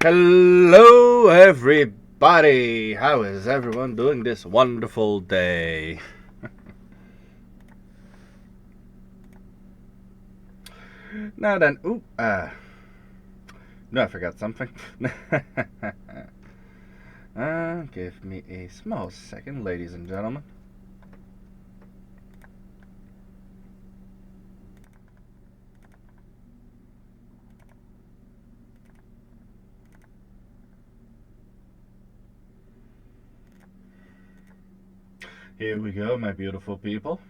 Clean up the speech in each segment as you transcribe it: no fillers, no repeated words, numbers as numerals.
Hello, everybody. How is everyone doing this wonderful day? Now then, no, I forgot something. Give me a small second, ladies and gentlemen. Here we go, my beautiful people.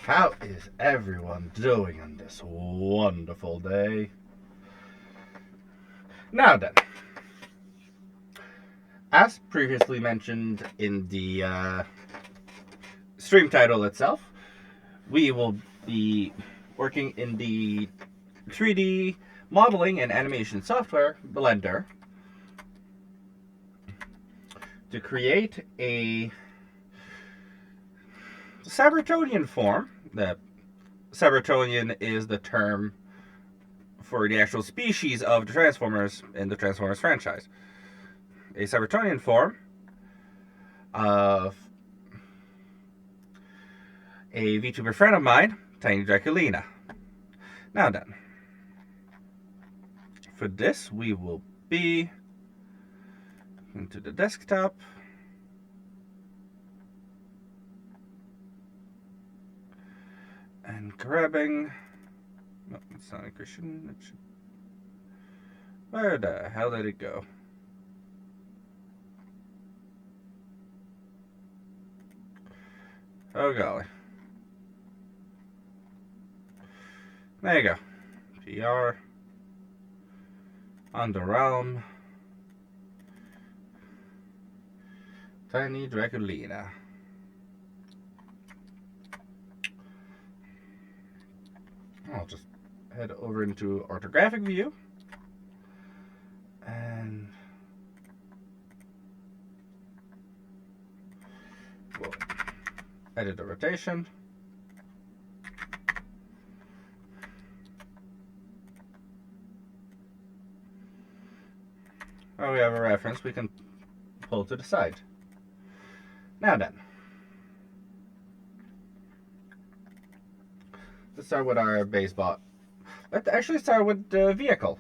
How is everyone doing on this wonderful day? Now then, as previously mentioned in the stream title itself, we will be working in the 3D modeling and animation software, Blender, to create a Cybertronian form. The Cybertronian is the term for the actual species of the Transformers in the Transformers franchise. A Cybertronian form of a Vtuber friend of mine, Tiny Draculina. Now then, for this we will be into the desktop. And grabbing... No, it's not a Christian. It should... Where the hell did it go? Oh golly. There you go. PR. On the realm. Tiny Draculina. I'll just head over into orthographic view and we'll edit the rotation. Oh, we have a reference we can pull to the side. Now then, let's start with our base bot. Let's actually start with the vehicle.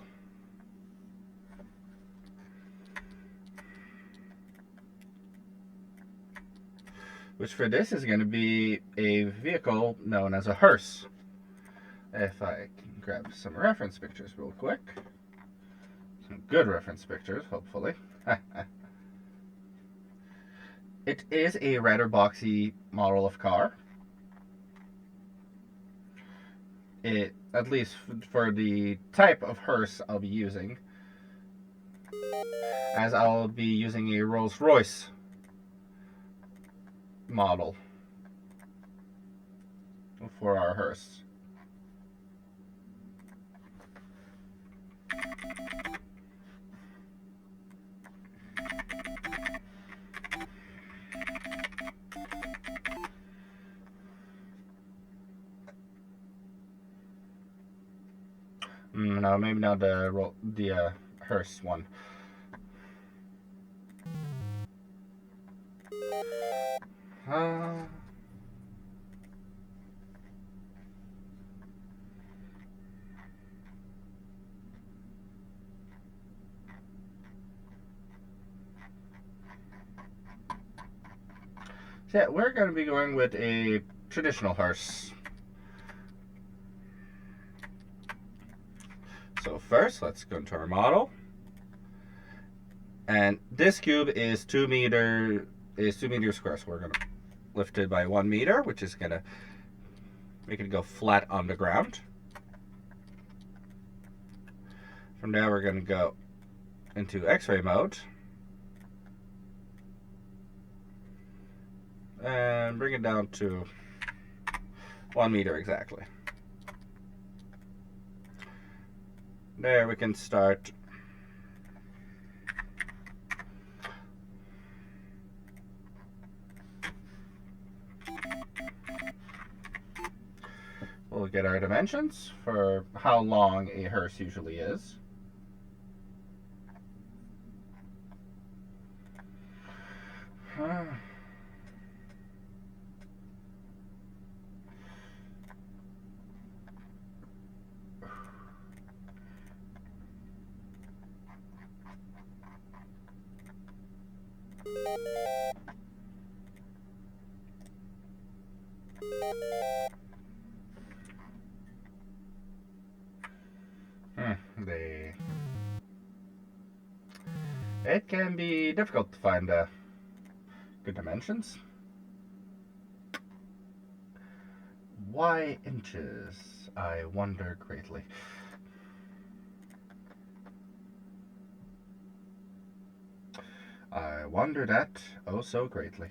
Which for this is going to be a vehicle known as a hearse. If I can grab some reference pictures real quick. Some good reference pictures, hopefully. It is a rather boxy model of car. At least for the type of hearse I'll be using, as I'll be using a Rolls-Royce model for our hearse. No, maybe not the hearse one. So yeah, we're going to be going with a traditional hearse. So first, let's go into our model. And this cube is 2 meters square. So we're going to lift it by 1 meter, which is going to make it go flat on the ground. From there, we're going to go into X-ray mode. And bring it down to 1 meter exactly. There we can start we'll get our dimensions for how long a hearse usually is. It can be difficult to find good dimensions. Why inches? I wonder greatly. I wonder that oh so greatly.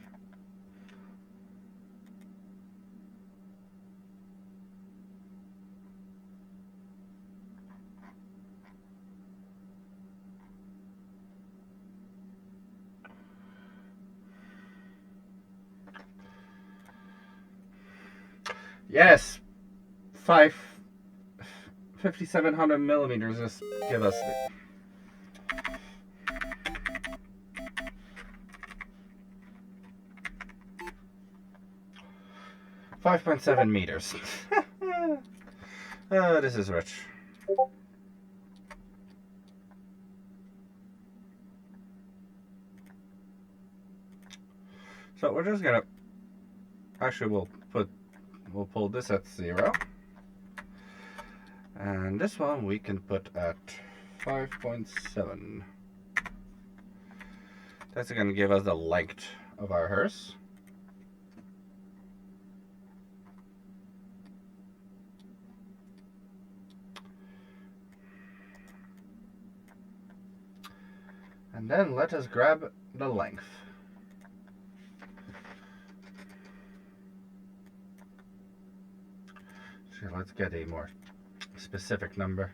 Yes, 5,700 millimeters. Just give us. 5.7 meters. Oh, this is rich. So we're just gonna. Actually, we'll pull this at 0. And this one we can put at 5.7. That's going to give us the length of our hearse. And then let us grab the length. So let's get a more specific number.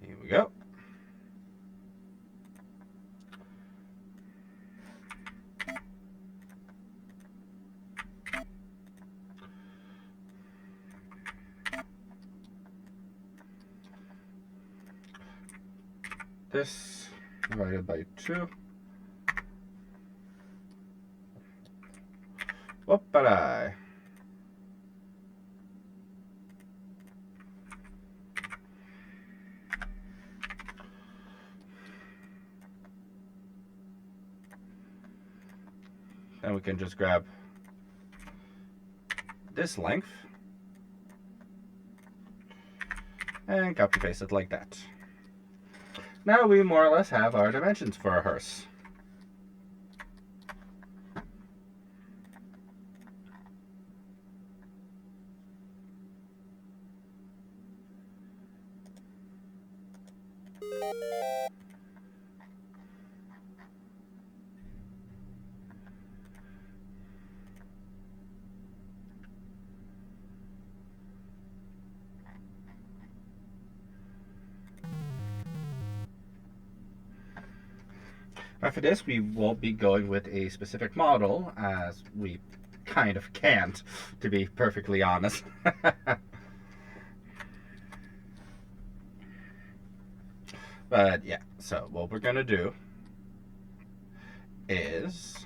Here we go. This divided by 2. Whoop-a-die. Then we can just grab this length and copy paste it like that. Now we more or less have our dimensions for our hearse. Now for this, we won't be going with a specific model, as we kind of can't, to be perfectly honest. But yeah, so what we're going to do is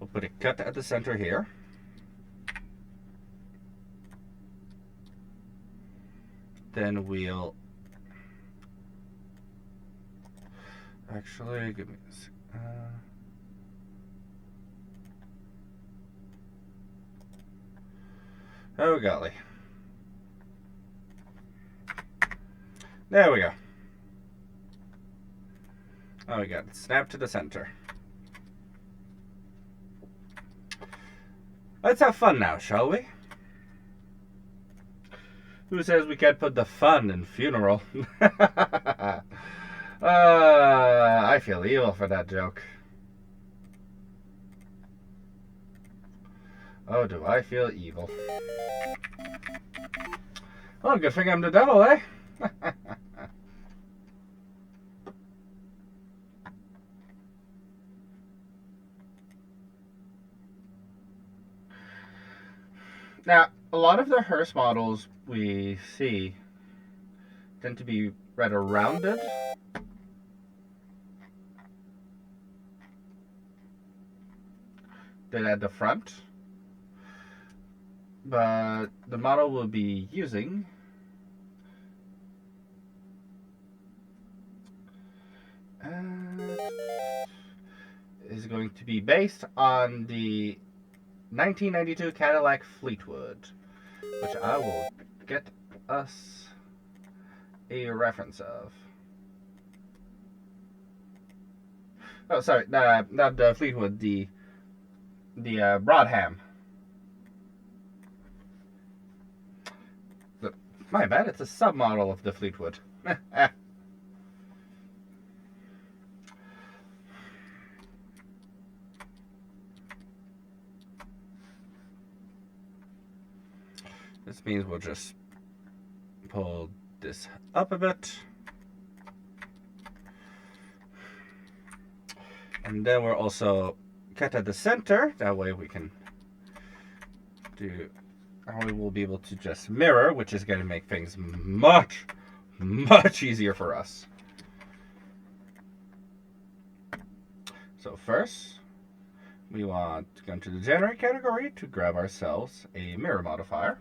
we'll put a cut at the center here. Then we'll actually give me this. Oh golly! There we go. Oh, we got it. Snap to the center. Let's have fun now, shall we? Who says we can't put the fun in funeral? I feel evil for that joke. Oh, do I feel evil. Well, good thing I'm the devil, eh? Now, a lot of the hearse models we see tend to be rather rounded. Than at the front. But the model we'll be using is going to be based on the 1992 Cadillac Fleetwood, which I will get us a reference of. Oh, sorry, not the Fleetwood, the Broadham. My bad, it's a submodel of the Fleetwood. This means we'll just pull this up a bit. And then we're also cut at the center. That way we can do, we will be able to just mirror, which is going to make things much, much easier for us. So first, we want to go into the generate category to grab ourselves a mirror modifier.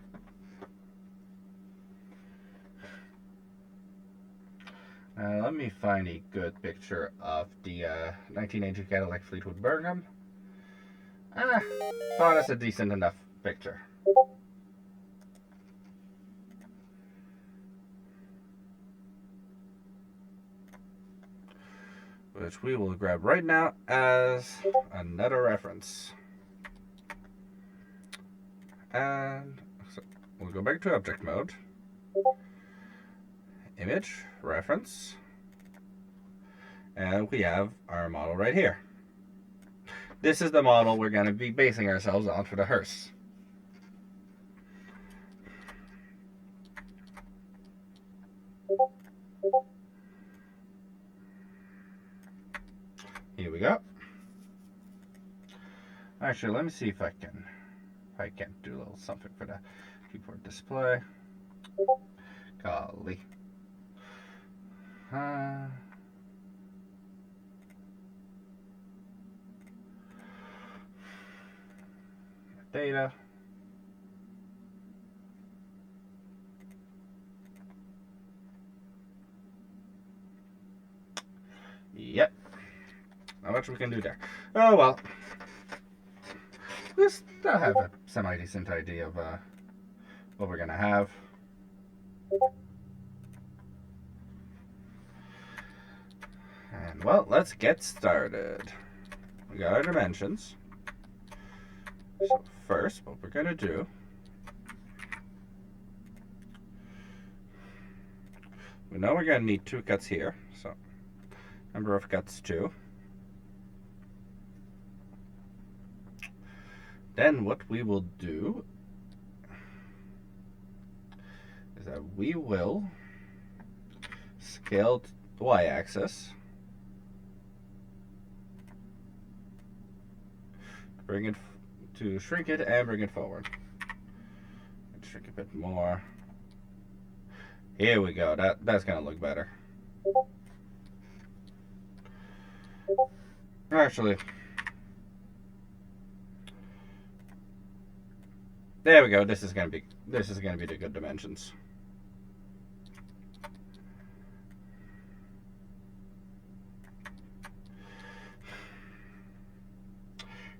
Let me find a good picture of the 1980 Cadillac Fleetwood Birmingham. Thought it's a decent enough picture. Which we will grab right now as another reference. And so we'll go back to object mode. Image, reference, and we have our model right here. This is the model we're going to be basing ourselves on for the hearse. Here we go. Actually, let me see if I can't do a little something for the keyboard display. Golly. Data. Yep. Not much we can do there. Oh well. We still have a semi-decent idea of what we're gonna have. And well, let's get started. We got our dimensions. So first, what we're gonna do, we know we're gonna need 2 cuts here, so number of cuts 2. Then what we will do is that we will scale the y-axis, bring it to shrink it and bring it forward. Shrink a bit more. Here we go. That's gonna look better. Actually, there we go. This is gonna be the good dimensions.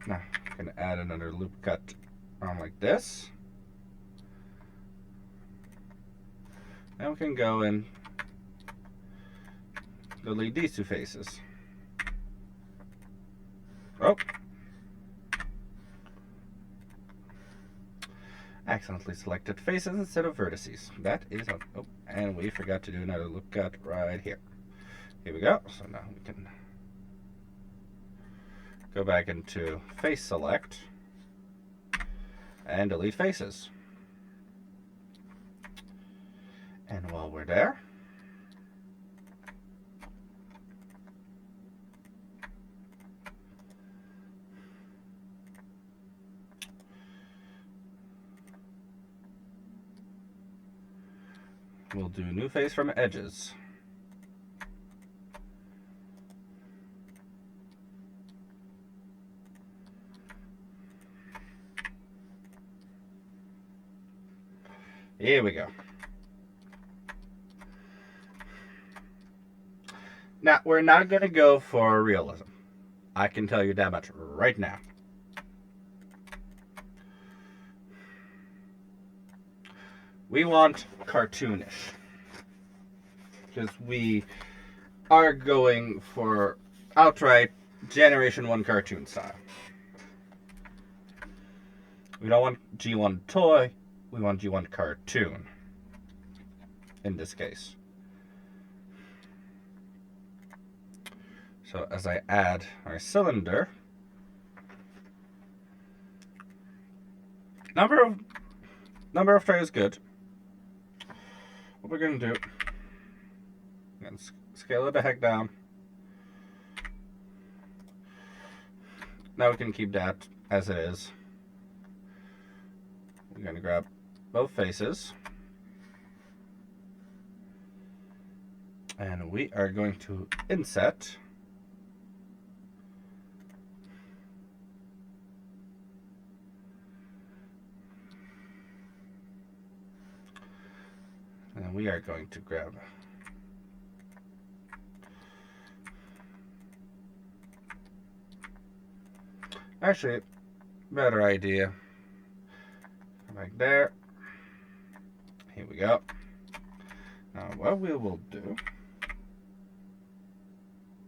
Now I'm gonna add another loop cut on like this. Now we can go and delete these 2 faces. Oh. Accidentally selected faces instead of vertices. That is a, oh, and we forgot to do another loop cut right here. Here we go. So now we can go back into face select. and delete faces. And while we're there, we'll do new face from edges. Here we go. Now, we're not going to go for realism. I can tell you that much right now. We want cartoonish. Because we are going for outright Generation 1 cartoon style. We don't want G1 toy, we want G1 cartoon. In this case. So as I add our cylinder, number of tray is good. What we're gonna do, and scale it the heck down. Now we can keep that as it is. We're gonna grab both faces, and we are going to inset and we are going to grab actually better idea like there. Here we go. Now what we will do,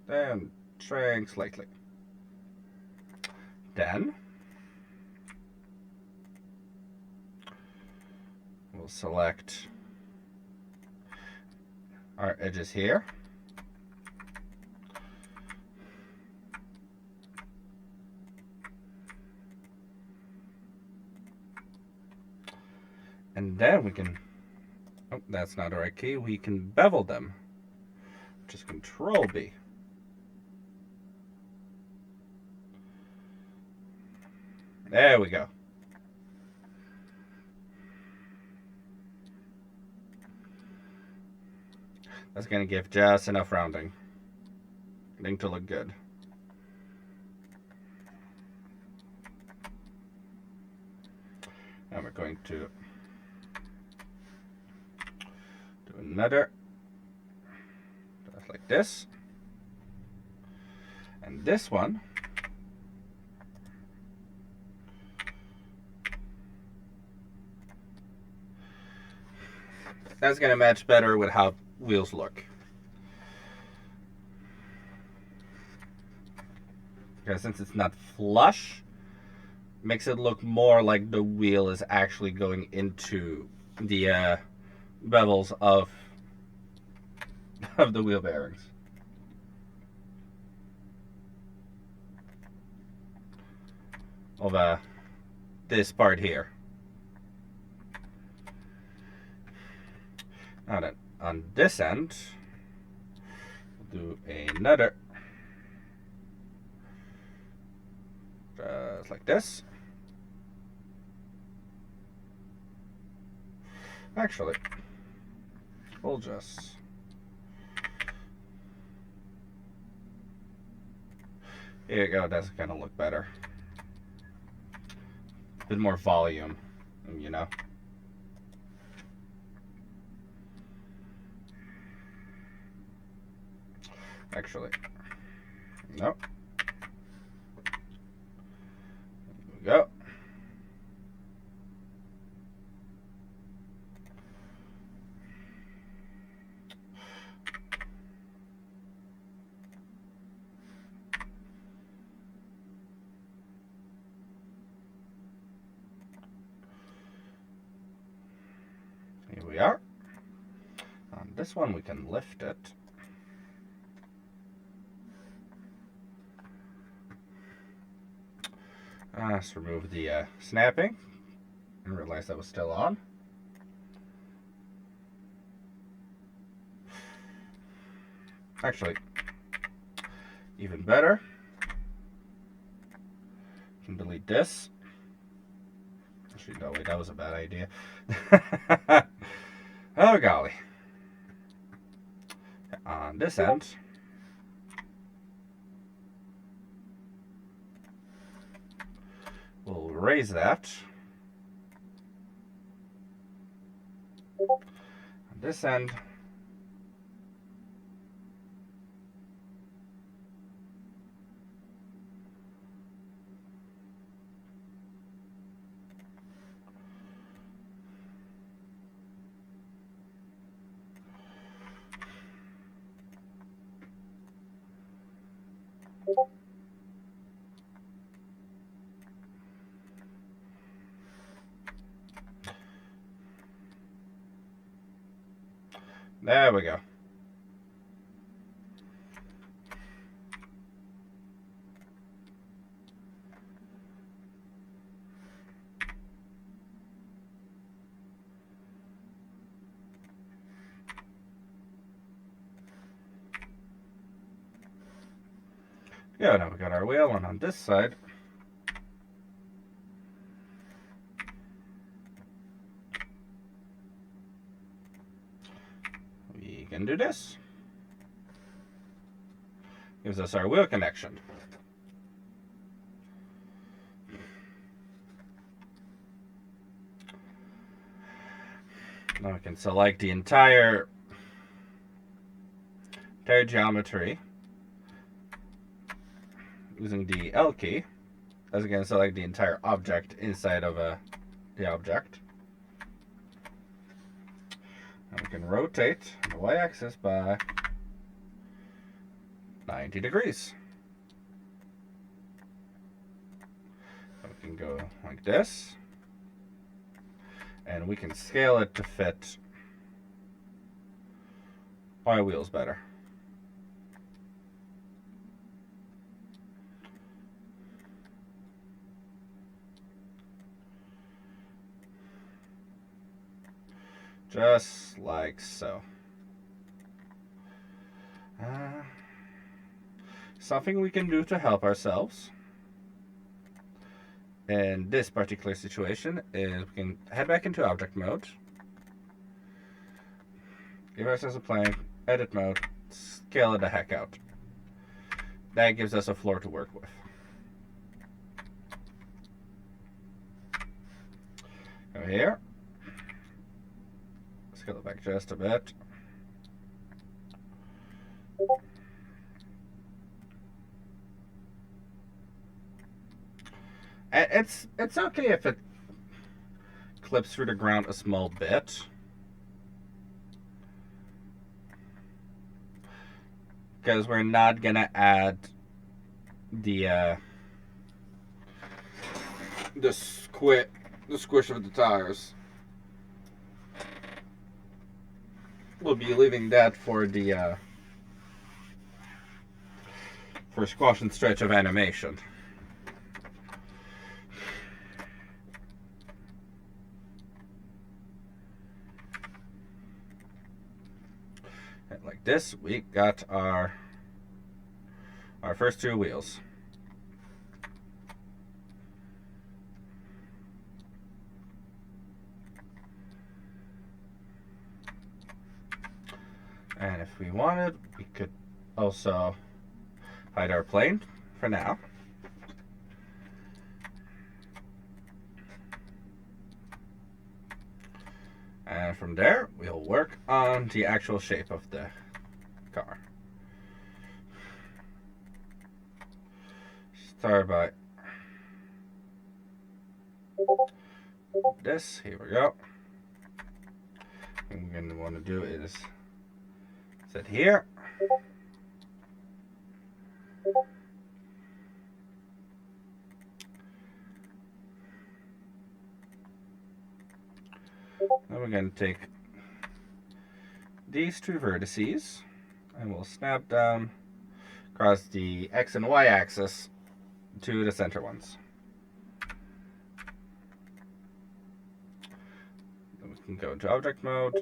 then shrink slightly. Then we'll select our edges here. And then we can, oh, that's not the right key, we can bevel them. Just Control B. There we go. That's going to give just enough rounding. I think to look good. And we're going to do another just like this. And this one that's going to match better with how wheels look. Because since it's not flush, makes it look more like the wheel is actually going into the bevels of the wheel bearings. Of this part here. Now then, on this end, we'll do another, just like this. Actually, we'll just here you go. That's gonna look better. A bit more volume, you know. Actually, no. There we go. Here we are. On this one, we can lift it. Let's remove the snapping. Didn't realize that was still on. Actually, even better. Can delete this. Actually, no, wait, that was a bad idea. Oh, golly. On this end, we'll raise that. On this end, there we go. Yeah, now we got our wheel, and on this side, we can do this. Gives us our wheel connection. Now we can select the entire geometry using the L key. As again, select the entire object inside of the object. And we can rotate the y-axis by 90 degrees. So we can go like this. And we can scale it to fit our wheels better. Just like so. Something we can do to help ourselves in this particular situation is we can head back into object mode, give ourselves a plane, edit mode, scale it the heck out. That gives us a floor to work with. Go here, scale it back just a bit. It's okay if it clips through the ground a small bit. Because we're not gonna add the squish of the tires. We'll be leaving that for the for squash and stretch of animation. Like this, we got our first two wheels. And if we wanted, we could also hide our plane for now. And from there, we'll work on the actual shape of the car. Start by this. Here we go. What we're going to want to do is sit here. Then we're going to take these two vertices and we'll snap them across the X and Y axis to the center ones. Then we can go into object mode.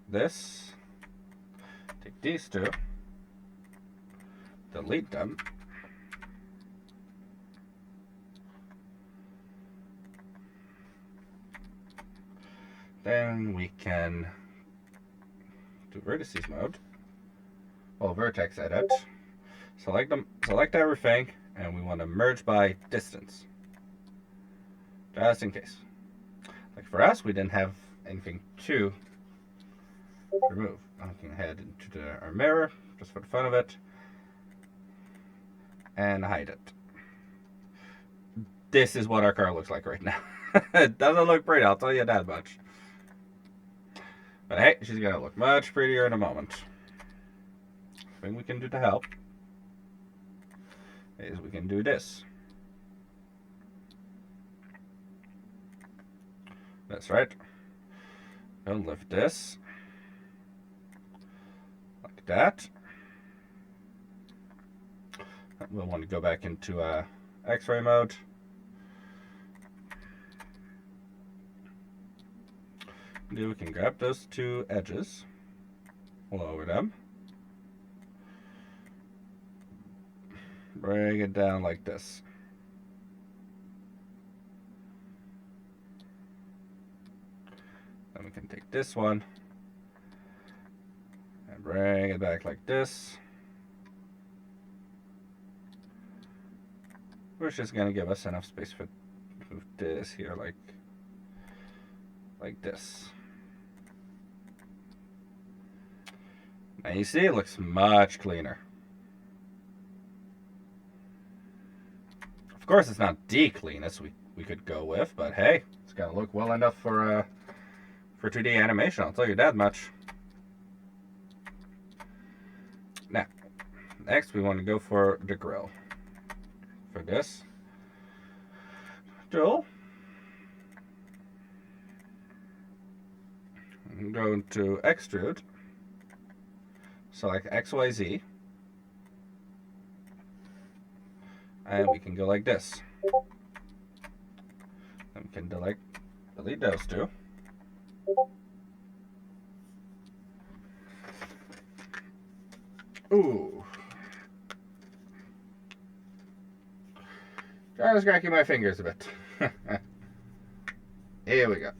This. Take these two. Delete them. Then we can do vertices mode. Well, vertex edit. Select them. Select everything, and we want to merge by distance, just in case. Like for us, we didn't have anything to remove. I can head into our mirror just for the fun of it and hide it. This is what our car looks like right now. It doesn't look pretty, I'll tell you that much. But hey, she's gonna look much prettier in a moment. Thing we can do to help is we can do this. That's right. I'll lift this like that. We'll want to go back into X-ray mode. Then we can grab those two edges, lower them, bring it down like this. Then we can take this one and bring it back like this, which is going to give us enough space for move this here like this. Now you see it looks much cleaner. Of course, it's not the cleanest we could go with, but hey, it's gonna look well enough for 2D animation. I'll tell you that much. Now, next we want to go for the grill. For this, drill. Go into extrude. Select XYZ. And we can go like this. And we can delete those two. Ooh. Trying to scratch my fingers a bit. Here we go.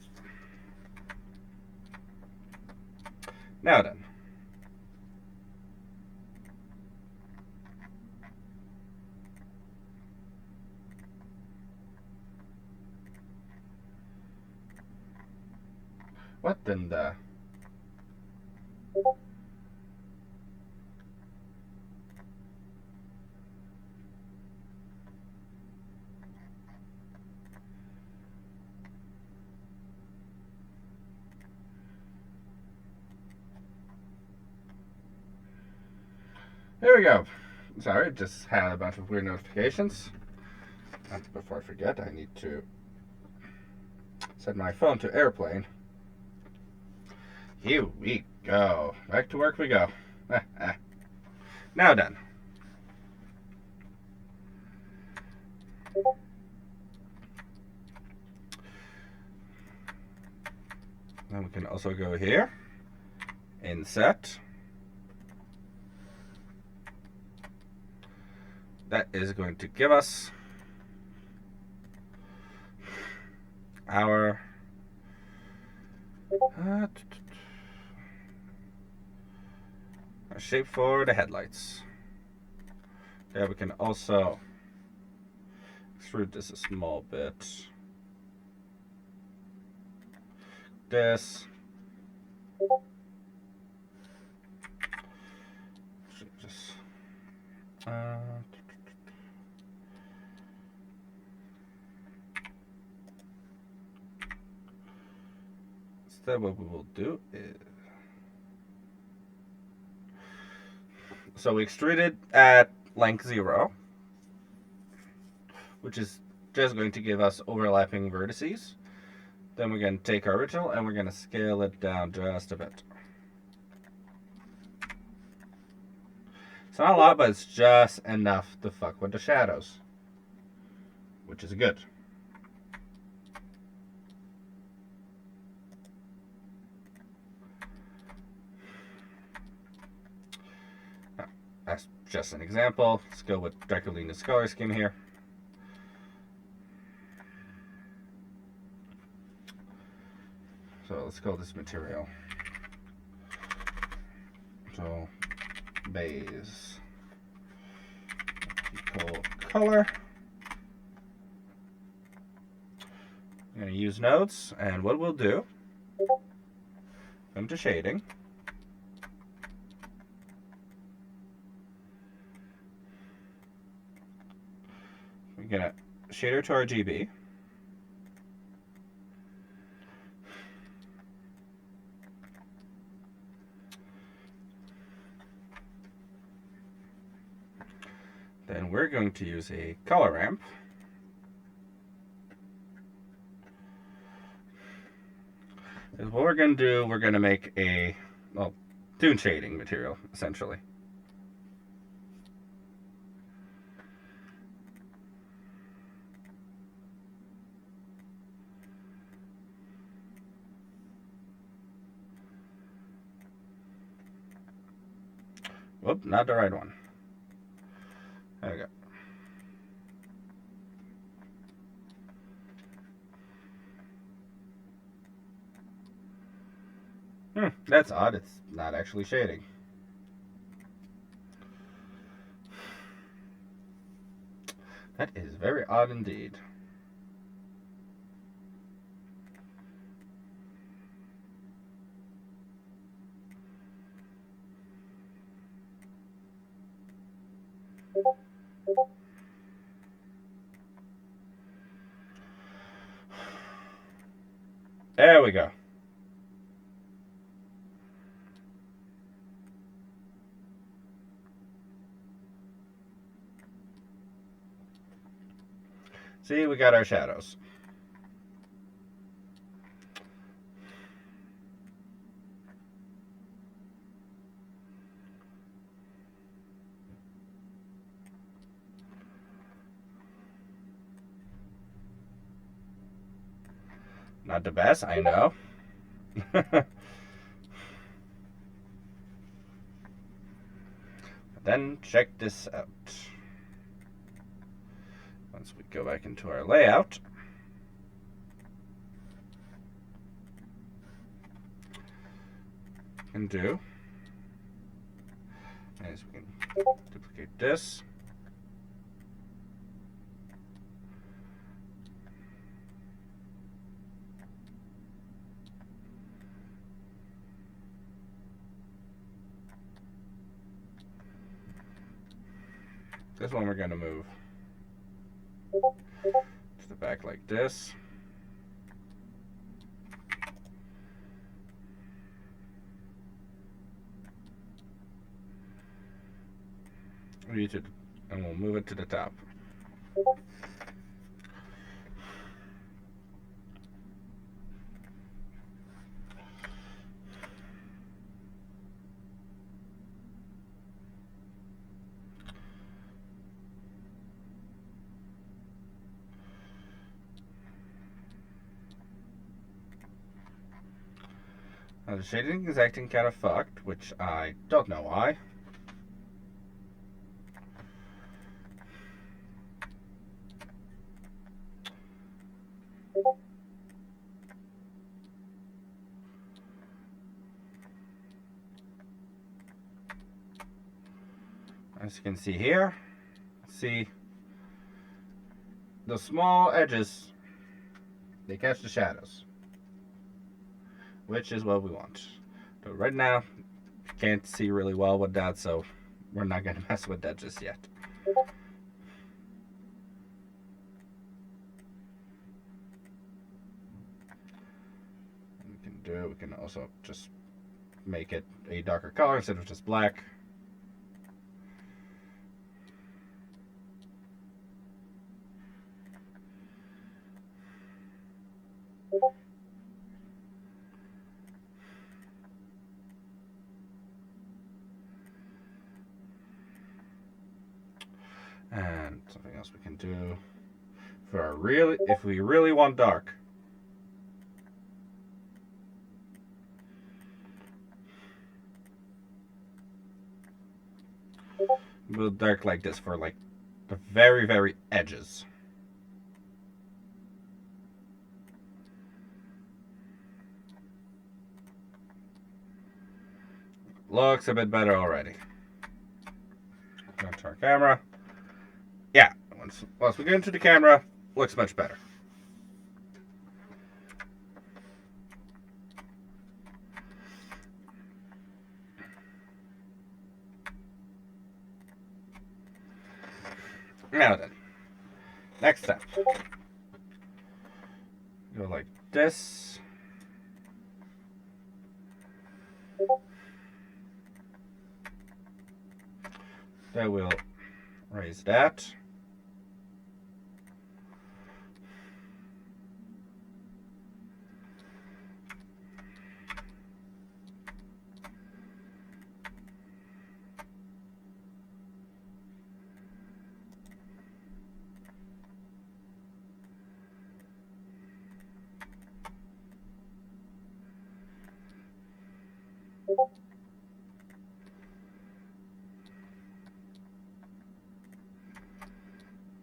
Now then. What in the... Here we go. Sorry, just had a bunch of weird notifications. And before I forget, I need to set my phone to airplane. Here we go. Back to work we go. Now then. Then we can also go here. Inset. That is going to give us our shape for the headlights. There we can also extrude this a small bit. This. Just instead what we will do is, so we extruded at length 0, which is just going to give us overlapping vertices. Then we're going to take our original and we're going to scale it down just a bit. It's not a lot, but it's just enough to fuck with the shadows, which is good. that's just an example. Let's go with Draculina's color scheme here. So let's call this material. So base equal color. I'm going to use nodes, and what we'll do, come to shading. We're going to shader to RGB. Then we're going to use a color ramp. What we're going to do, we're going to make a, well, toon shading material, essentially. Whoop, not the right one. There we go. That's odd. It's not actually shading. That is very odd indeed. There we go. See, we got our shadows. Not the best, I know. Then check this out. Once we go back into our layout, and do is we can duplicate this. This one we're going to move to the back like this. And we'll move it to the top. Now the shading is acting kind of fucked, which I don't know why. As you can see here, see the small edges, they catch the shadows, which is what we want. But right now, can't see really well with that, so we're not going to mess with that just yet. We can also just make it a darker color instead of just black. And something else we can do for our if we really want dark. We'll dark like this for like the very, very edges. Looks a bit better already. Go to our camera. Yeah, once we get into the camera, looks much better. Now then, next step. Go like this. Then we'll raise that.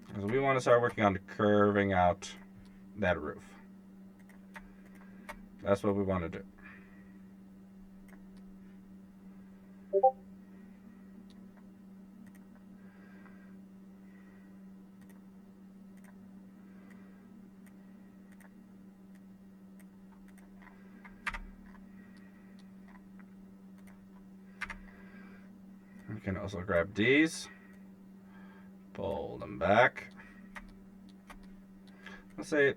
Because we want to start working on curving out that roof. That's what we want to do. We can also grab these, pull them back. Let's say a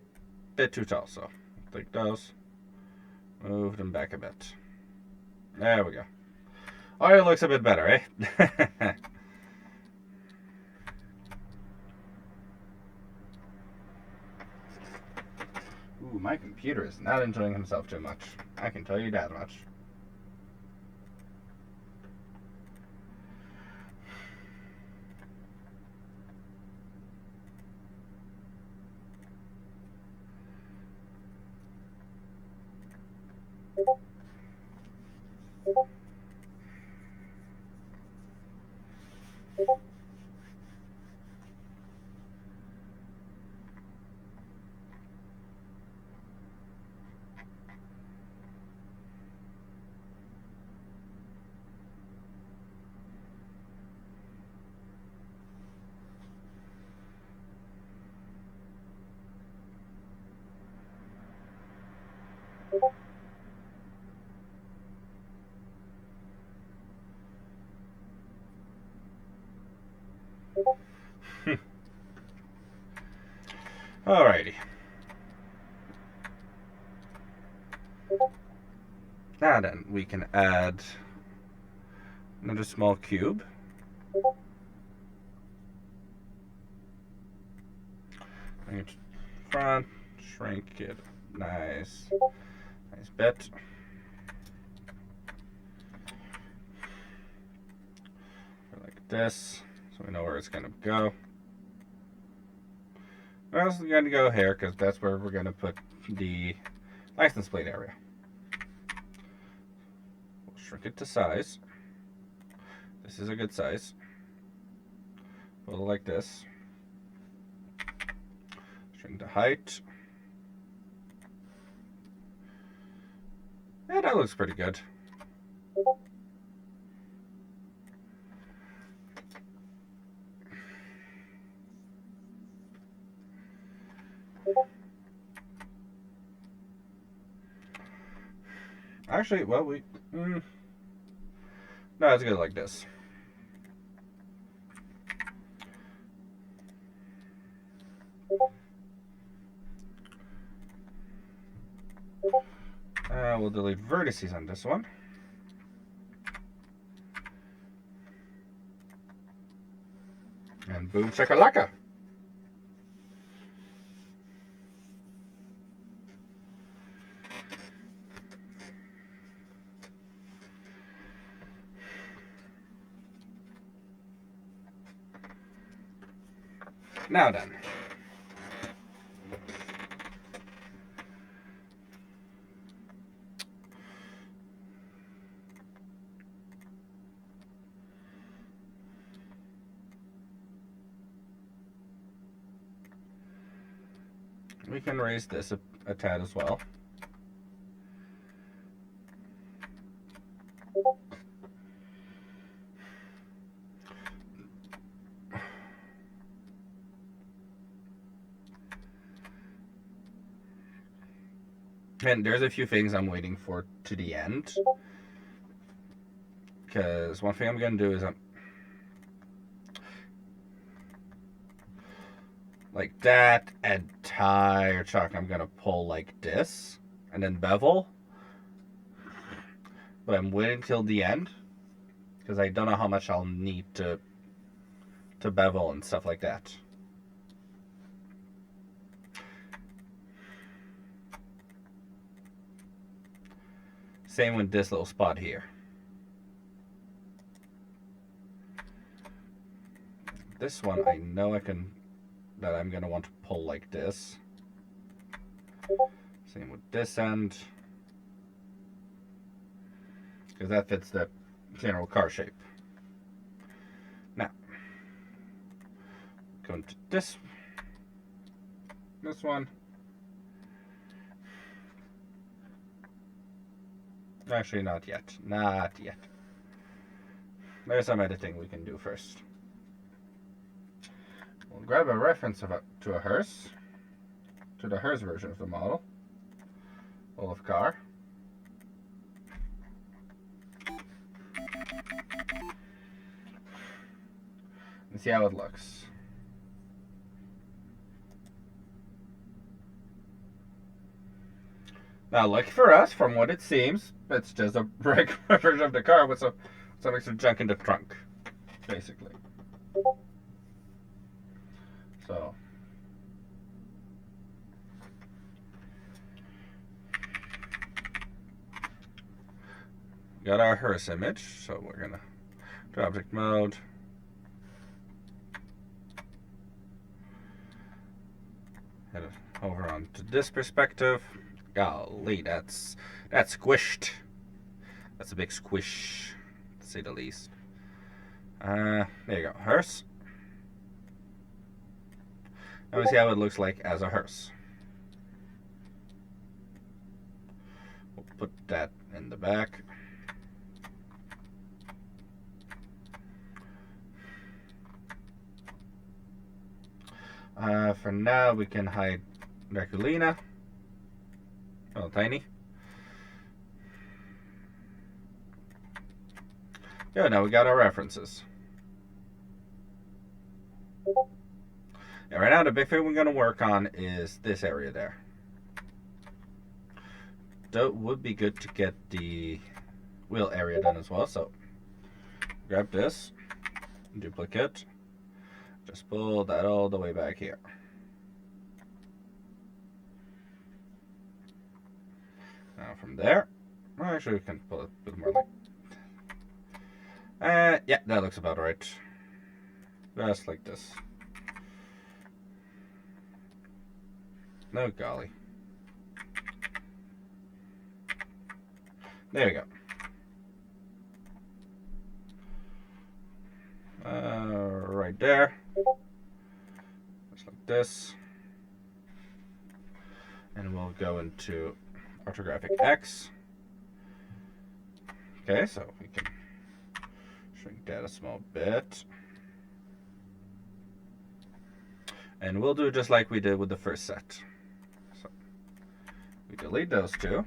bit too tall, so take those, move them back a bit. There we go. Oh, it looks a bit better, eh? Ooh, my computer is not enjoying himself too much. I can tell you that much. Alrighty. Now then, we can add another small cube. Bring it to front, shrink it, nice bit. Like this, so we know where it's gonna go. We're also gonna go here because that's where we're gonna put the license plate area. We'll shrink it to size. This is a good size. Put it like this. Shrink the height. Yeah, that looks pretty good. Actually, well, no, it's good like this. We'll delete vertices on this one. And boom shakalaka. Now then. We can raise this a tad as well. And there's a few things I'm waiting for to the end. Because one thing I'm going to do is like that entire chunk I'm going to pull like this and then bevel. But I'm waiting till the end because I don't know how much I'll need to bevel and stuff like that. Same with this little spot here. This one I know that I'm going to want to pull like this. Same with this end. Because that fits the general car shape. Now, going to this one. Actually, not yet. Not yet. There's some editing we can do first. We'll grab a reference to a hearse, to the hearse version of the model, of car. And see how it looks. Now, lucky for us, from what it seems, it's just a regular version of the car with some extra junk in the trunk, basically. So, got our hearse image, so we're gonna do object mode. Head over onto this perspective. Golly, that's squished. That's a big squish, to say the least. There you go, hearse. Now we see how it looks like as a hearse. We'll put that in the back. For now, we can hide Draculina. Oh, tiny. Yeah, now we got our references. Yeah, right now, the big thing we're going to work on is this area there. That would be good to get the wheel area done as well. So, grab this, duplicate, just pull that all the way back here. Now from there, well, actually we can pull it a bit more like, yeah, that looks about right. Just like this. No golly. There we go. Right there. Just like this. And we'll go into orthographic X. Okay, so we can shrink that a small bit. And we'll do just like we did with the first set. So we delete those two.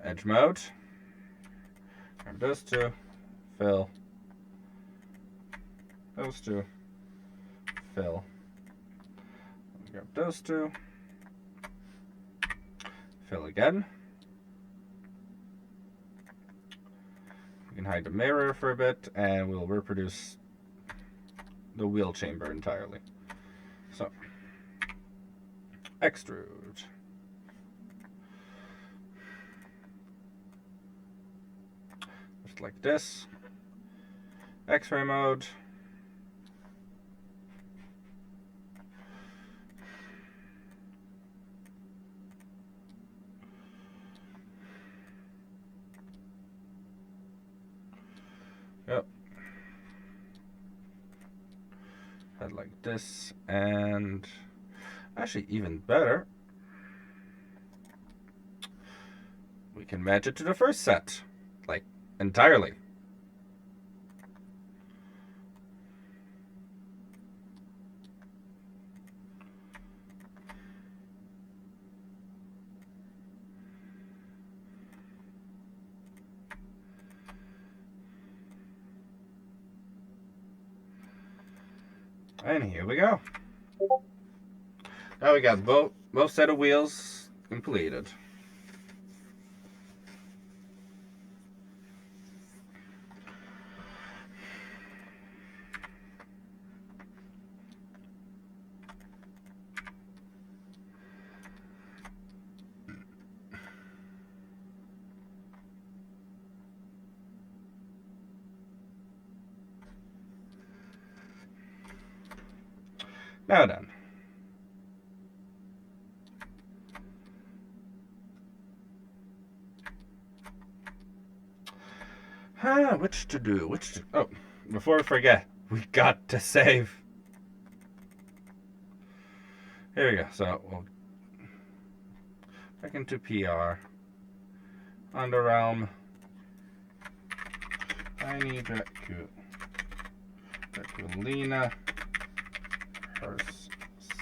Edge mode. Grab those two. Fill. Those two. Fill. Grab those two. Fill again. We can hide the mirror for a bit, and we'll reproduce the wheel chamber entirely. So, extrude. Just like this. X-ray mode. Yep. I'd like this, and actually even better, we can match it to the first set, like entirely. And here we go. Now we got both set of wheels completed. Now done. Which to do? Oh, before we forget, we got to save. Here we go. So we'll back into PR. Underrealm. Tiny Draculina.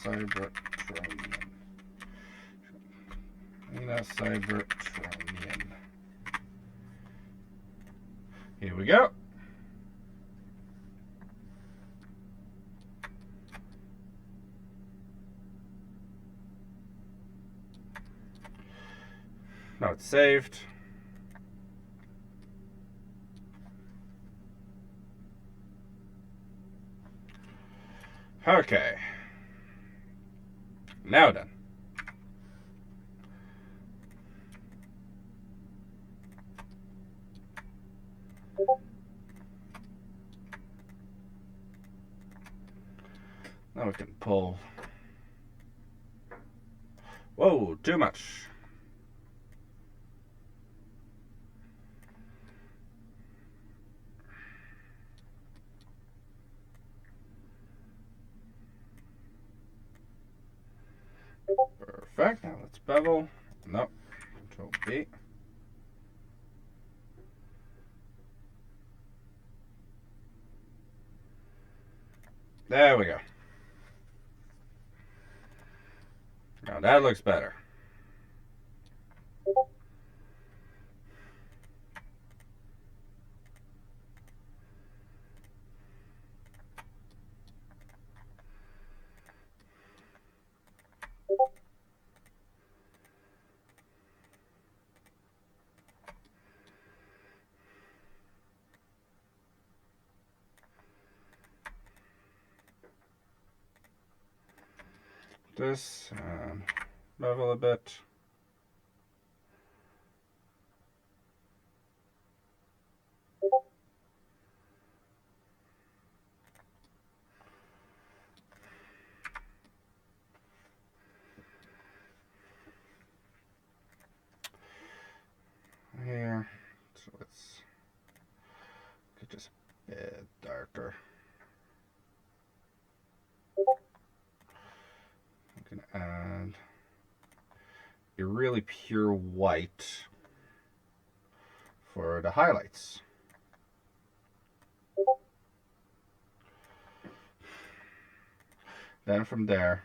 Cybertronian. Cybertronian. Here we go. Now it's saved. Okay. Now done. Now we can pull. Whoa, too much. Perfect. Now let's bevel. Nope. Control B. There we go. Now that looks better. This and bevel a bit. Here, so let's get just a bit darker. I'm gonna add a really pure white for the highlights. Then from there,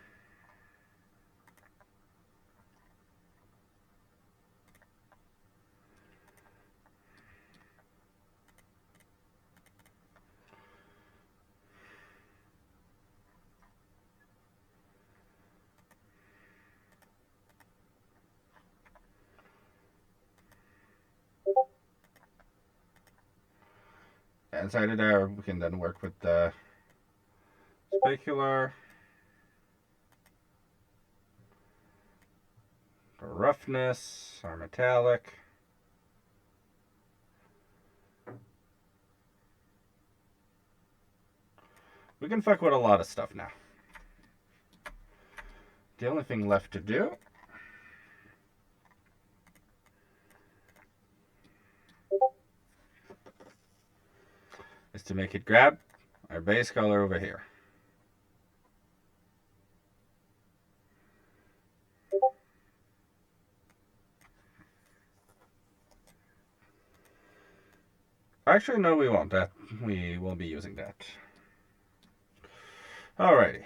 inside of there, we can then work with the specular, the roughness, our metallic. We can fuck with a lot of stuff now. The only thing left to do is to make it grab our base color over here. Actually, no, we won't. We won't be using that. Alrighty.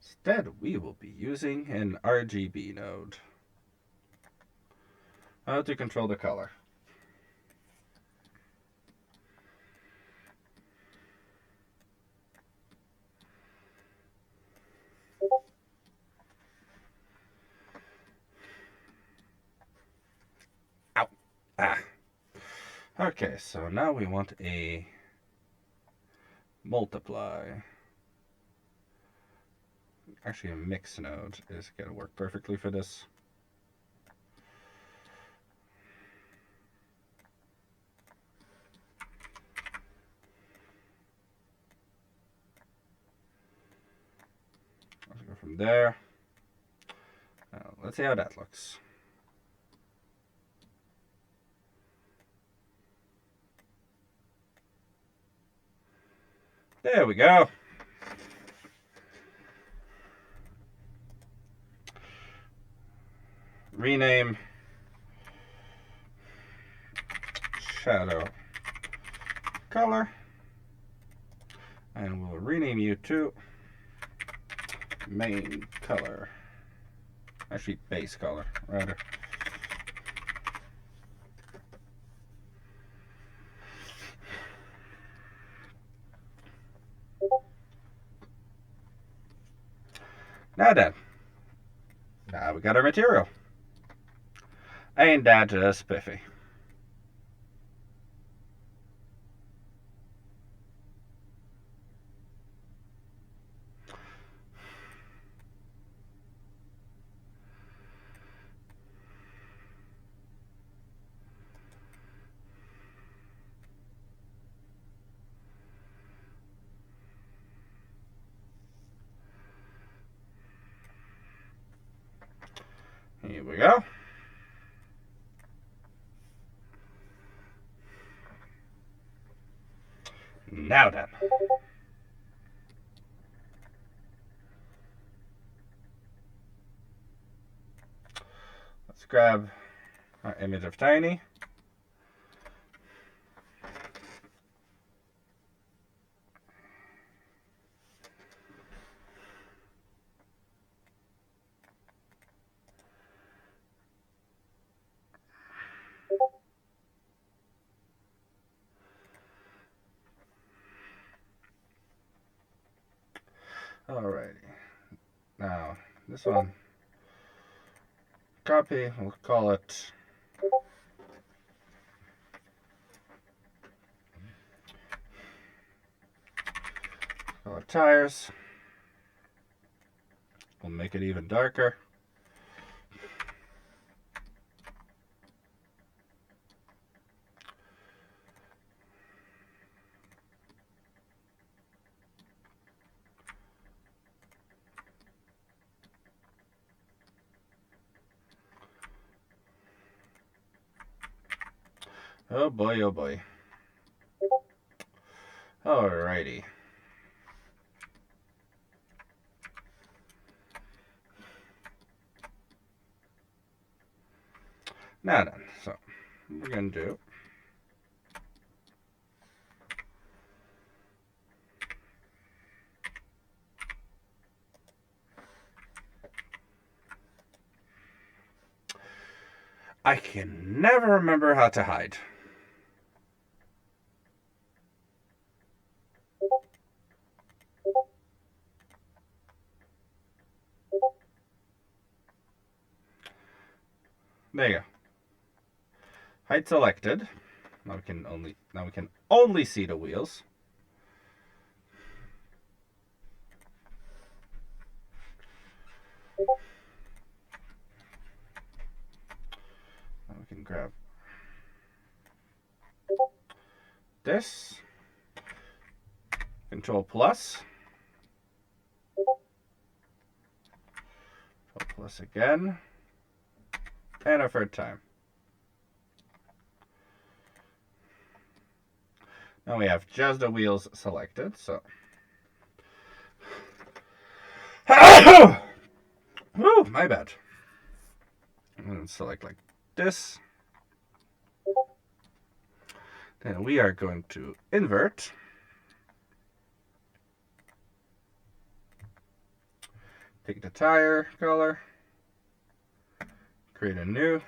Instead, we will be using an RGB node. How to control the color. Ow. Ah. Okay, so now we want a multiply. Actually, a mix node is going to work perfectly for this. Let's go from there. Now, let's see how that looks. There we go. Rename shadow color, and we'll rename you to main color. Actually, base color, rather. Now then, now we got our material. Ain't that just spiffy? Here we go. Now then. Let's grab our image of Tiny. Alrighty. Now, this one, copy, we'll call it tires. We'll make it even darker. Oh boy, oh boy. Alrighty. Now then, so what we're going to do, I can never remember how to hide. There you go. Height selected. Now we can only see the wheels. Now we can grab this. Control plus. Control plus again. And a third time. Now we have just the wheels selected, so. Woo, my bad. I'm going to select like this. Then we are going to invert. Take the tire color. Create a new.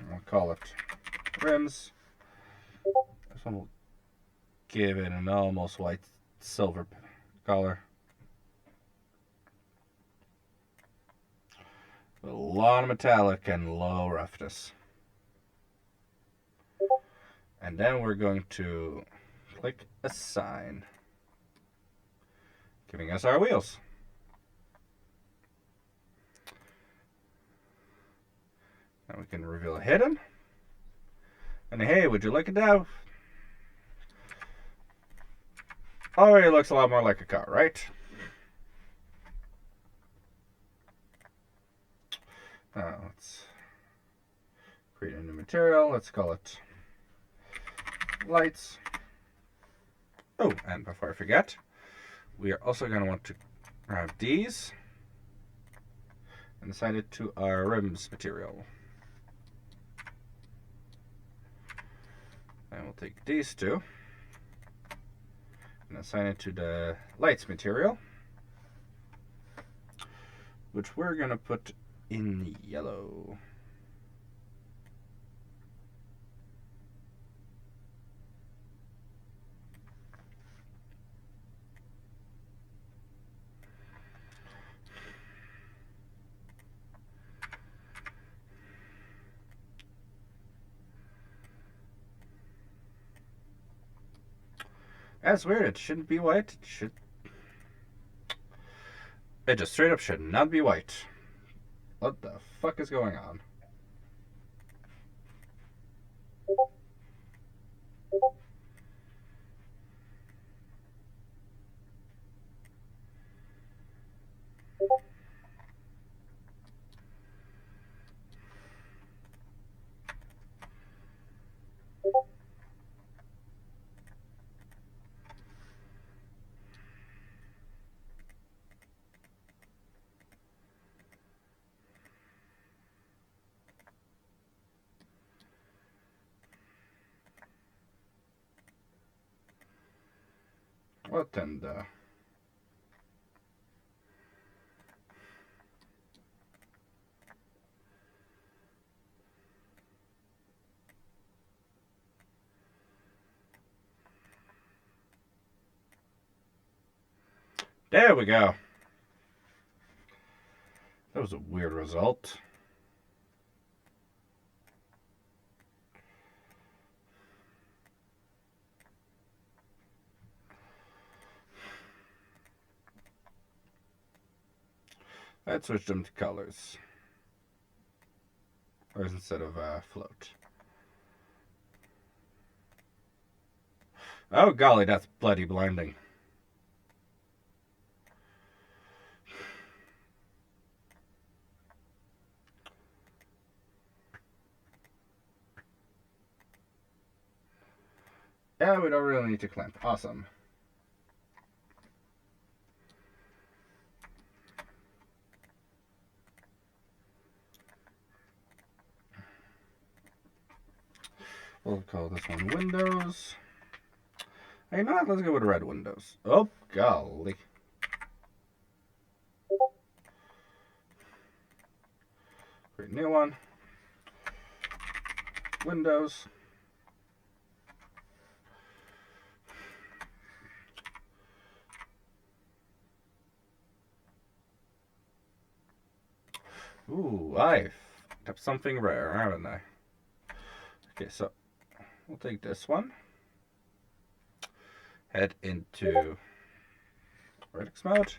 We'll call it rims. This one will give it an almost white silver color. A lot of metallic and low roughness. And then we're going to click assign, giving us our wheels. Now we can reveal hidden. And hey, would you look at that? Already looks a lot more like a car, right? Now let's create a new material. Let's call it lights. Oh, and before I forget, we are also going to want to grab these and assign it to our rims material. And we'll take these two and assign it to the lights material, which we're going to put in yellow. That's weird. It shouldn't be white. It just straight up should not be white. What the fuck is going on? What in the... There we go. That was a weird result. Let's switch them to colors. Or instead of float. Oh golly, that's bloody blinding. Yeah, we don't really need to clamp. Awesome. We'll call this one windows. Hey, not. Let's go with red windows. Oh, golly. Create a new one. Windows. Ooh, I've got something rare, haven't I? Okay, so we'll take this one. Head into vertex mode.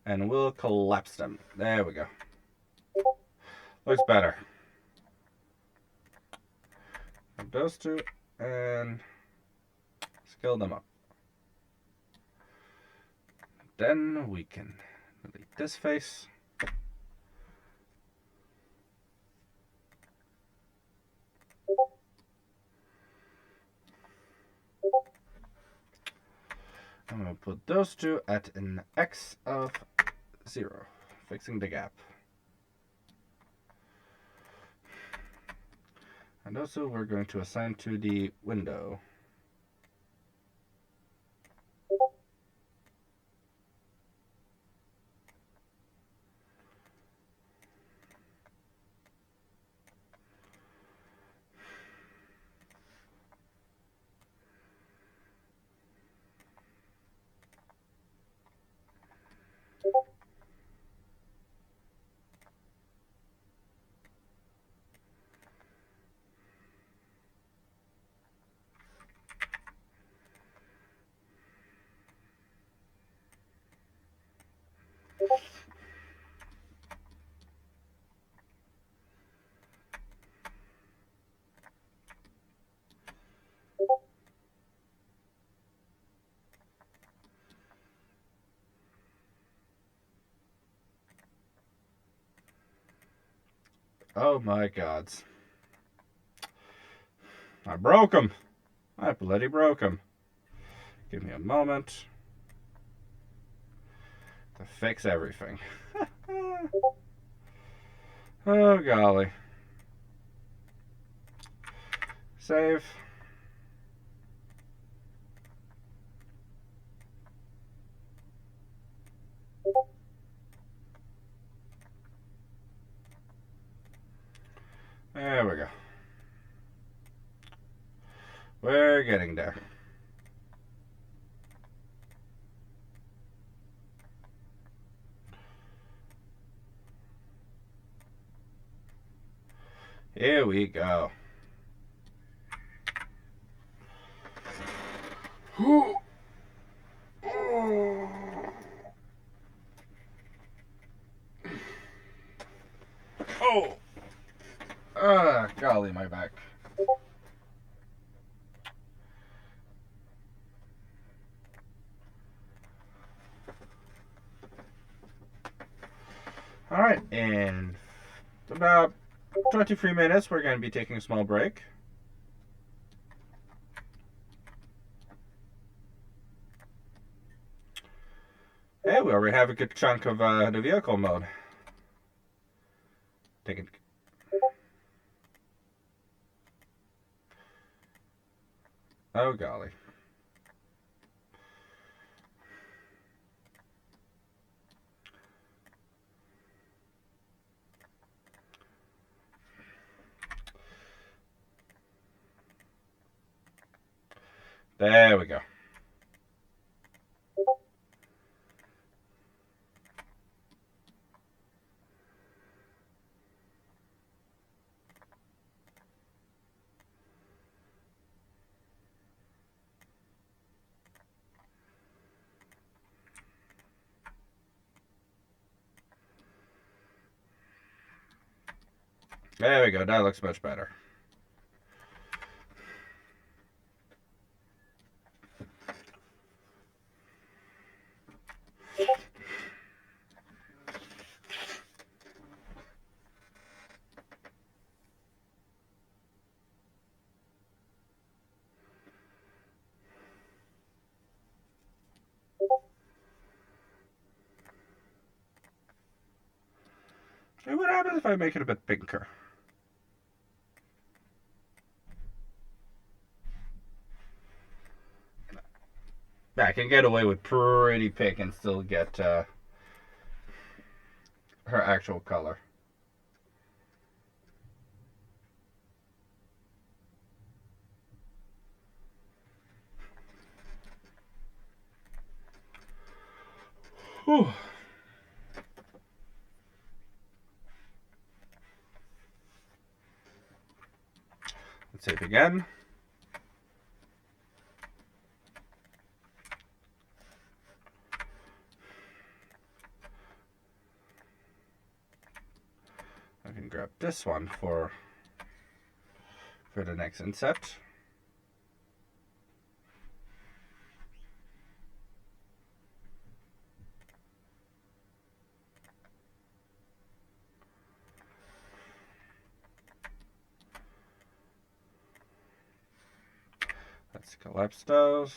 And we'll collapse them. There we go. Looks better. Grab those two and scale them up. Then we can delete this face. I'm going to put those two at an X of 0, fixing the gap. And also we're going to assign to the window. Oh my gods. I broke him. I bloody broke him. Give me a moment to fix everything. Oh golly. Save. There we go. We're getting there. Here we go. Oh. Golly, my back. Alright, in about 23 minutes, we're going to be taking a small break. Hey, we already have a good chunk of the vehicle mode. Taking. Oh, golly. There we go. There we go. That looks much better. Hey, what happens if I make it a bit pinker? I can get away with pretty pink and still get her actual color. Whew. Let's save again. I can grab this one for the next inset. Let's collapse those.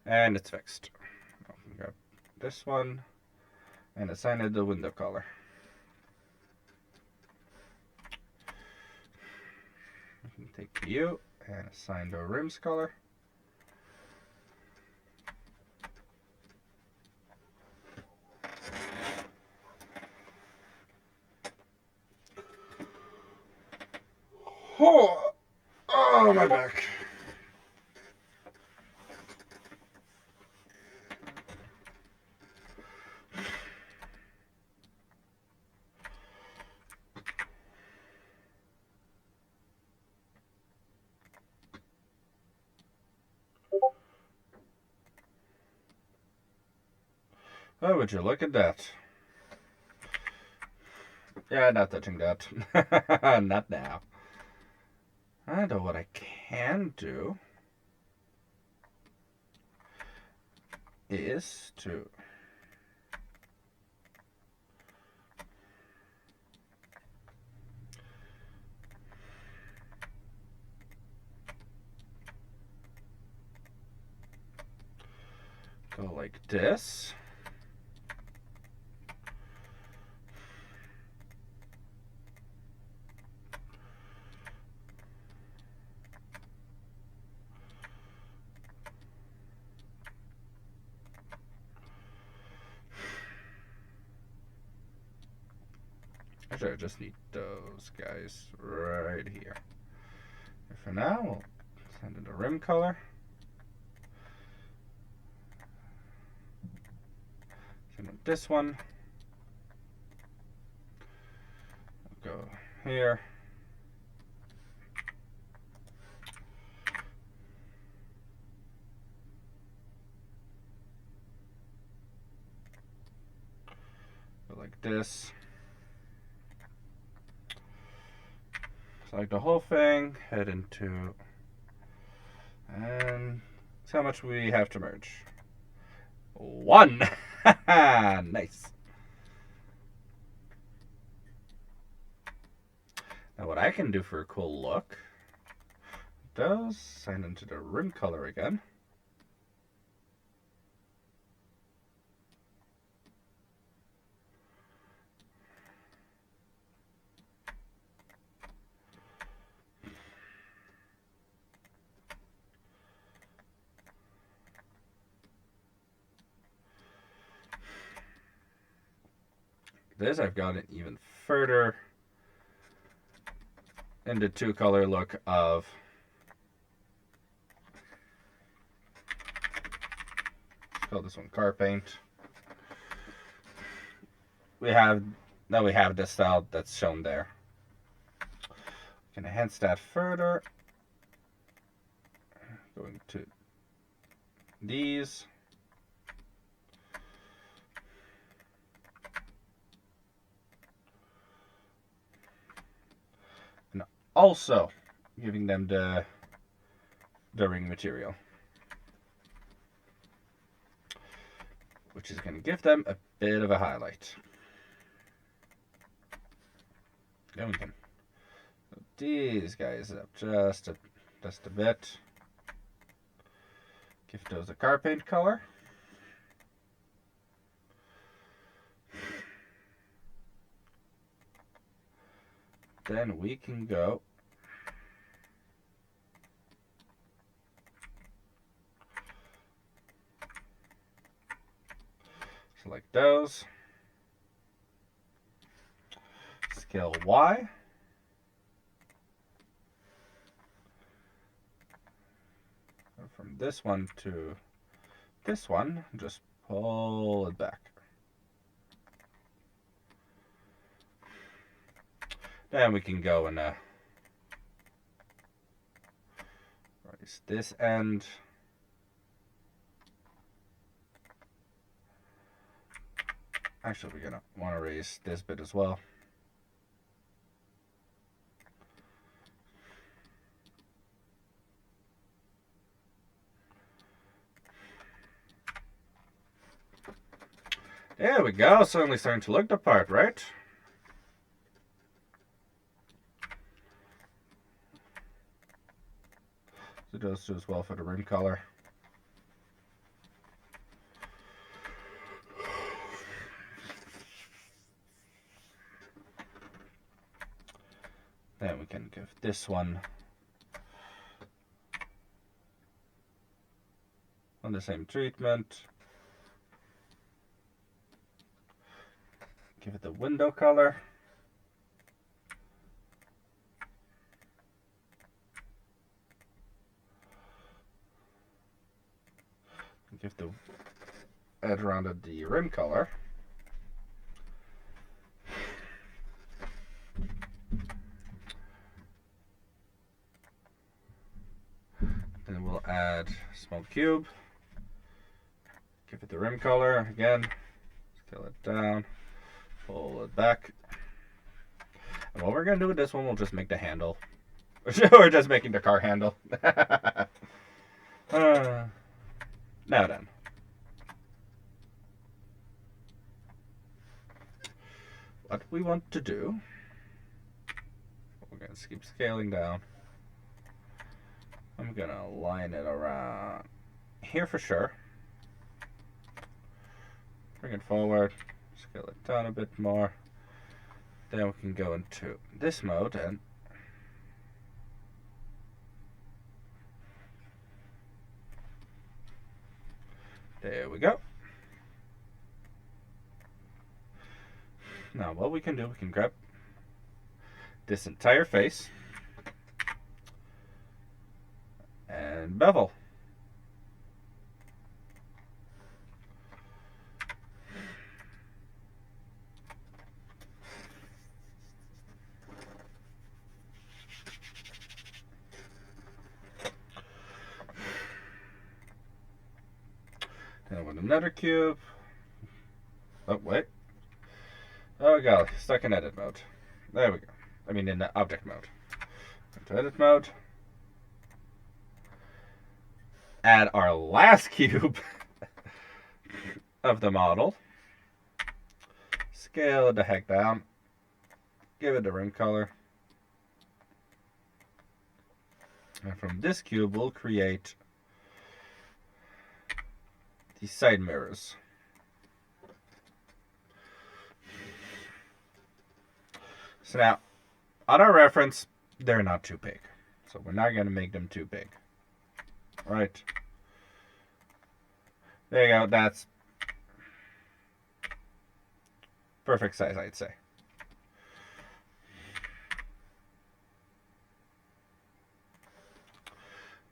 And it's fixed. I can grab this one and assign it the window color. Take you and assign the rim's color. Oh, my back. Oh, would you look at that? Yeah, not touching that. Not now. I know what I can do is to go like this. Actually, I just need those guys right here. And for now, we'll send in the rim color. Send in this one. Go here. Go like this. Select the whole thing, head into, and see how much we have to merge. 1! Nice. Now what I can do for a cool look, does sign into the rim color again. This I've got it even further into two-color look of call this one car paint. We have this style that's shown there. Can enhance that further. Going to these. And also giving them the ring material, which is going to give them a bit of a highlight. Then we can put these guys up just a bit. Give those a car paint color. Then we can go select those. Scale Y. From this one to this one, just pull it back. Then we can go and raise this end. Actually, we're gonna want to raise this bit as well. There we go. Certainly starting to look the part, right? So those two as well for the rim color. Then we can give this one on the same treatment. Give it the window color. Give the edge around it the rim color. Then we'll add small cube. Give it the rim color again. Scale it down. Pull it back. And what we're gonna do with this one, we'll just make the handle. We're just making the car handle. Now then. What we want to do, we're going to keep scaling down. I'm going to line it around here for sure. Bring it forward, scale it down a bit more. Then we can go into this mode and there we go. Now what we can do, we can grab this entire face and bevel. Then with another cube. Oh, wait. Oh, golly. Stuck in edit mode. There we go. I mean, in the object mode. Into edit mode. Add our last cube of the model. Scale it the heck down. Give it the rim color. And from this cube, we'll create these side mirrors. So now, on our reference, they're not too big. So we're not going to make them too big. Right. There you go. That's perfect size, I'd say.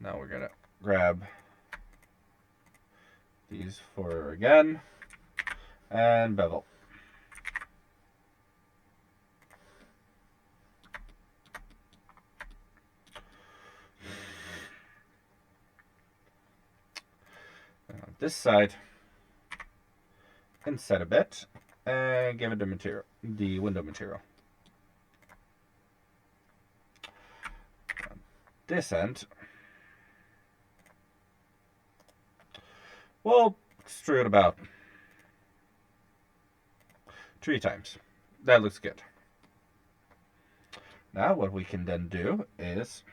Now we're going to grab these four again and bevel. This side, inset a bit, and give it the material, the window material. On this end, we'll extrude it about 3 times. That looks good. Now what we can then do is,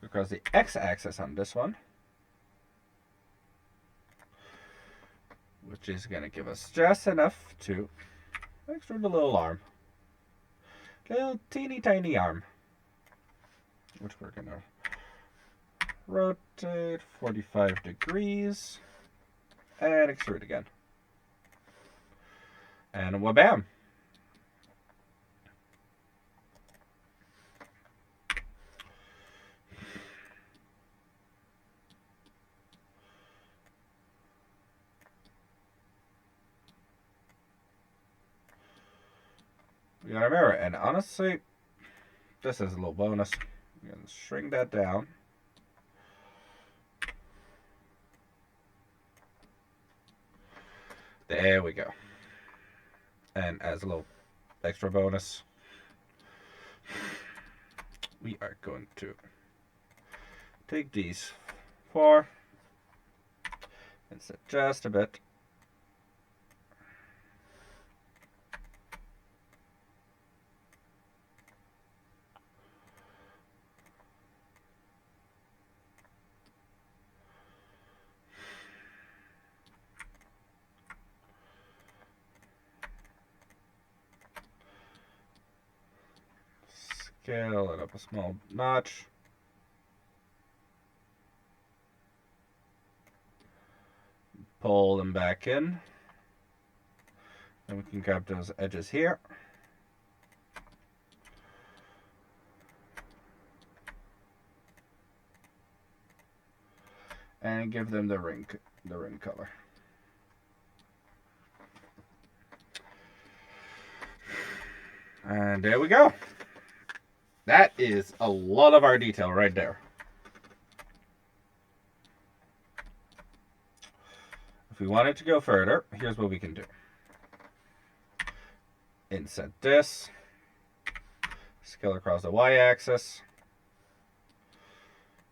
because the x-axis on this one, which is going to give us just enough to extrude a little arm. Little teeny tiny arm. Which we're going to rotate 45 degrees and extrude again. And wabam! We got our mirror, and honestly, this is a little bonus. I'm going to shrink that down. There we go. And as a little extra bonus, we are going to take these 4 and set just a bit. Scale it up a small notch. pull them back in. Then we can grab those edges here. And give them the ring color. And there we go. That is a lot of our detail right there. If we wanted to go further, here's what we can do. Inset this. Scale across the y-axis.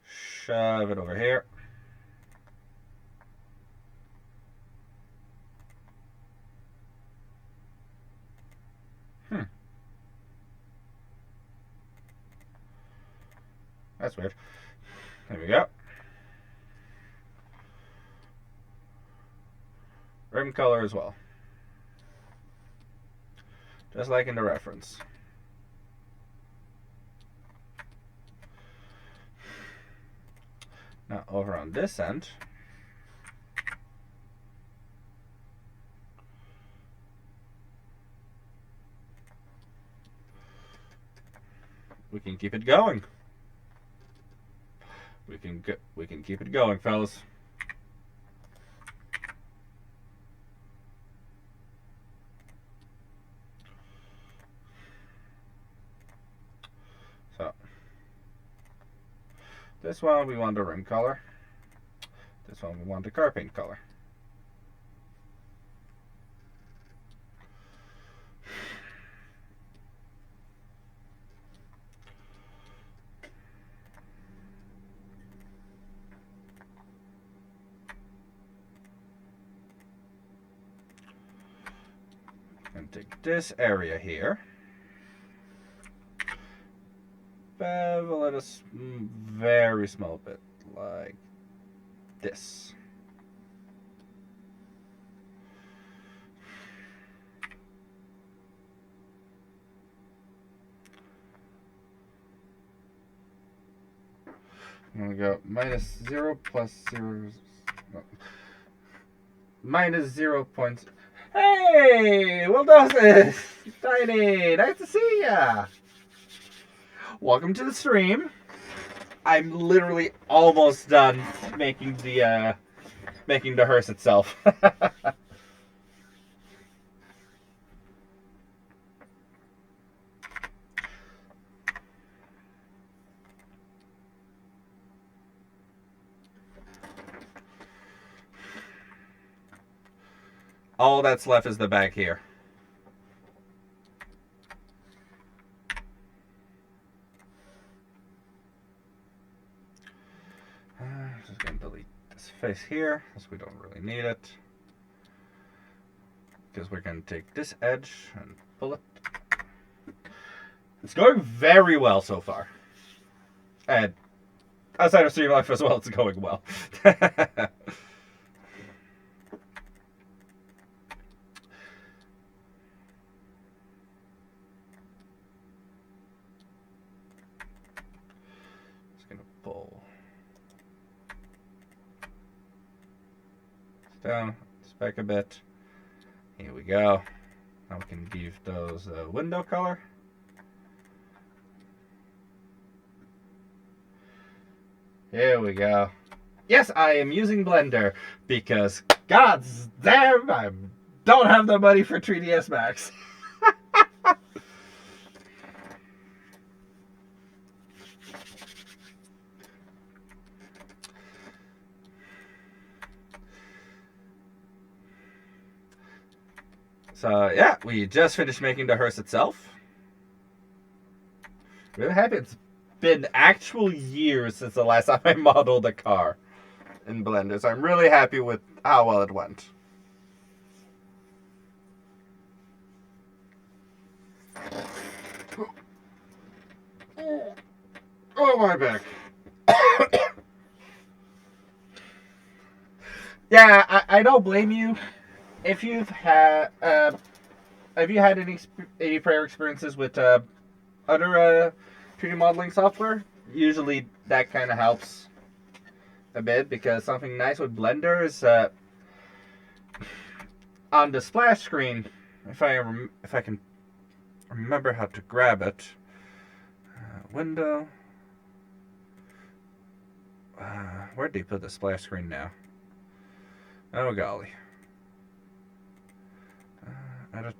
Shove it over here. That's weird. There we go. Rim color as well. Just like in the reference. Now over on this end, we can keep it going. We can keep it going, fellas. So this one we want the rim color. This one we want the car paint color. And take this area here, bevel it a very small bit, like this. I'm going to go -0 plus 0, no, -0. Hey, well done, Tiny. Nice to see ya. Welcome to the stream. I'm literally almost done making the hearse itself. All that's left is the back here. Just going to delete this face here, because we don't really need it. Because we're going to take this edge and pull it. It's going very well so far. And outside of Stream Life as well, it's going well. Down, it's back a bit. Here we go. Now we can give those a window color. Here we go. Yes, I am using Blender because gods damn, I don't have the money for 3ds Max. So yeah, we just finished making the hearse itself. Really happy. It's been actual years since the last time I modeled a car in Blender, so I'm really happy with how well it went. Oh, my back. Yeah, I don't blame you. If you've had, have you had any prior experiences with other 3D modeling software? Usually that kind of helps a bit, because something nice with Blender is on the splash screen, if I can remember how to grab it, window. Where'd they put the splash screen now? Oh golly. Edit.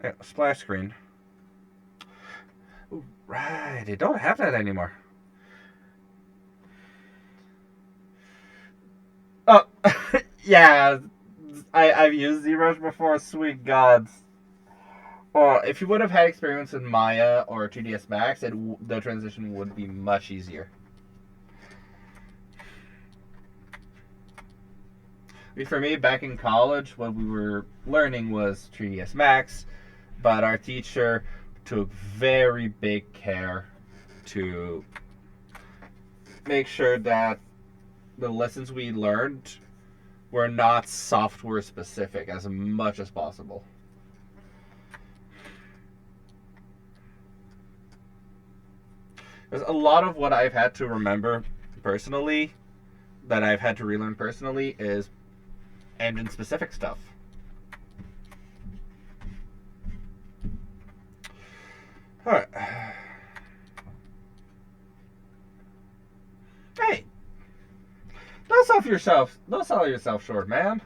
Yeah, splash screen. Ooh, right, they don't have that anymore. Oh, yeah. I've used ZBrush before. Sweet gods. Or if you would have had experience with Maya or 2ds Max, the transition would be much easier. For me, back in college, what we were learning was 3ds Max, but our teacher took very big care to make sure that the lessons we learned were not software specific as much as possible. There's a lot of what I've had to remember personally, that I've had to relearn personally, is engine specific stuff. Alright. Hey! Don't sell yourself short, man.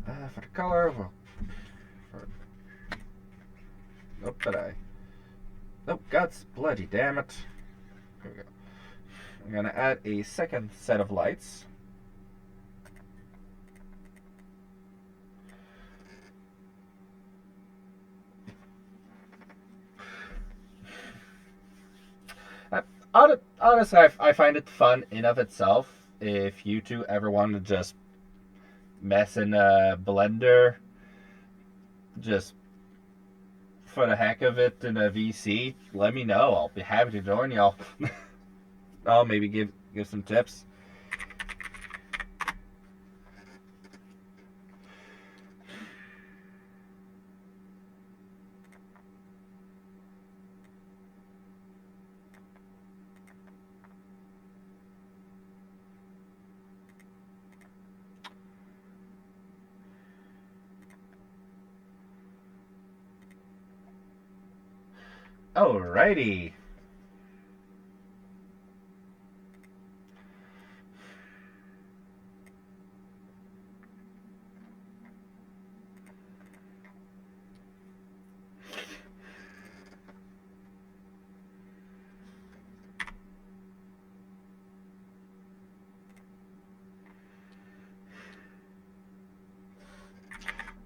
For the color, well, nope, nope, guts, bloody damn it. Here we go. I'm gonna add a second set of lights. Honestly, I find it fun in of itself. If you two ever want to just mess in a blender, just for the heck of it in a VC, let me know. I'll be happy to join y'all. I'll maybe give some tips. Alrighty.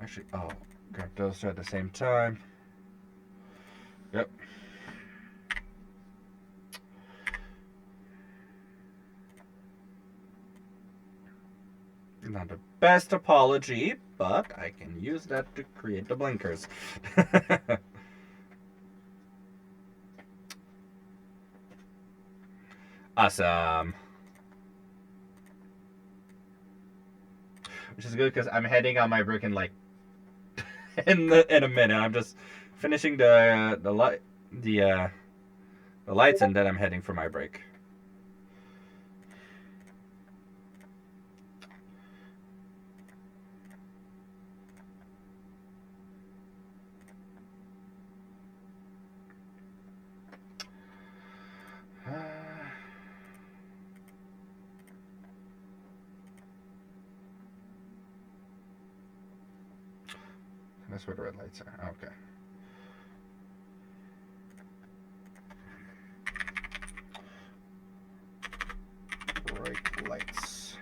Actually, oh, grab those two at the same time. Yep. Not the best apology, but I can use that to create the blinkers. Awesome. Which is good because I'm heading on my break in like in a minute. I'm just finishing the lights, and then I'm heading for my break. That's where the red lights are. Okay. Bright lights.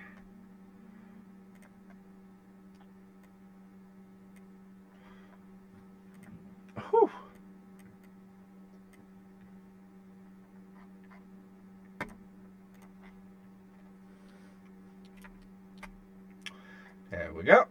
Whew. There we go.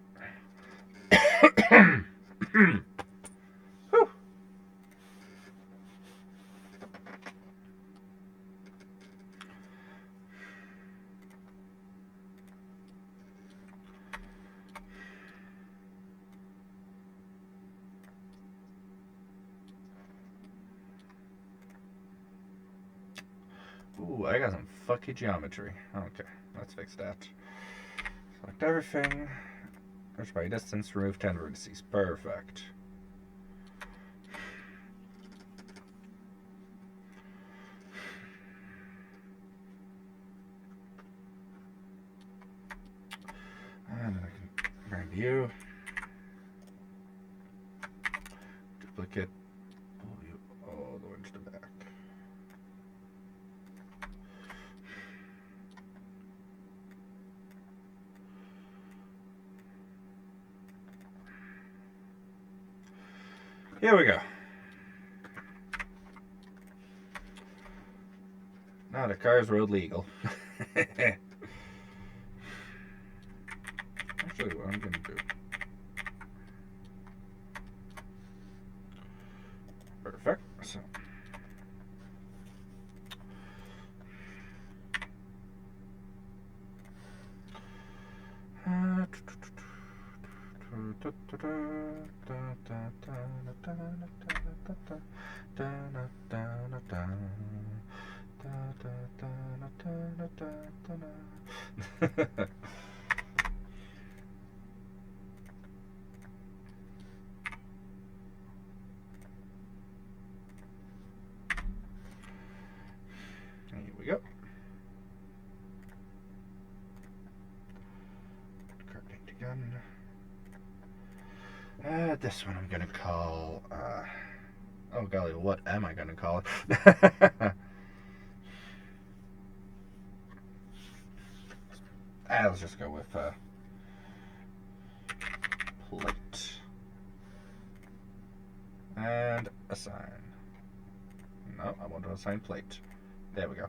Ooh, I got some fucky geometry. Okay, let's fix that. Select everything. Search by distance, remove 10 vertices. Perfect. And then I can grab you. Duplicate. Pull you all the way to the back. Here we go. Now the car's road legal. Actually, what I'm going to do. Perfect. So. Here we go. Paint again. This one I'm gonna call. Oh golly, what am I gonna call it? Let's just go with plate and assign. No, I want to assign plate. There we go.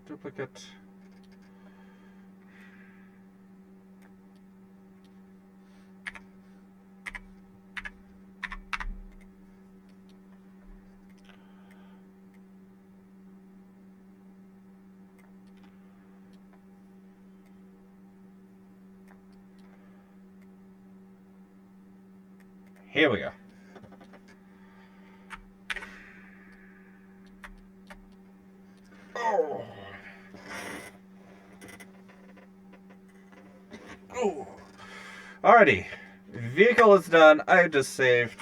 Duplicate. Here we go. Oh. Oh. Alrighty. Vehicle is done. I just saved.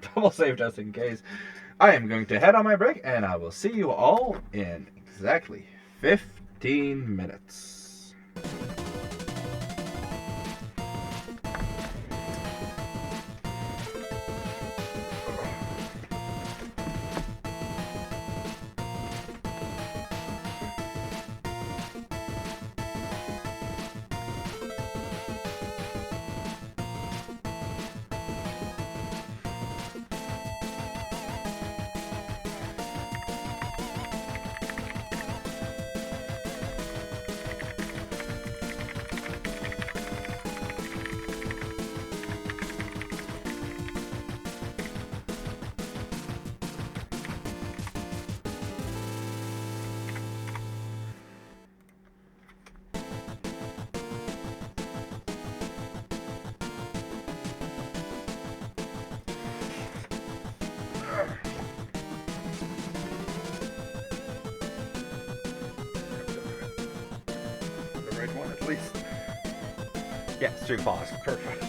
Double save just in case. I am going to head on my break and I will see you all in exactly 15 minutes. One at least. Yeah, street boss. Perfect.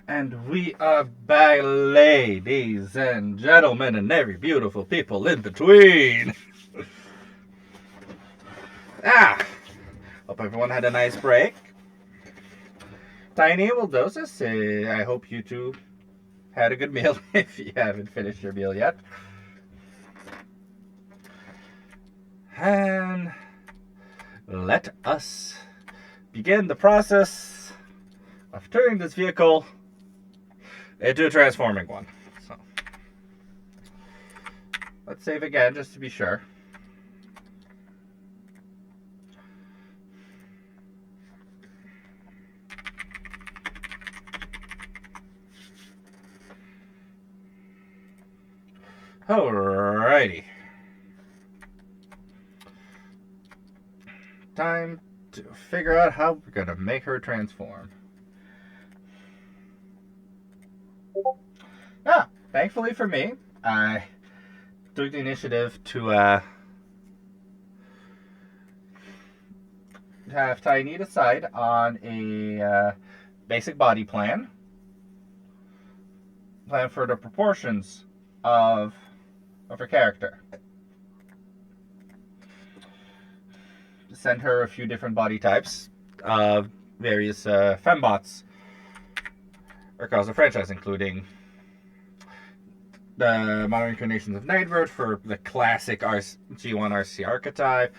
And we are back, ladies and gentlemen, and every beautiful people in between. Hope everyone had a nice break. Tiny will doses. I hope you two had a good meal if you haven't finished your meal yet. And let us begin the process of turning this vehicle into a transforming one. So let's save again just to be sure. Alrighty. Time to figure out how we're gonna make her transform. Ah, thankfully for me, I took the initiative to have Tiny decide on a basic body plan for the proportions of her character. Send her a few different body types of various fembots across the franchise, including the modern incarnations of Nightbird for the classic G1 RC archetype,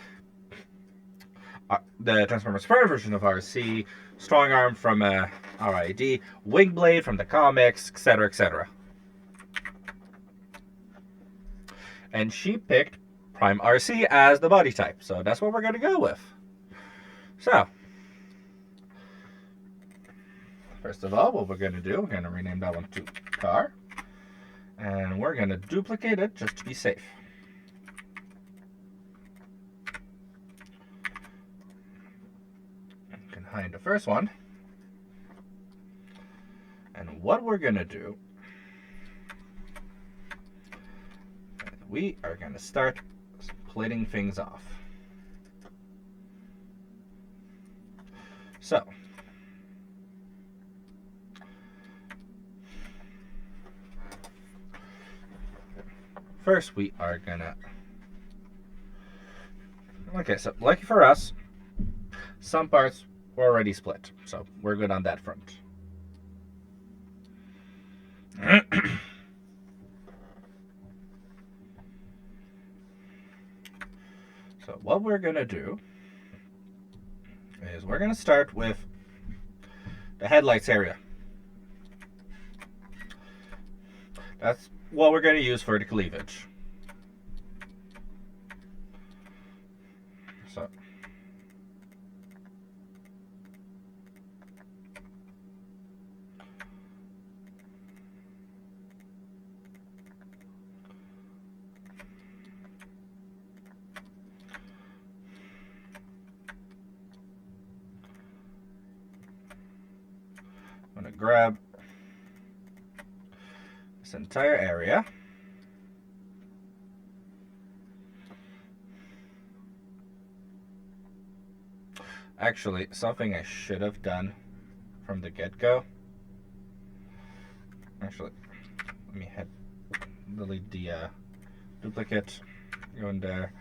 the Transformers Fur version of RC, Strongarm from RID, Wingblade from the comics, etc., etc. And she picked Prime RC as the body type, so that's what we're going to go with. So, first of all, what we're going to do, we're going to rename that one to Car, and we're going to duplicate it just to be safe. You can hide the first one. And what we're going to do, we are going to start splitting things off. So, first we are gonna, okay, so lucky for us, some parts were already split, so we're good on that front. So what we're gonna do is we're gonna start with the headlights area. That's what we're gonna use for the cleavage. So I'm gonna grab this entire area. Actually, something I should have done from the get-go. Actually, let me delete the duplicate. Go in there.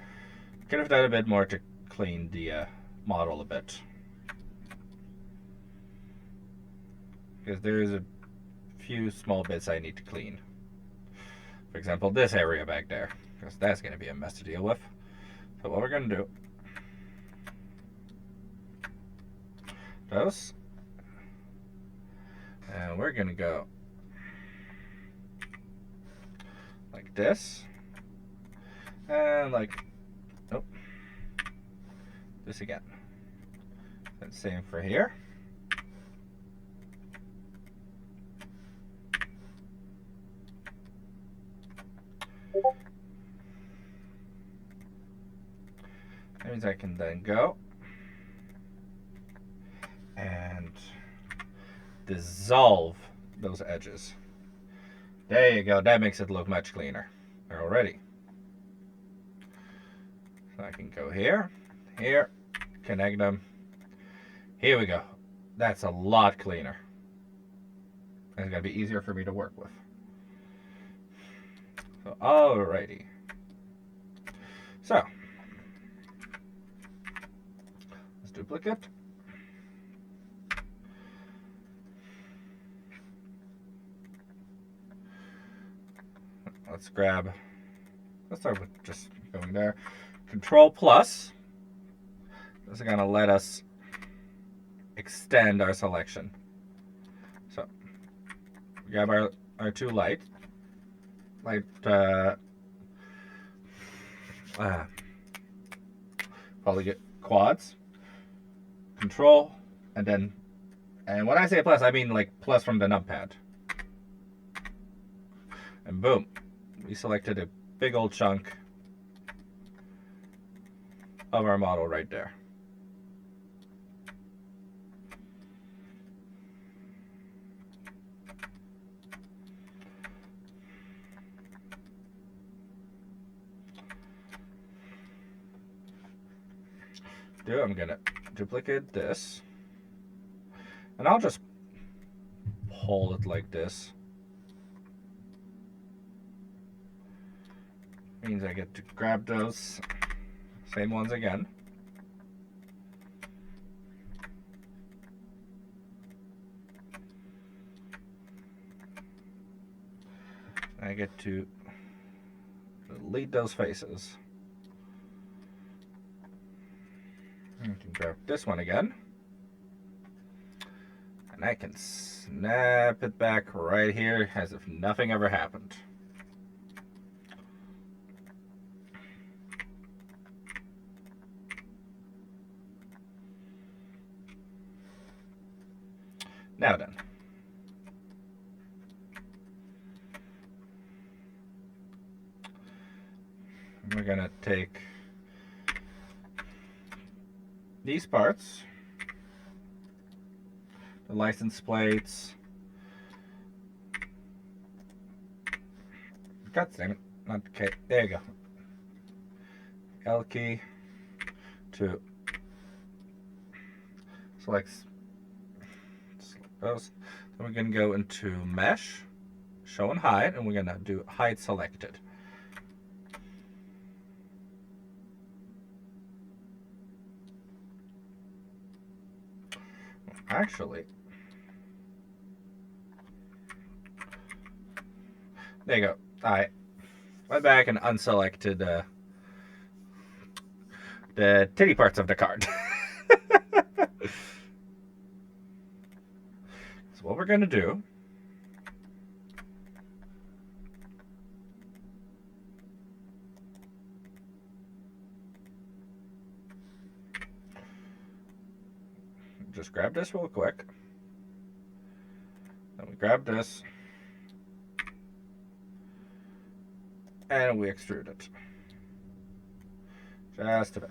Could have done a bit more to clean the model a bit. Because there's a few small bits I need to clean. For example, this area back there. Because that's going to be a mess to deal with. So what we're going to do, those, and we're going to go like this, and like, nope, this again. And same for here. That means I can then go and dissolve those edges. There you go. That makes it look much cleaner already. So I can go here, here, connect them. Here we go. That's a lot cleaner. It's going to be easier for me to work with. So, alrighty. So, let's duplicate. Let's start with just going there. Control plus. This is going to let us extend our selection. So, we grab our two light probably get quads, control, and when I say plus, I mean like plus from the numpad. And boom, we selected a big old chunk of our model right there. I'm gonna duplicate this, and I'll just hold it like this. Means I get to grab those same ones again. I get to delete those faces. I can grab this one again. And I can snap it back right here as if nothing ever happened. Now then. We're gonna take these parts, the license plates, God damn it, not the K, there you go, L key to select those. Then we're gonna go into mesh, show and hide, and we're gonna do hide selected. Actually, there you go. I went back and unselected the titty parts of the card. So what we're going to do just grab this real quick. Then we grab this and we extrude it just a bit.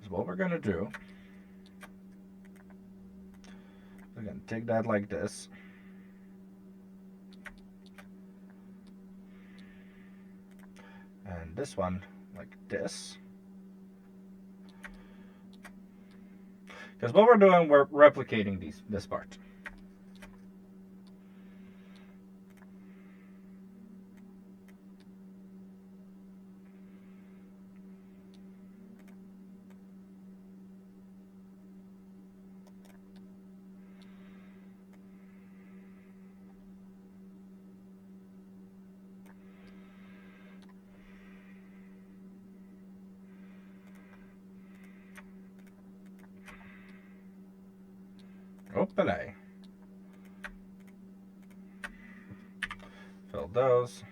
So what we're going to do, we're going to take that like this. And this one like this. Because what we're doing, we're replicating this part. Open. Fill those.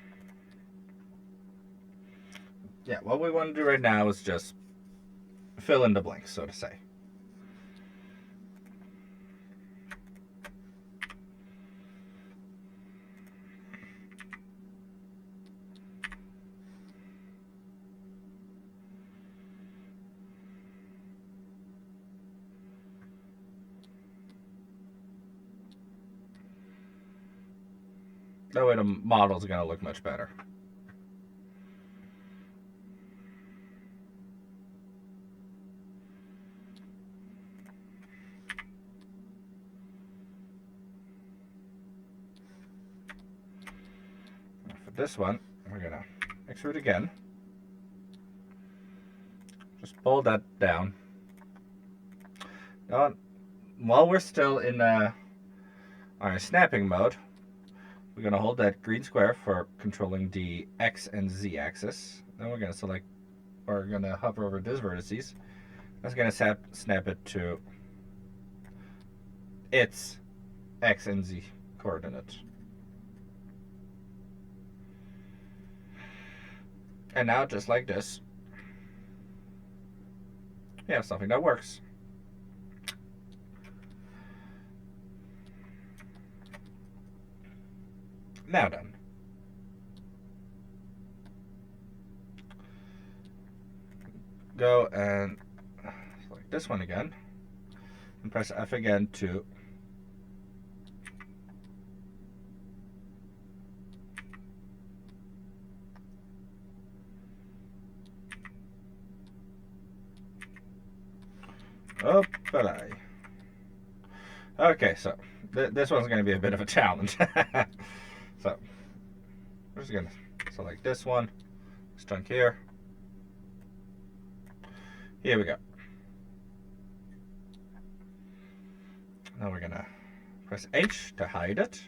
Yeah, what we want to do right now is just fill in the blanks, so to say. That way the model's going to look much better. For this one, we're going to extrude again. Just pull that down. Now, while we're still in our snapping mode, we're going to hold that green square for controlling the X and Z axis. Then we're going to select, or we're going to hover over these vertices. That's going to snap it to its X and Z coordinates. And now, just like this, we have something that works. Now done. go and select this one again, and press F again to Okay, so this one's going to be a bit of a challenge. So we're just going to select this one, this chunk here. Here we go. Now we're going to press H to hide it.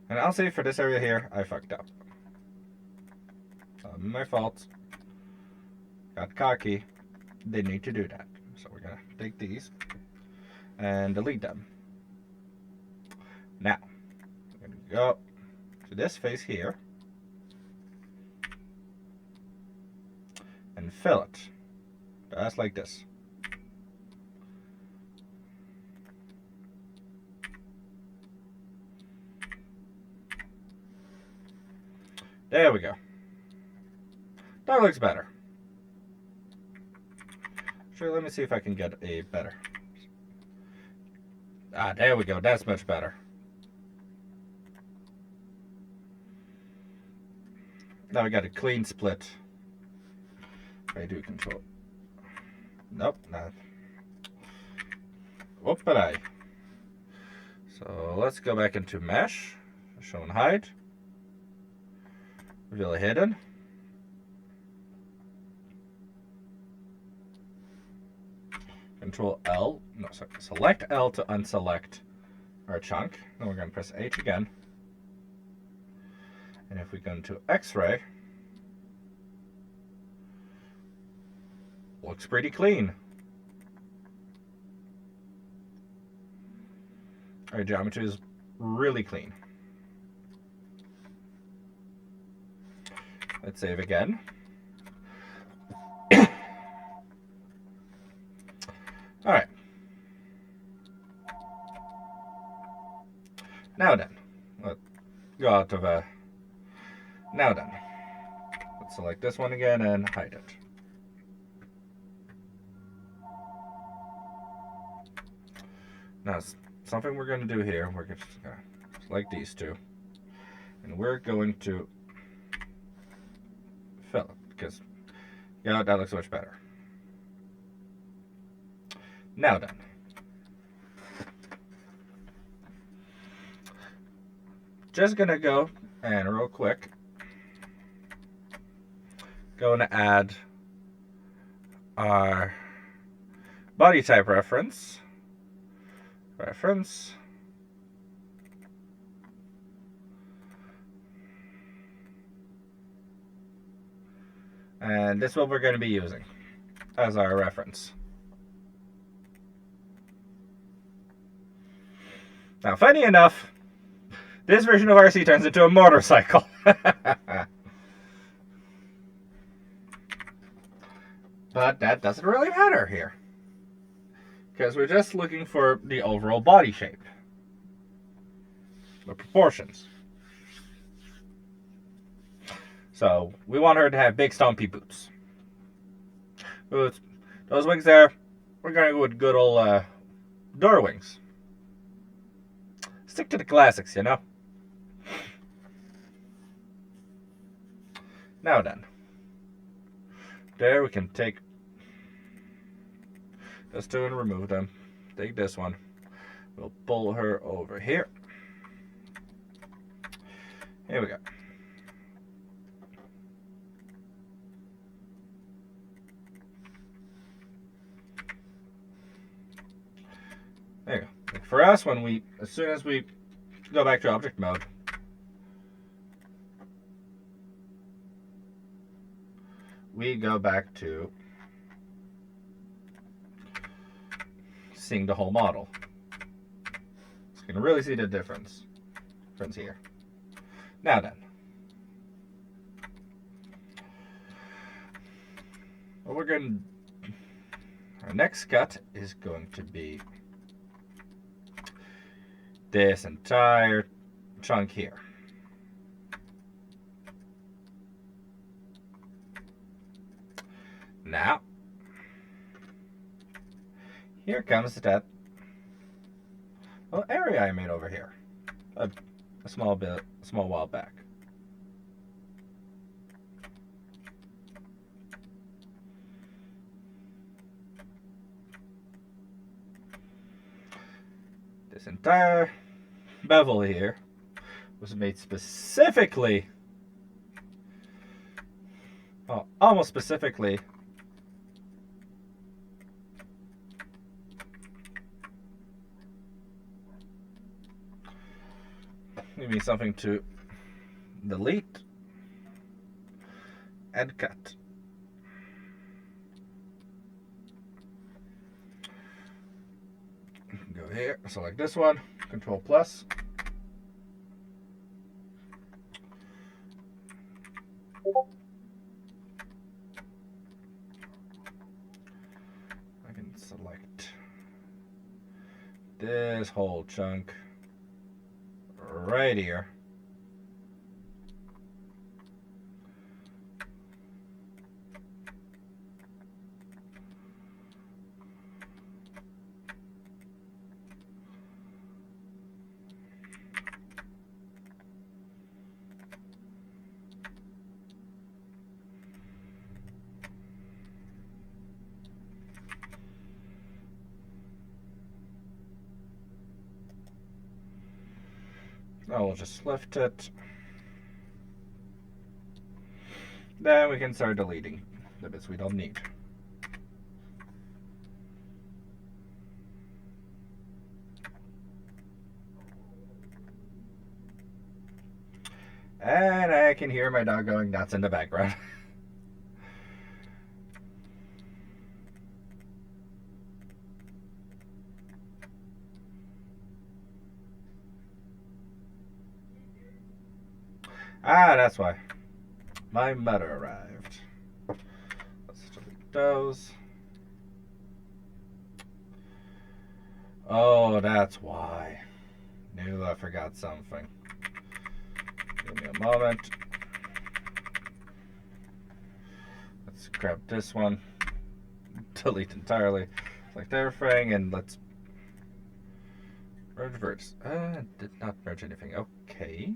And I'll say for this area here, I fucked up. My fault. Got cocky. Didn't need to do that. So we're going to take these and delete them. Now, we're going to go to this face here and fill it. Just like this. There we go. That looks better. Sure, let me see if I can get a better. Ah, there we go. That's much better. Now we got a clean split. I do control. Nope, not. Whoop-a-die. So let's go back into mesh. Show and hide. Reveal hidden. Control L. No, sorry. Select L to unselect our chunk. Then we're going to press H again. And if we go into X-ray, looks pretty clean. Our geometry is really clean. Let's save again. All right. Now then, let's go out of now then, let's select this one again and hide it. Now, something we're going to do here, we're going to select these two, and we're going to fill it, because, yeah, that looks much better. Now then, just going to go and real quick, going to add our body type reference. And this is what we're going to be using as our reference. Now, funny enough, this version of RC turns into a motorcycle. But that doesn't really matter here, because we're just looking for the overall body shape, the proportions. So we want her to have big stompy boots. Those wings there, we're going to go with good old door wings. Stick to the classics, you know. Now then, there we can take those two and remove them. Take this one. We'll pull her over here. Here we go. There you go. For us, as soon as we go back to object mode, we go back to seeing the whole model. So you can really see the difference here. Now then, our next cut is going to be this entire chunk here. Now, here comes that little area I made over here. A small while back. This entire bevel here was made specifically, well, almost specifically, give me something to delete and cut. Go here, select this one, Control plus. I can select this whole chunk right here. Now we'll just lift it. Then we can start deleting the bits we don't need. And I can hear my dog going nuts in the background. Ah, that's why. My mother arrived. Let's delete those. Oh, that's why. Knew I forgot something. Give me a moment. Let's grab this one. Delete entirely. Select everything, and let's merge verts. Did not merge anything. Okay.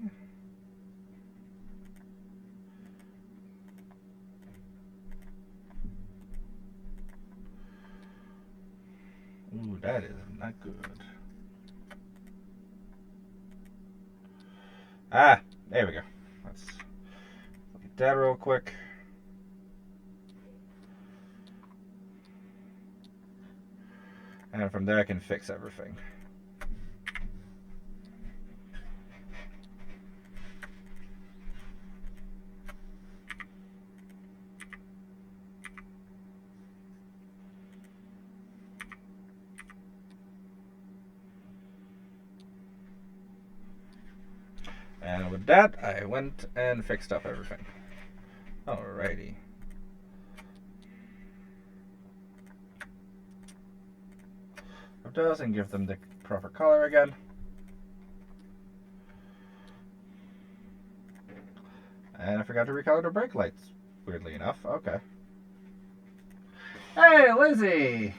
Ooh, that is not good. Ah, there we go. Let's look at that real quick. And from there I can fix everything. And with that, I went and fixed up everything. Alrighty. Of those and give them the proper color again. And I forgot to recolor the brake lights, weirdly enough. Okay. Hey, Lizzie!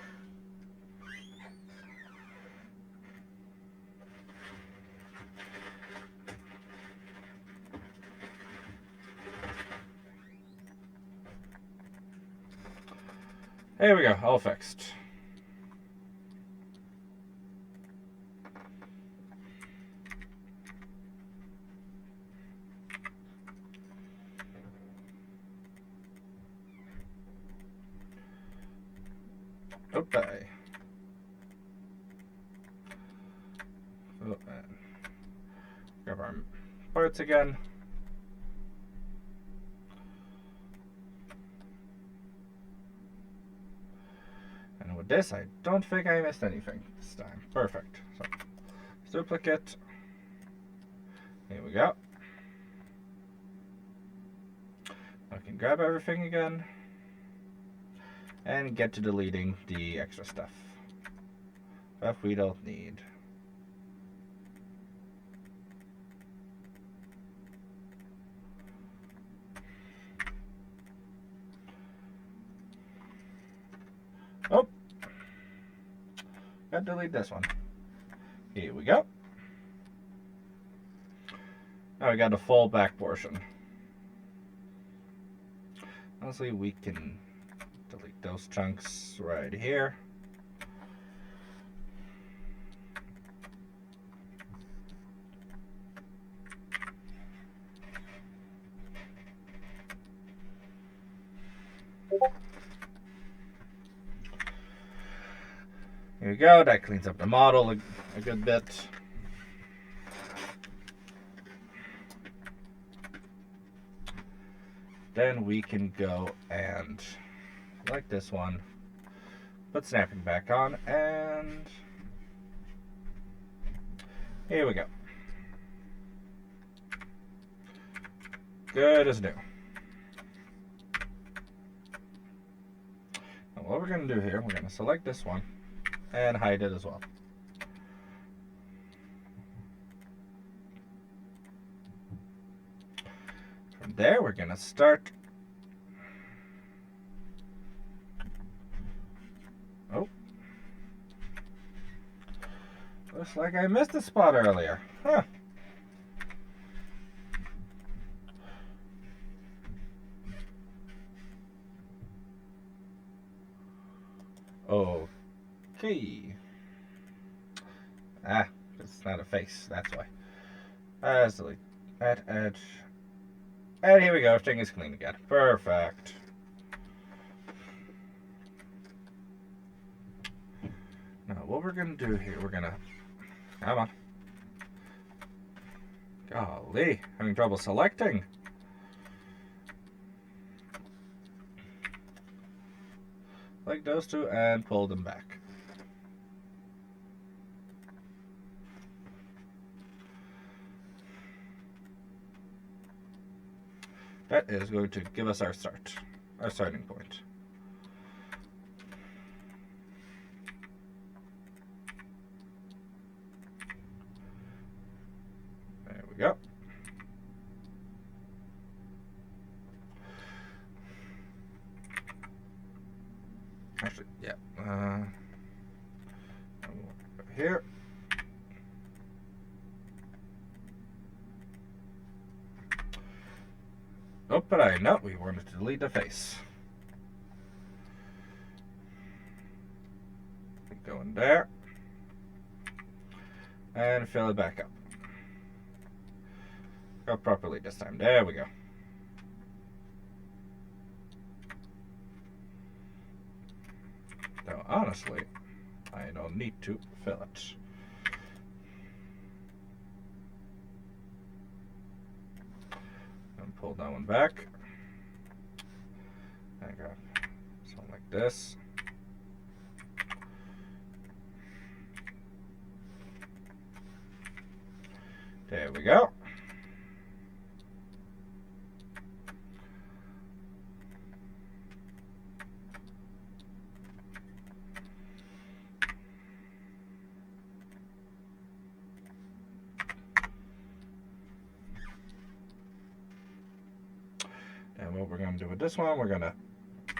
There we go, all fixed. Okay. Oh, and grab our parts again. And with this, I don't think I missed anything this time. Perfect. So, duplicate. Here we go. I can grab everything again and get to deleting the extra stuff that we don't need. Gotta delete this one. Here we go. Now we got the full back portion. Honestly, we can delete those chunks right here. Here we go. That cleans up the model a good bit. Then we can go and select this one, put snapping back on, and here we go. Good as new. Now what we're going to do here, we're going to select this one and hide it as well. From there, we're going to start. Oh. Looks like I missed a spot earlier. Huh. Okay. Ah, it's not a face, that's why. Delete that edge. And here we go, everything is clean again. Perfect. Now, what we're going to do here, we're going to... Come on. Golly, having trouble selecting. Like those two and pull them back. That is going to give us our starting point. There we go. Actually, yeah. Here. Oh, but I know we wanted to delete the face. Go in there. And fill it back up. Go properly this time. There we go. Though honestly, I don't need to fill it. And pull that one back. I got something like this. There we go. And what we're going to do with this one, we're going to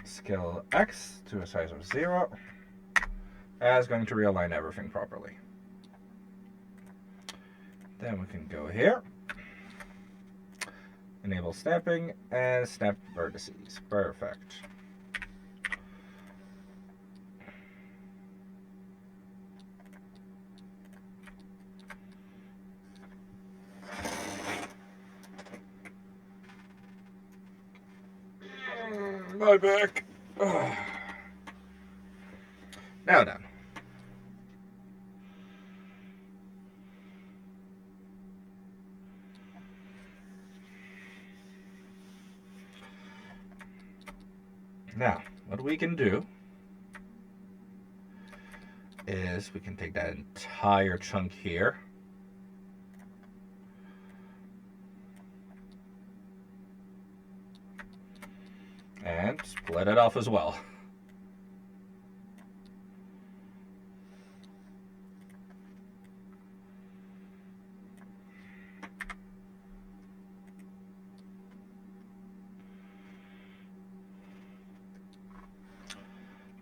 scale X to a size of 0. That's going to realign everything properly. Then we can go here, enable snapping, and snap vertices. Perfect. My back. Now done. Now, what we can do is we can take that entire chunk here and split it off as well.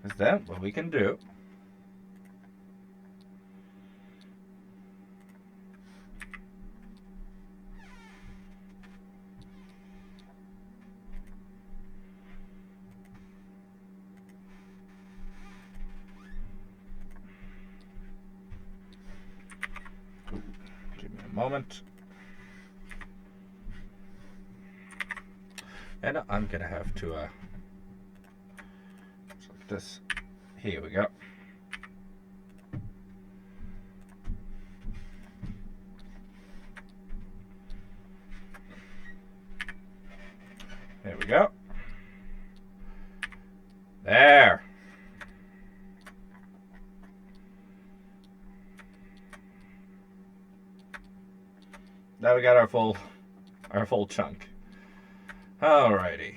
Because then what we can do moment. And I'm gonna have to like this. Here we go. There we go. There. Now we got our full chunk. Alrighty.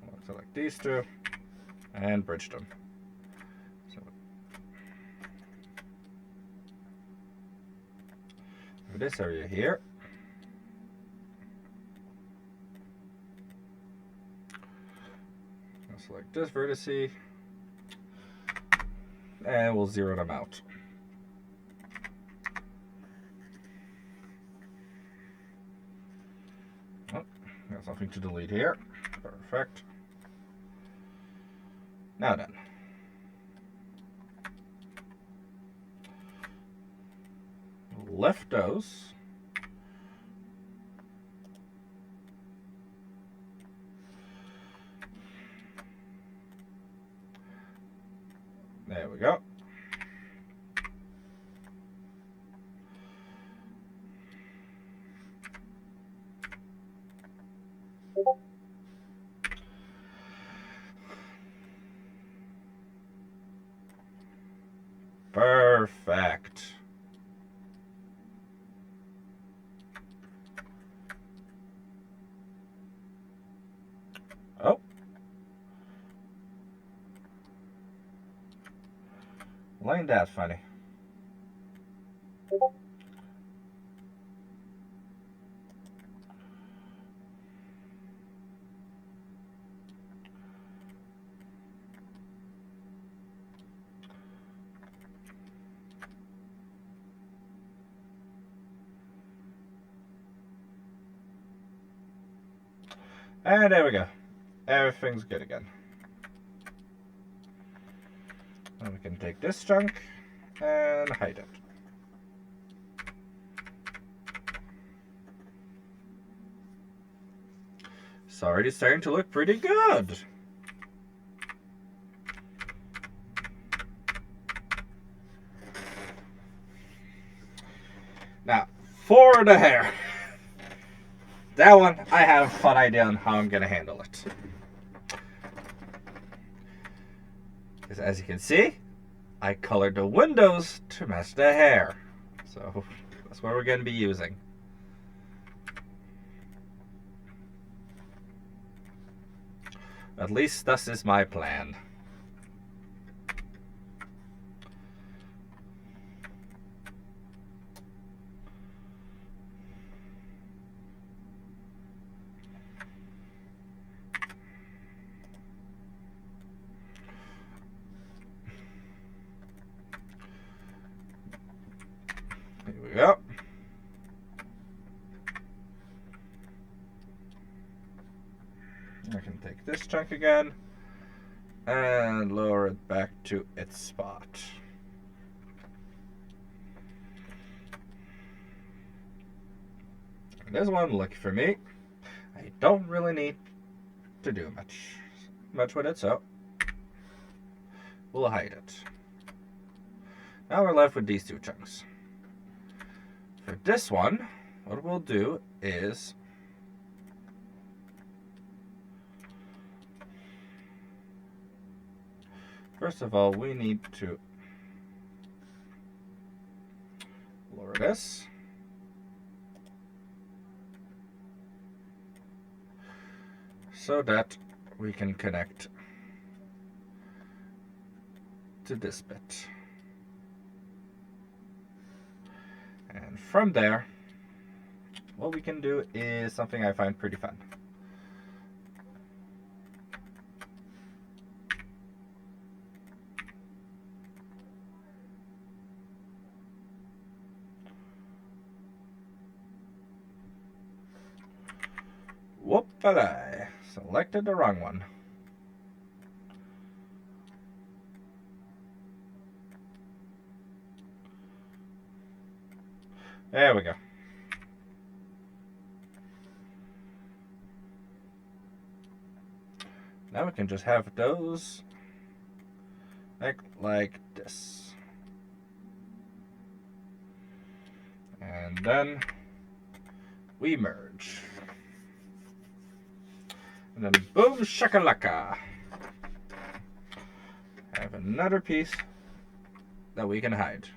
I'll select these two and bridge them. So for this area here. I'll select this vertice and we'll zero them out. Got something to delete here. Perfect. Now then. Lift those. There we go. Perfect. Oh. Ain't that funny? And there we go. Everything's good again. Now we can take this chunk and hide it. It's already starting to look pretty good. Now, for the hair. That one, I have a fun idea on how I'm going to handle it. Because as you can see, I colored the windows to match the hair. So, that's what we're going to be using. At least this is my plan. Here we go. I can take this chunk again and lower it back to its spot. And this one, lucky for me, I don't really need to do much with it, so we'll hide it. Now we're left with these two chunks. For this one, what we'll do is first of all, we need to lower this. So that we can connect to this bit. And from there, what we can do is something I find pretty fun. Whoop-a-die. Selected the wrong one. There we go. Now we can just have those act like this. And then we merge. And then boom shakalaka. Have another piece that we can hide.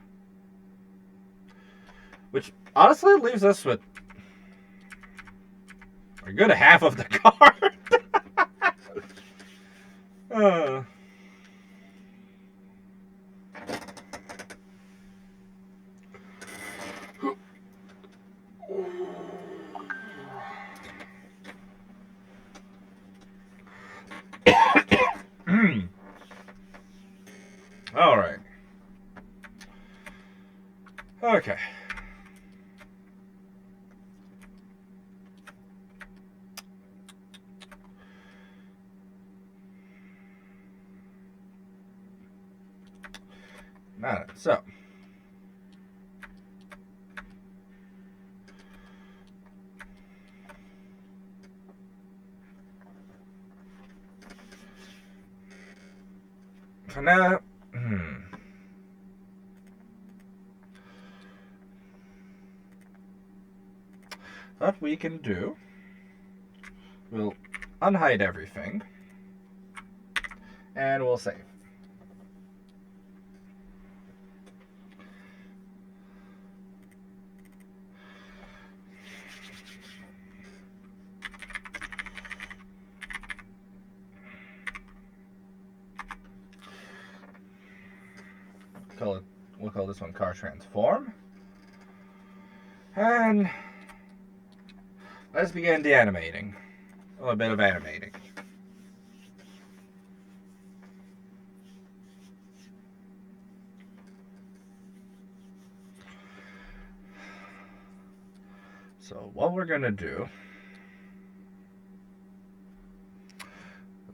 Which honestly leaves us with a good half of the card. All right. Okay. Alright, so for now, what we can do, we'll unhide everything, and we'll save. We'll call this one car transform. And let's begin the animating. A little bit of animating. So what we're gonna do.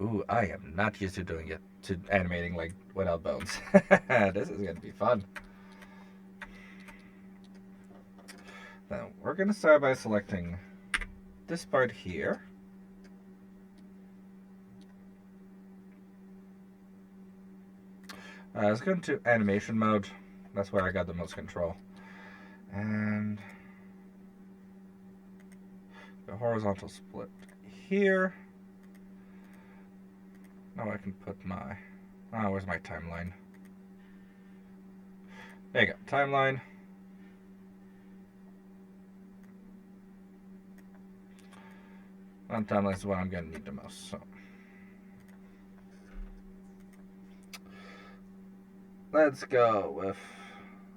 Ooh, I am not used to doing it, to animating like without bones. This is gonna be fun. Now we're gonna start by selecting this part here. Let's go into animation mode. That's where I got the most control. And the horizontal split here. Now I can put my... Oh, where's my timeline? There you go, timeline. And timeline is what I'm going to need the most. So let's go with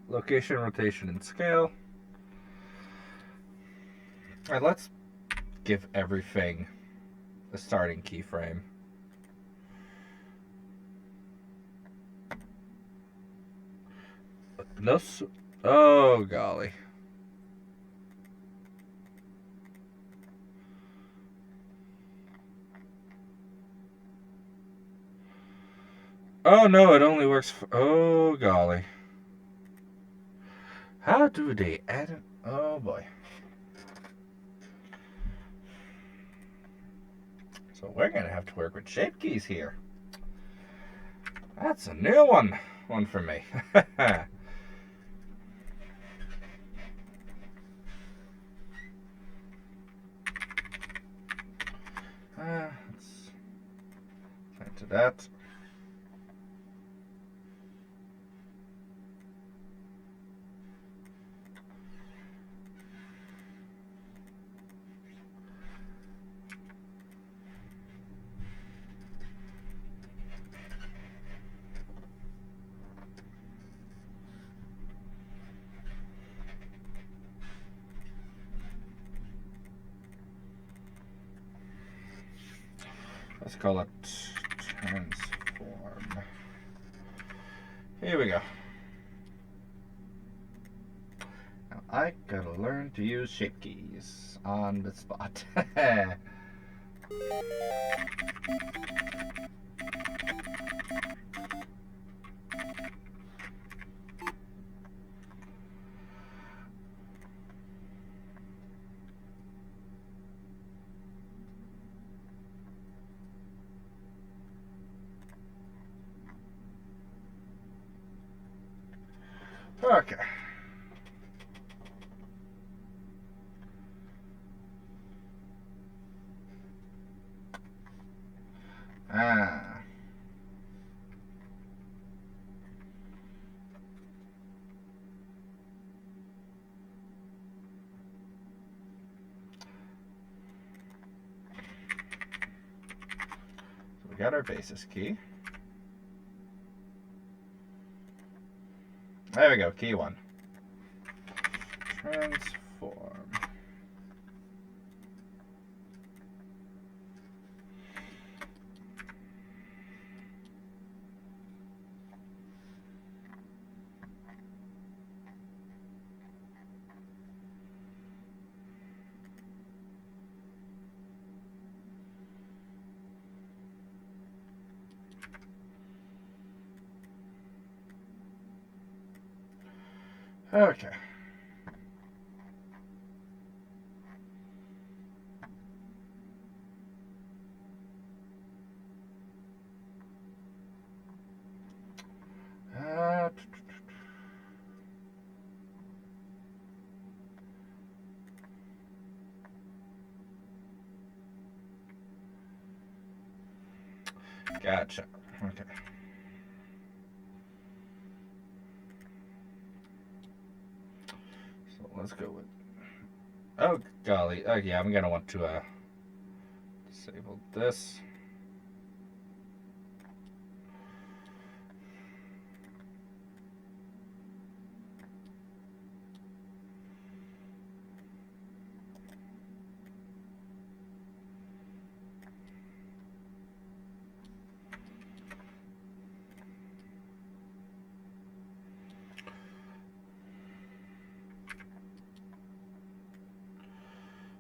location, rotation, and scale. Alright, let's give everything a starting keyframe. No, oh golly. Oh no, it only works for, oh golly. How do they add it? Oh boy. So we're gonna have to work with shape keys here. That's a new one for me. Let's get to that. Let's call it transform. Here we go. Now I gotta learn to use shape keys on the spot. Okay. Ah. So we got our basis key. There we go, key 1. Transform. Okay. Gotcha. Okay. So let's go with. Oh golly. Oh yeah, I'm gonna want to disable this.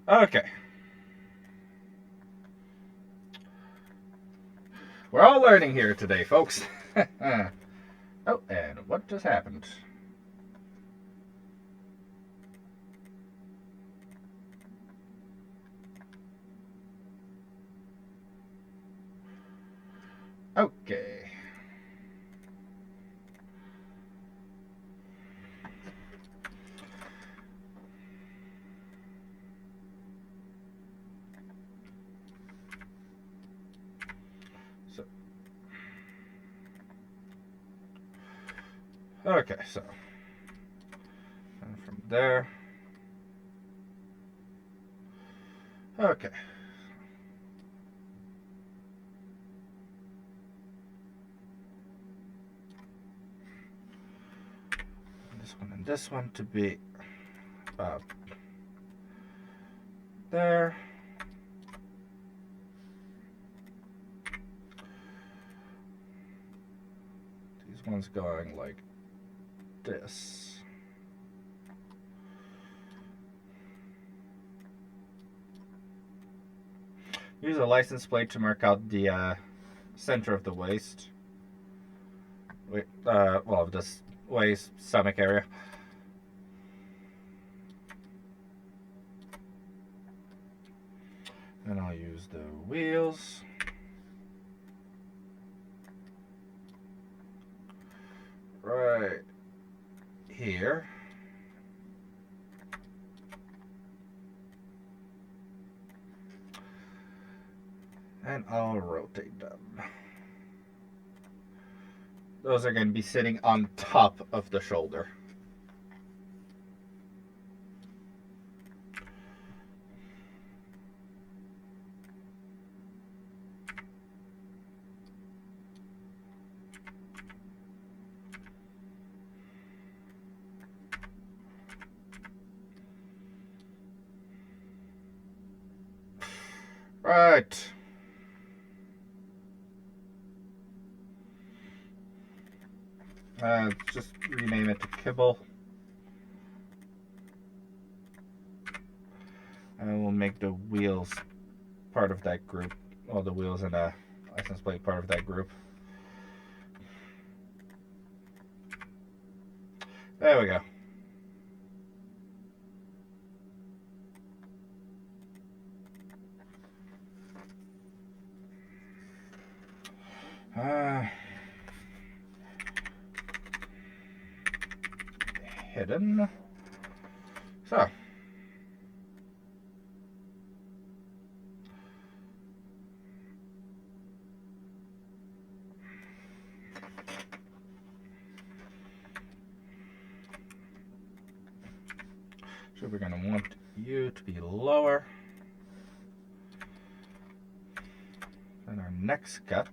Okay. We're all learning here today, folks. Oh, and what just happened? Okay. So. Okay, so. And from there. Okay. This one and this one to be about there. These ones going like this. Use a license plate to mark out the center of the waist. Wait, well, of this waist stomach area. And I'll use the wheels. Right here. And I'll rotate them. Those are going to be sitting on top of the shoulder. Right. Just rename it to Kibble. And we'll make the wheels part of that group. Well, the wheels and the license plate part of that group. There we go. hidden. So. So we're going to want you to be lower than our next cut.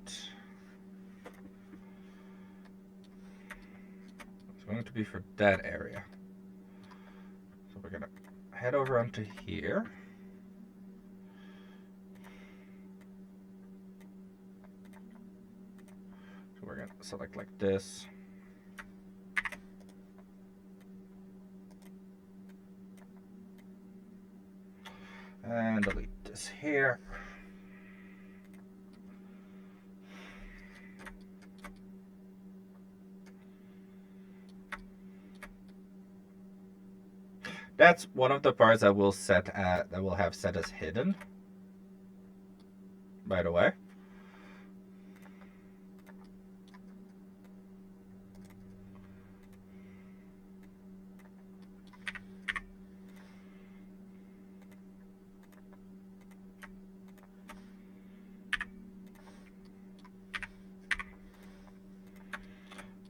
It's going to be for that area. So we're going to head over onto here. So we're going to select like this. And delete this here. That's one of the parts that will have set as hidden. By the way.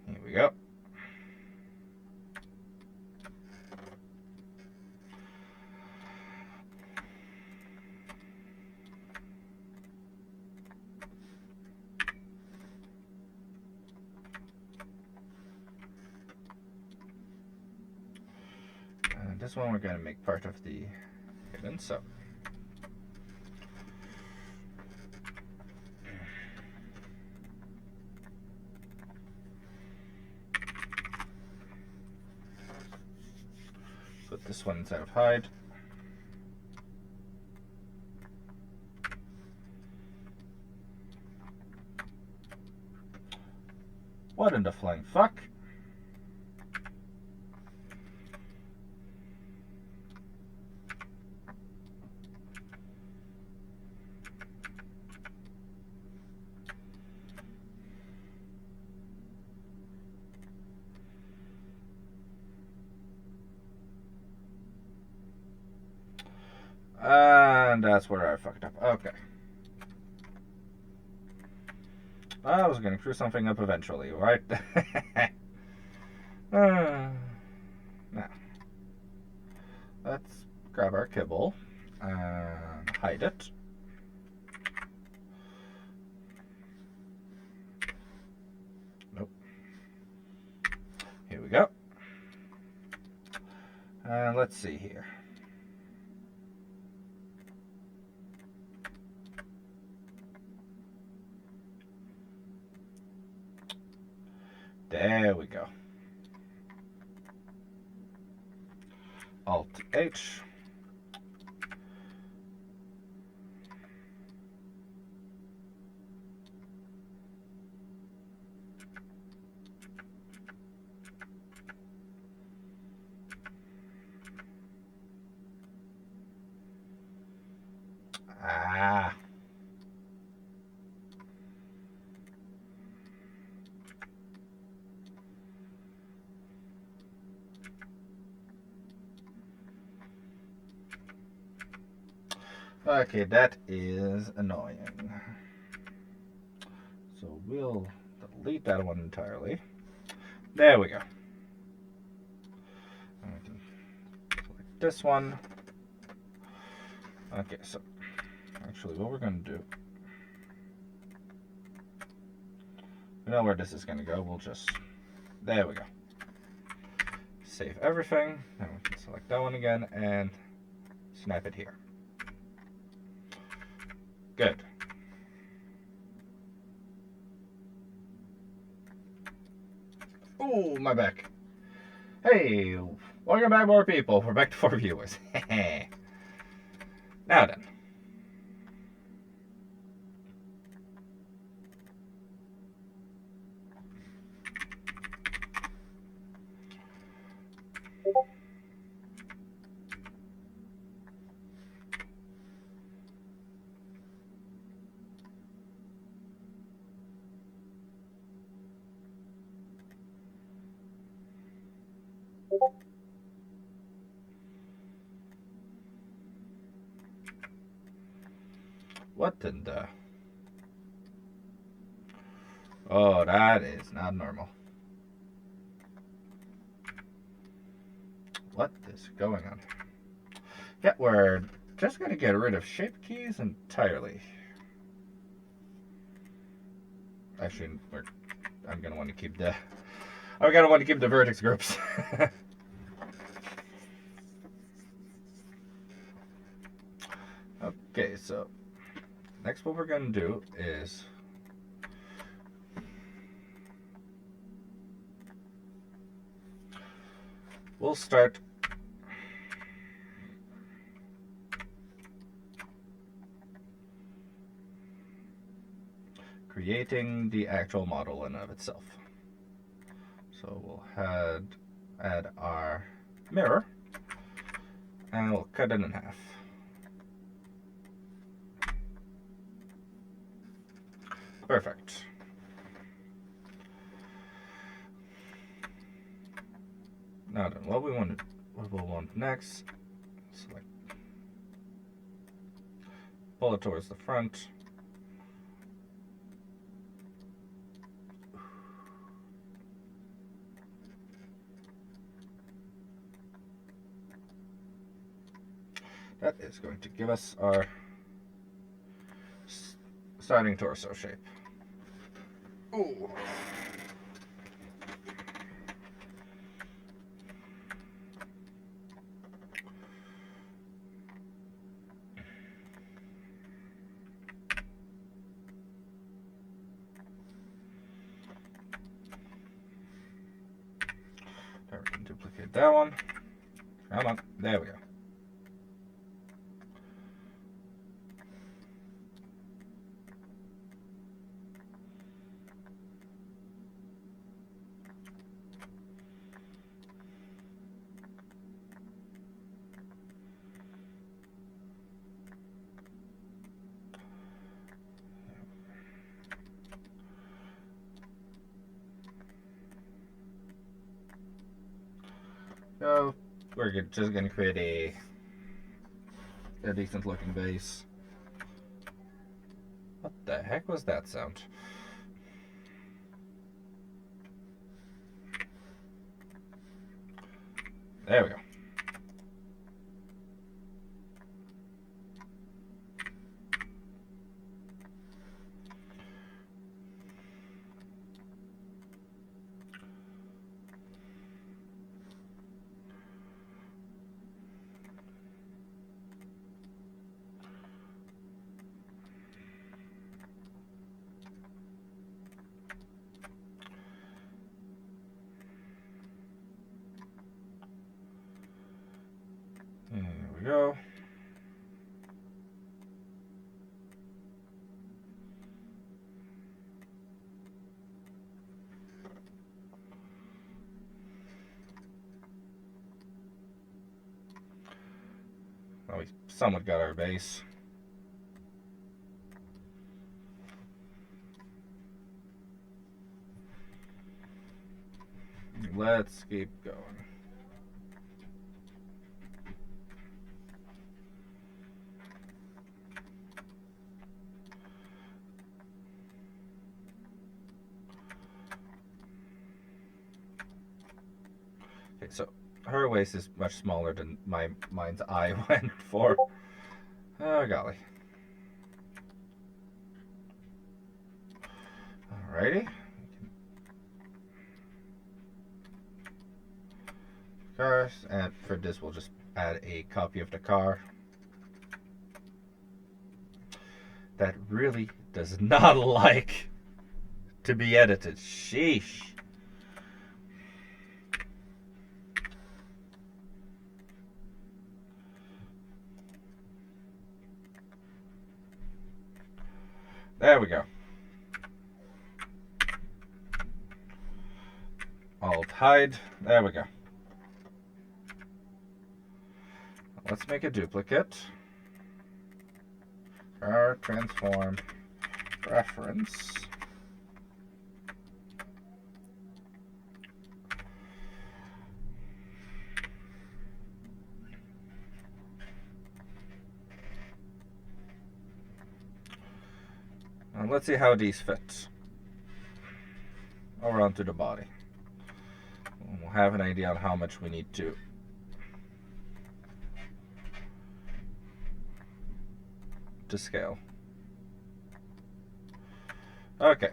Here we go. This one we're going to make part of the hidden, so put this one inside of hide. What in the flying fuck? And that's where I fucked up. Okay. I was going to screw something up eventually, right? Now, let's grab our kibble and hide it. Nope. Here we go. And let's see here. There we go. Alt H. Ah. Okay, that is annoying. So we'll delete that one entirely. There we go. And we can select this one. Okay, so actually what we're going to do, we know where this is going to go. We'll just, there we go. Save everything. Then we can select that one again and snap it here. Good. Oh, my back. Hey, welcome back, more people. We're back to 4 viewers. Now then. What in the... Oh, that is not normal. What is going on? Yeah, we're just going to get rid of shape keys entirely. Actually, I'm going to want to keep the... I'm going to want to keep the vertex groups. Okay, so next what we're going to do is we'll start creating the actual model in and of itself. So we'll add our mirror and we'll cut it in half. Perfect. Now then, what we'll want next, select, pull it towards the front. That is going to give us our starting torso shape. Ooh. There, we can duplicate that one. Come on, there we go. So we're just going to create a decent looking base. What the heck was that sound? There we go. There we go. Well, we somewhat got our base. Let's keep going. Okay, so her waist is much smaller than mine's eye went for. Oh, golly. Alrighty. Cars, and for this we'll just add a copy of the car. That really does not like to be edited. Sheesh. There we go. Alt hide. There we go. Let's make a duplicate. Car transform reference. let's see how these fit around to the body. We'll have an idea on how much we need to scale. Okay.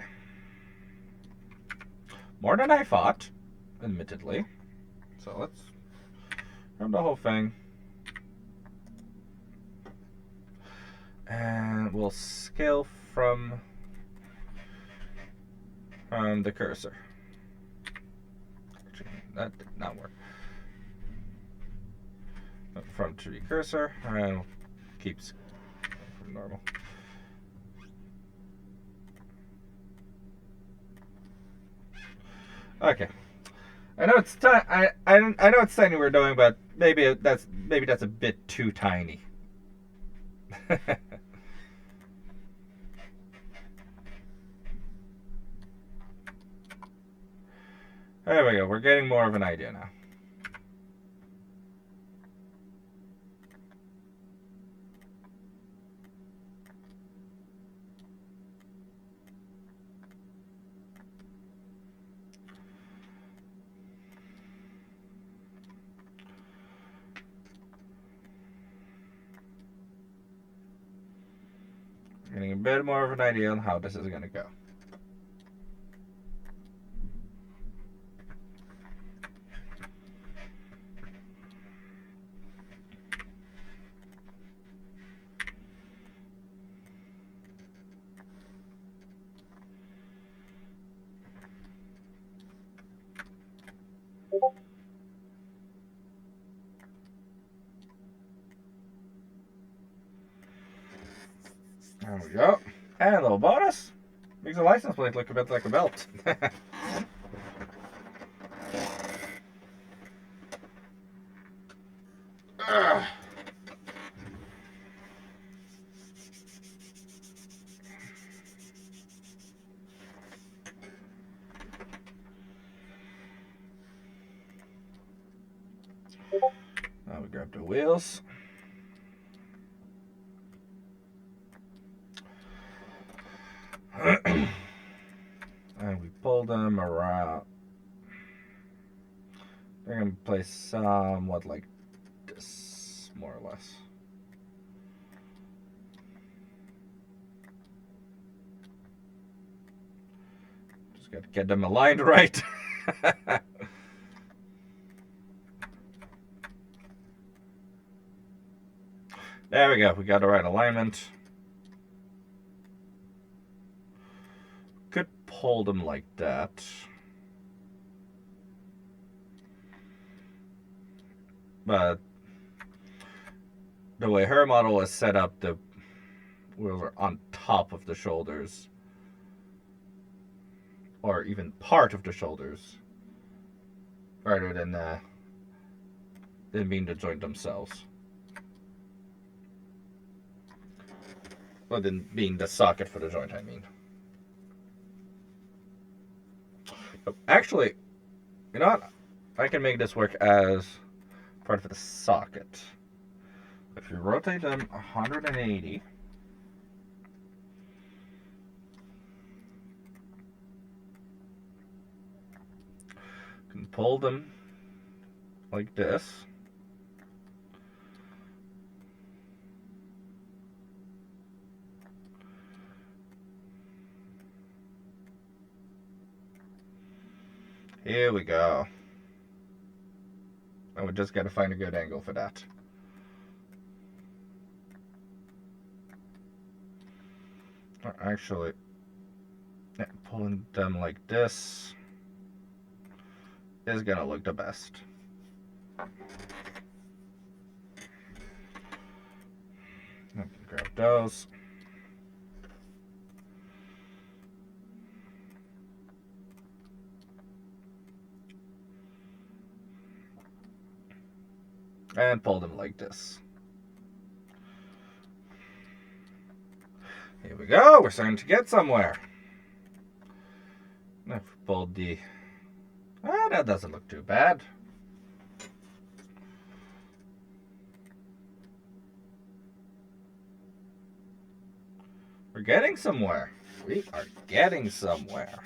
More than I thought, admittedly. So let's grab the whole thing. And we'll scale from the cursor. Actually, that did not work. From 3D cursor, and keeps from normal. Okay. I know it's I know it's tiny we're doing, but maybe that's a bit too tiny. There we go. We're getting more of an idea now. Getting a bit more of an idea on how this is going to go. There we go. And a little bonus. Makes the license plate look a bit like a belt. Now we grab the wheels. And we pull them around. They're going to place somewhat like this, more or less. Just got to get them aligned right. There we go. We got the right alignment. Could pull them like that. But the way her model is set up, the wheels are on top of the shoulders. Or even part of the shoulders. Rather than being the joint themselves. Well, than being the socket for the joint, I mean. Actually, you know what? I can make this work as part of the socket. If you rotate them 180, you can pull them like this. Here we go. And we just got to find a good angle for that. Actually, pulling them like this is gonna look the best. Grab those. And pull them like this. Here we go. We're starting to get somewhere. I've pulled the... that doesn't look too bad. We're getting somewhere. We are getting somewhere.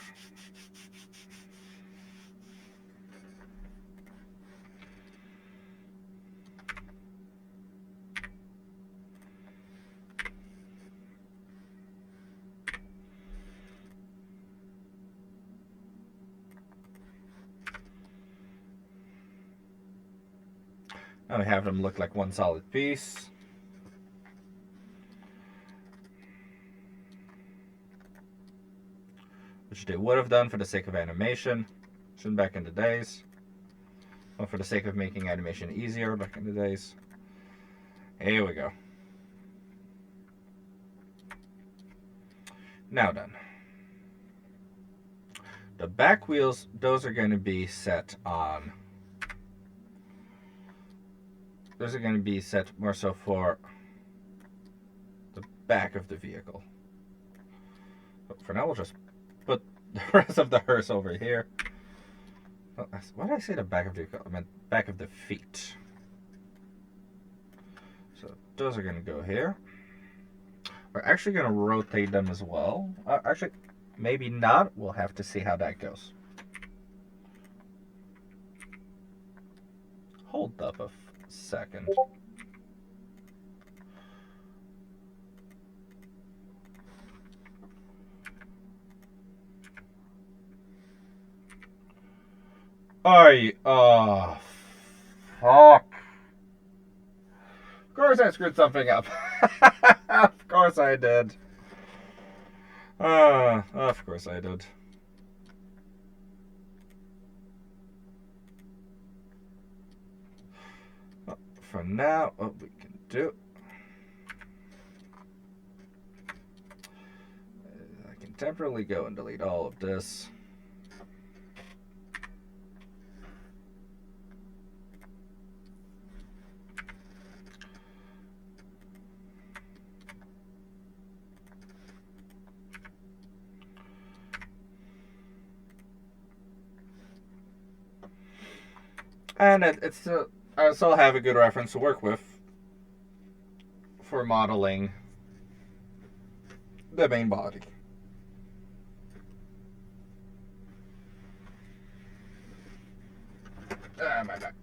Now we have them look like one solid piece. Which they would have done for the sake of animation. Back in the days. Or for the sake of making animation easier back in the days. Here we go. Now then. The back wheels, those are going to be set on... Those are going to be set more so for the back of the vehicle. But for now, we'll just put the rest of the hearse over here. Oh, why did I say the back of the vehicle? I meant back of the feet. So those are going to go here. We're actually going to rotate them as well. Actually, maybe not. We'll have to see how that goes. Hold up a second. Oh, fuck. Of course I screwed something up. Of course I did. Of course I did. Well, for now, what we can do... I can temporarily go and delete all of this. And it's still, I still have a good reference to work with for modeling the main body. My back.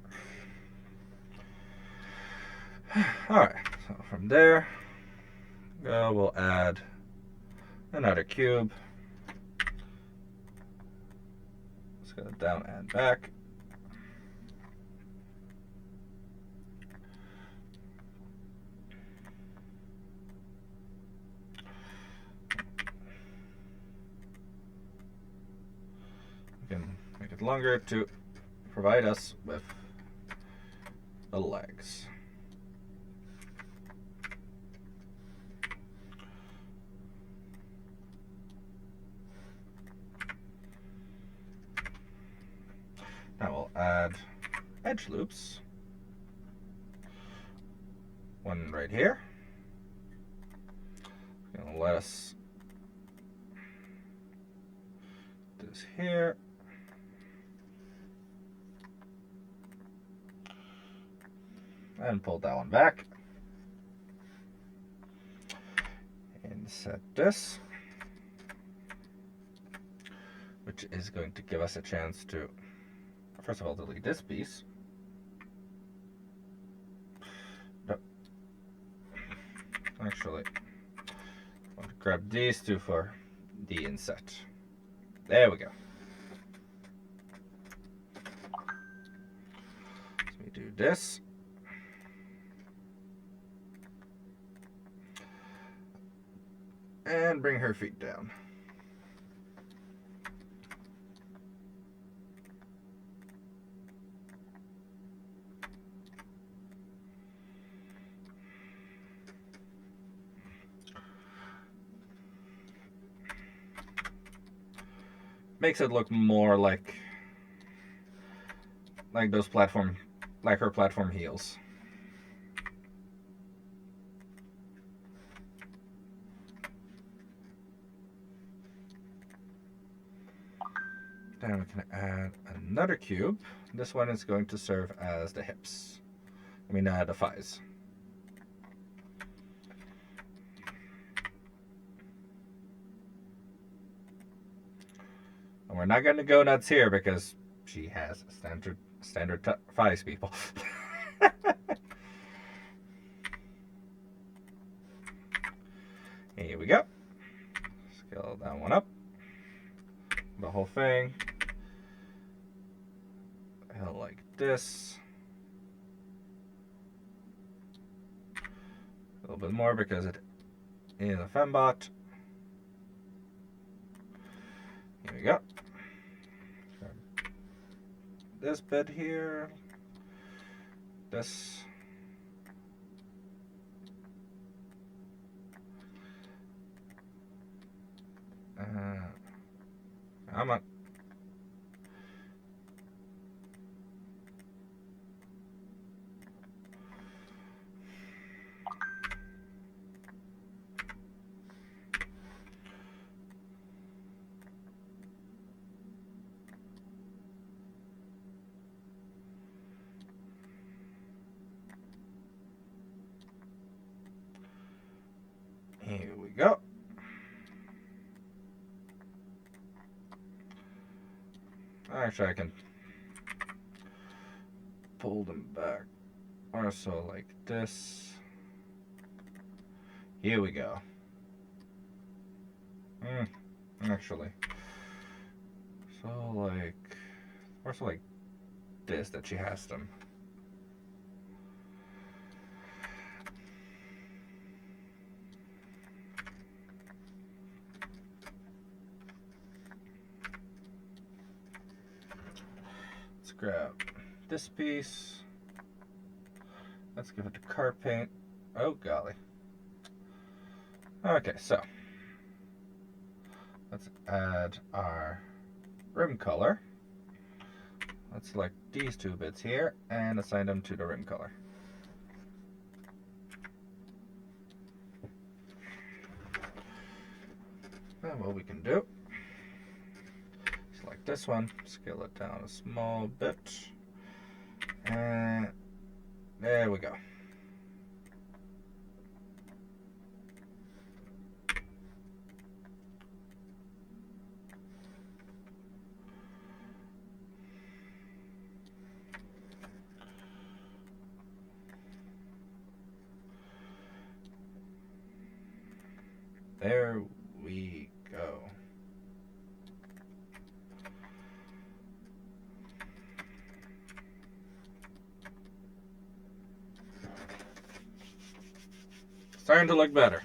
Alright, so from there, we'll add another cube. Let's go down and back. We can make it longer to provide us with the legs. Now we'll add edge loops. One right here. Gonna let us do this here. And pull that one back. And set this. Which is going to give us a chance to, first of all, delete this piece. No. Actually, I want to grab these two for the inset. There we go. So we do this. And bring her feet down. Makes it look more like those platform, like her platform heels. Then we can add another cube. This one is going to serve as the hips. I mean, the thighs. we're not going to go nuts here because she has standard thighs, people. Here we go. Scale that one up. The whole thing. Held like this. A little bit more because it is a fembot. Here we go. This bit here. This. Come on. Here we go. Actually, I can pull them back. Or so like this. Here we go. Actually. So like, or so like this that she has them. Let's grab this piece. Let's give it the car paint. Oh golly. Okay, so let's add our rim color. Let's select these two bits here and assign them to the rim color. And what we can do, select this one, scale it down a small bit, and there we go. There we go. Starting to look better.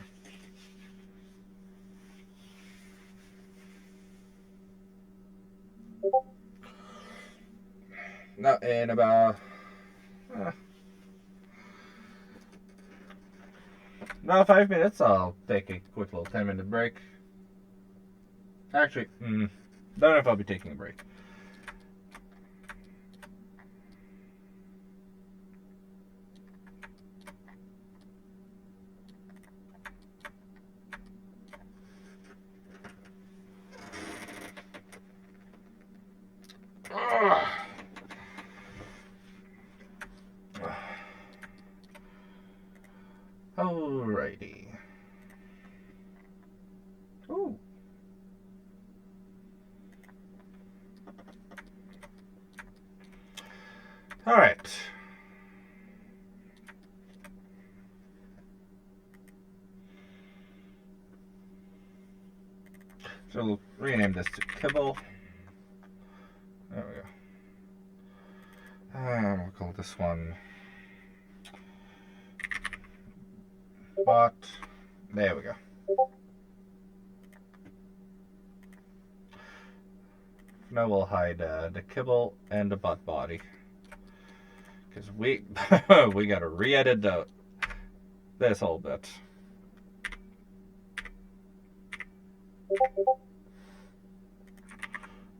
Now in about about 5 minutes, I'll take a quick little 10-minute break. Actually, don't know if I'll be taking a break. Alrighty. Ooh. Alright. So we'll rename this to Kibble. There we go. We'll call this one Bot. There we go. Now we'll hide the kibble and the butt body, because we we gotta re-edit this whole bit.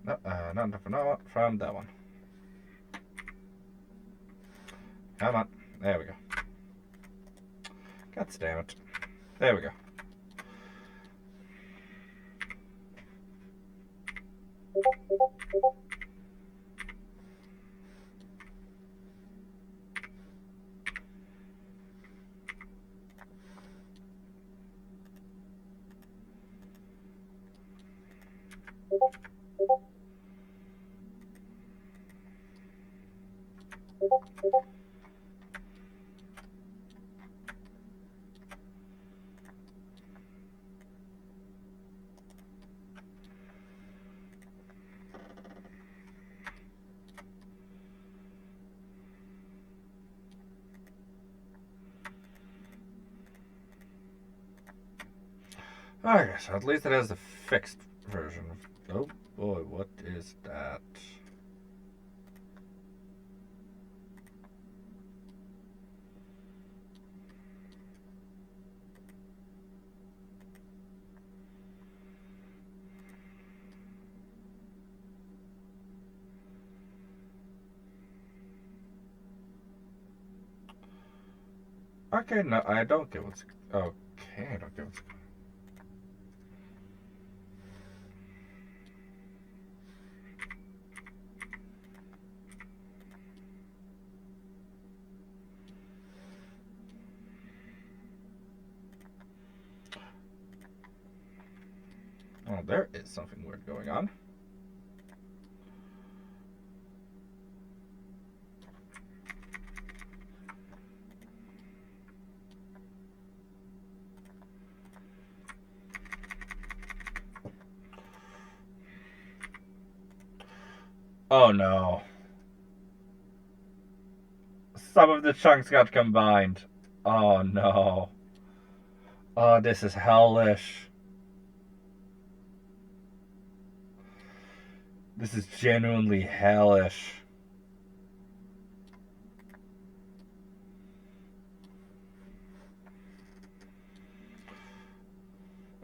No, not from that one. Come on, there we go. God damn it. There we go. Okay, so at least it has the fixed version. Oh boy, what is that? Okay, no, I don't get what's... Okay, I don't get what's... Oh, there is something weird going on. Oh no. Some of the chunks got combined. Oh no. Oh, this is hellish. This is genuinely hellish.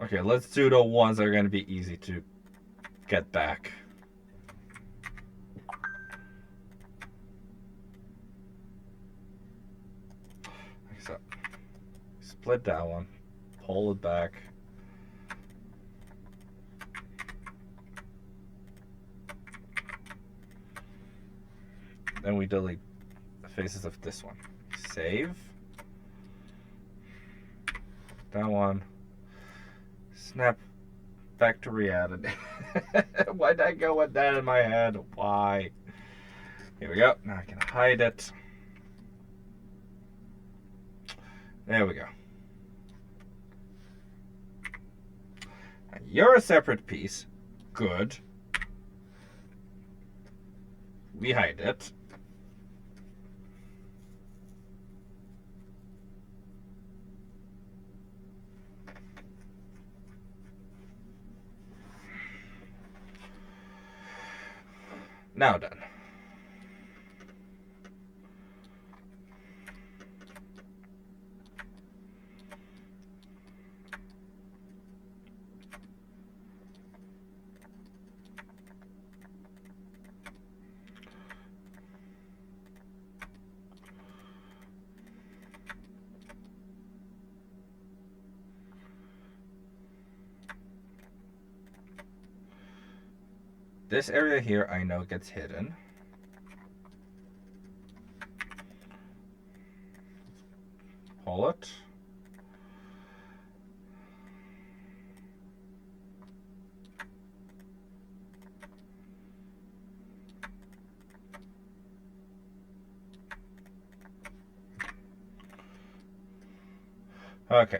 Okay, let's do the ones that are going to be easy to get back. So, split that one. Pull it back. Then we delete the faces of this one. Save. That one. Snap back to reality. Why'd I go with that in my head? Why? Here we go. Now I can hide it. There we go. Now you're a separate piece. Good. We hide it. Now done. This area here I know gets hidden. Pull it. Okay.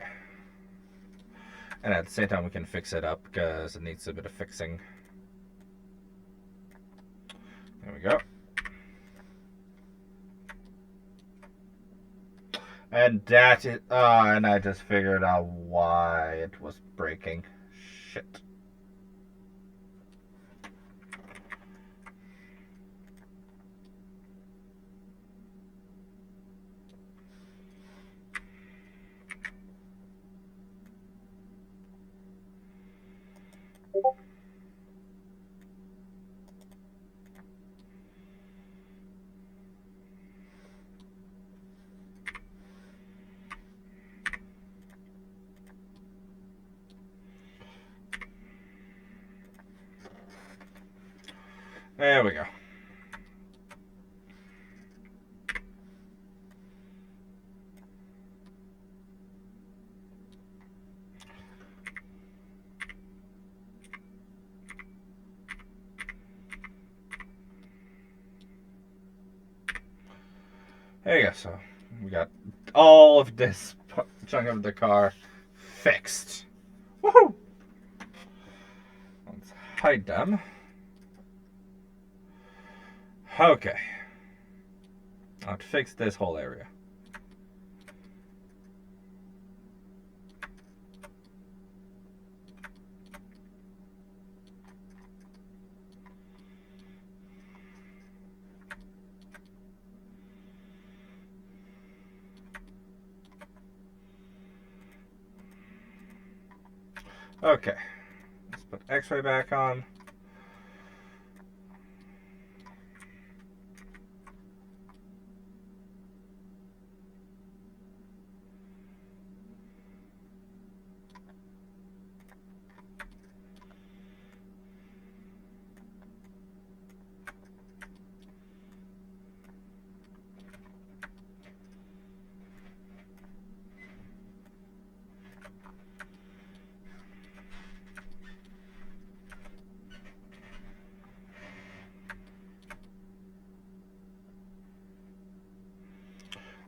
And at the same time we can fix it up because it needs a bit of fixing. There we go. And that is... and I just figured out why it was breaking. Shit. There we go. There you go. So we got all of this chunk of the car fixed. Woohoo! Let's hide them. Okay. I'll fix this whole area. Okay, let's put X-ray back on.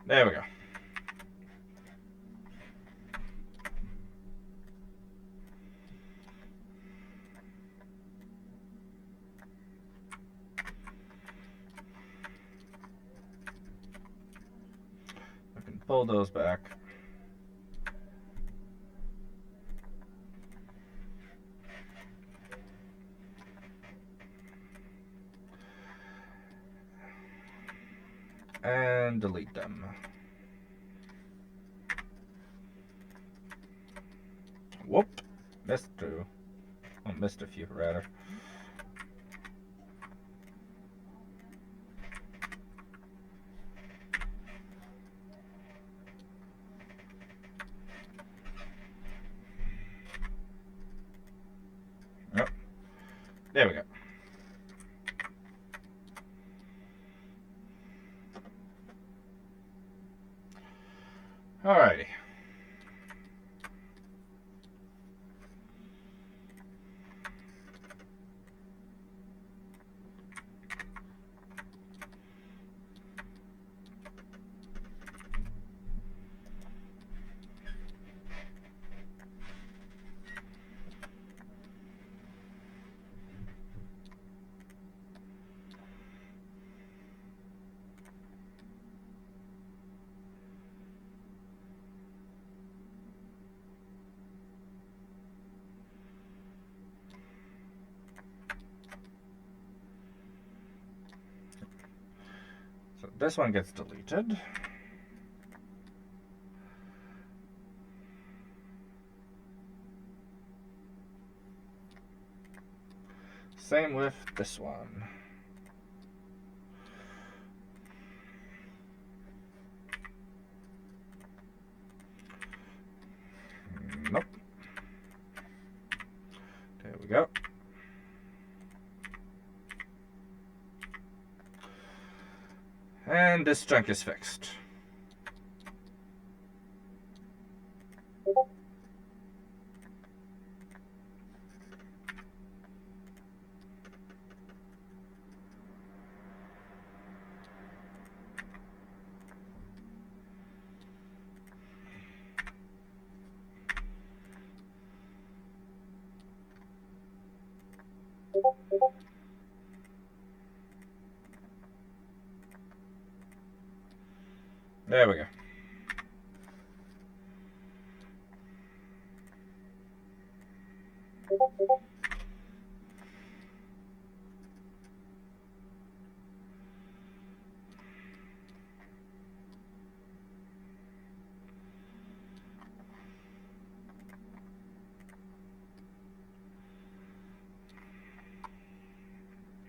There we go. I can pull those back. And delete them. Whoop. Missed two. Oh, missed a few, rather. Yep. There we go. Alrighty. So this one gets deleted. Same with this one. Nope. There we go. And this junk is fixed. There we go.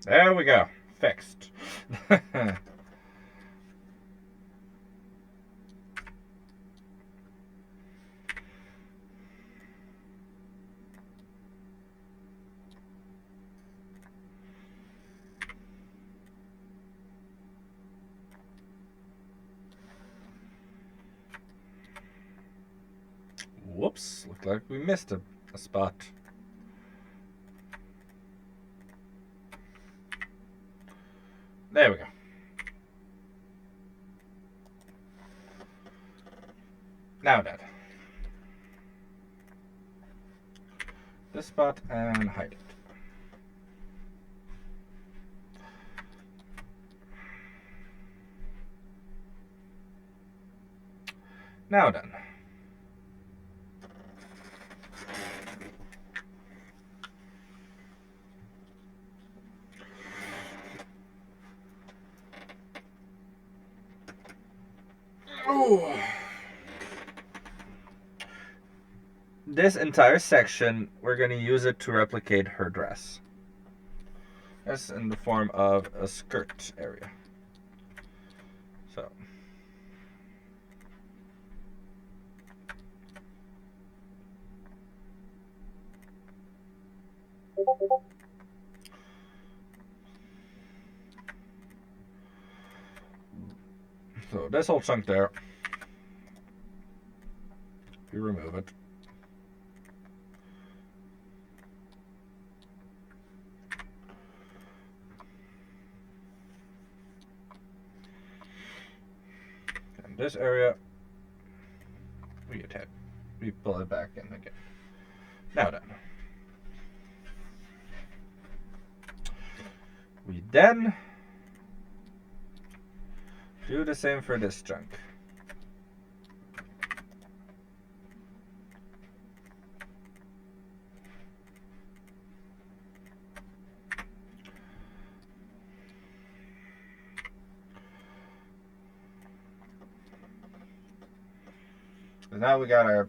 There we go. Fixed. Whoops. Looked like we missed a spot. There we go. Now done. This spot and hide it. Now done. Oh. this entire section, we're going to use it to replicate her dress. That's in the form of a skirt area. So. So this whole chunk there, you remove it. And this area, we pull it back in again. Now then. We then do the same for this chunk. So now we got our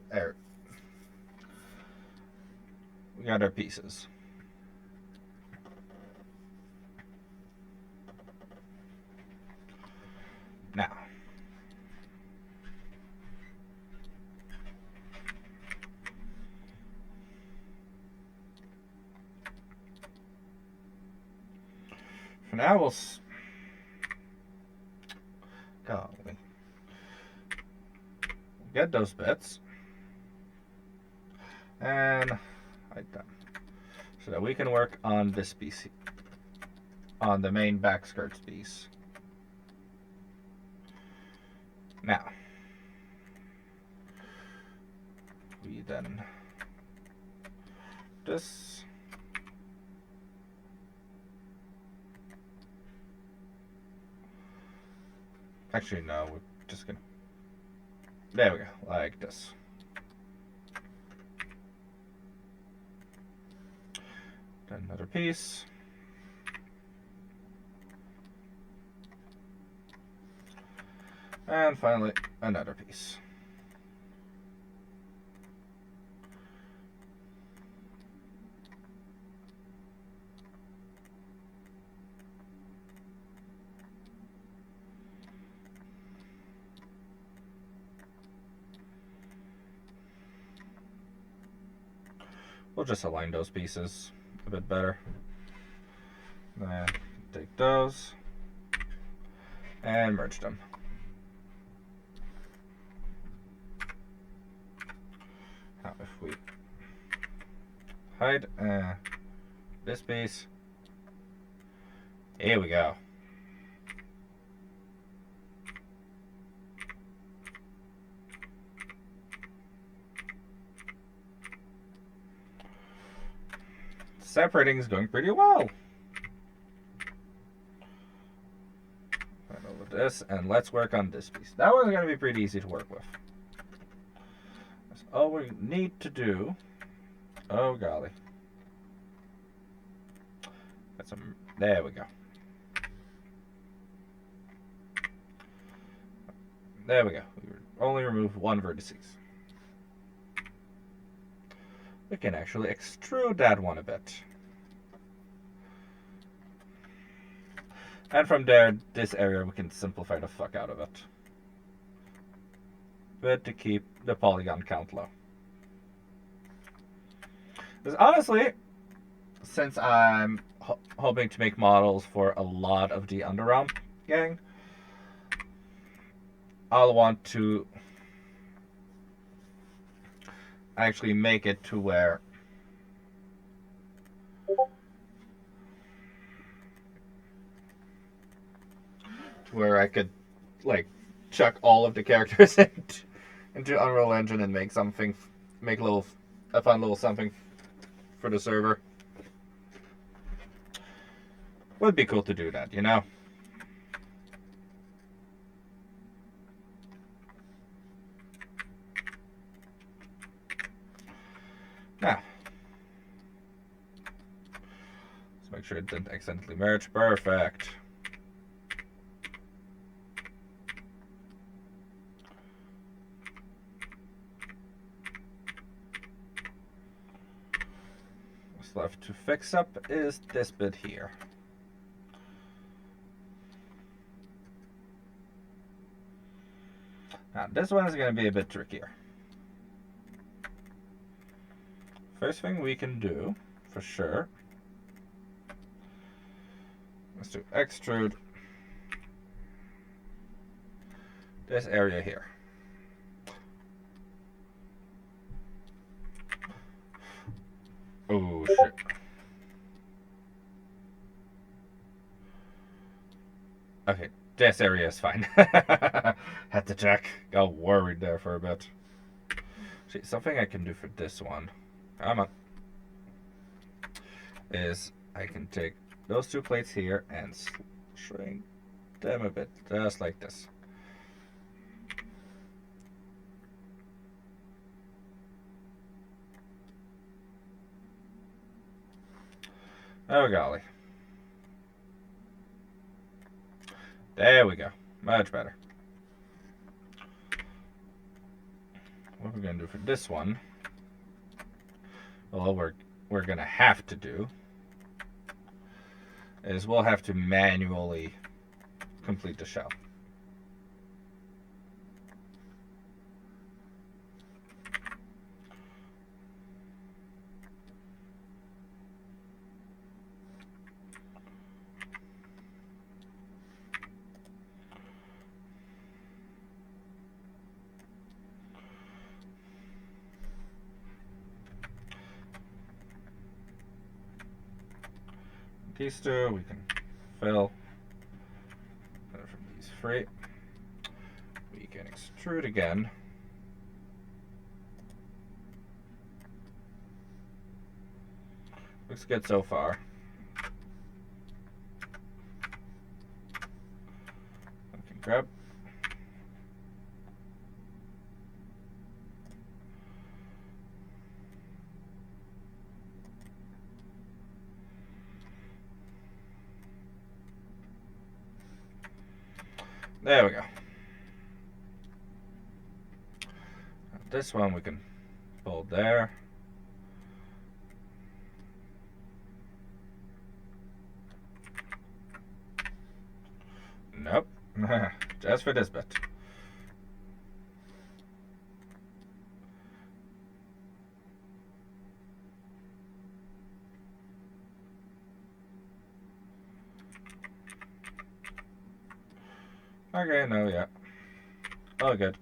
pieces. Now, for now we'll get those bits and like that, so that we can work on this piece, on the main back skirts piece. Now, we then this. Actually, no, we're just gonna. There we go, like this. Then another piece. And finally, another piece. We'll just align those pieces a bit better. Then take those and merge them. Now if we hide this piece, here we go. Separating is going pretty well. Right over this, and let's work on this piece. That one's going to be pretty easy to work with. That's all we need to do. Oh golly. There we go. There we go. We only remove one vertices. We can actually extrude that one a bit. And from there, this area, we can simplify the fuck out of it. But to keep the polygon count low. Because honestly, since I'm hoping to make models for a lot of the Underrealm gang, I'll want to actually make it to where I could like chuck all of the characters into Unreal Engine and make a fun little something for the server. Would be cool to do that, you know? Now, let's make sure it didn't accidentally merge. Perfect. what's left to fix up is this bit here. Now, this one is going to be a bit trickier. First thing we can do, for sure, is to extrude this area here. Oh, shit. Okay, this area is fine. Had to check. Got worried there for a bit. See, something I can do for this one, come on, is I can take those two plates here and shrink them a bit, just like this. Oh golly. There we go. Much better. What we're going to do for this one, well, we're going to have to do is we'll have to manually complete the shell. These two we can fill from these free. We can extrude again. Looks good so far. I can grab. There we go. This one we can fold there. Nope. Just for this bit. Okay, no, yeah. All good.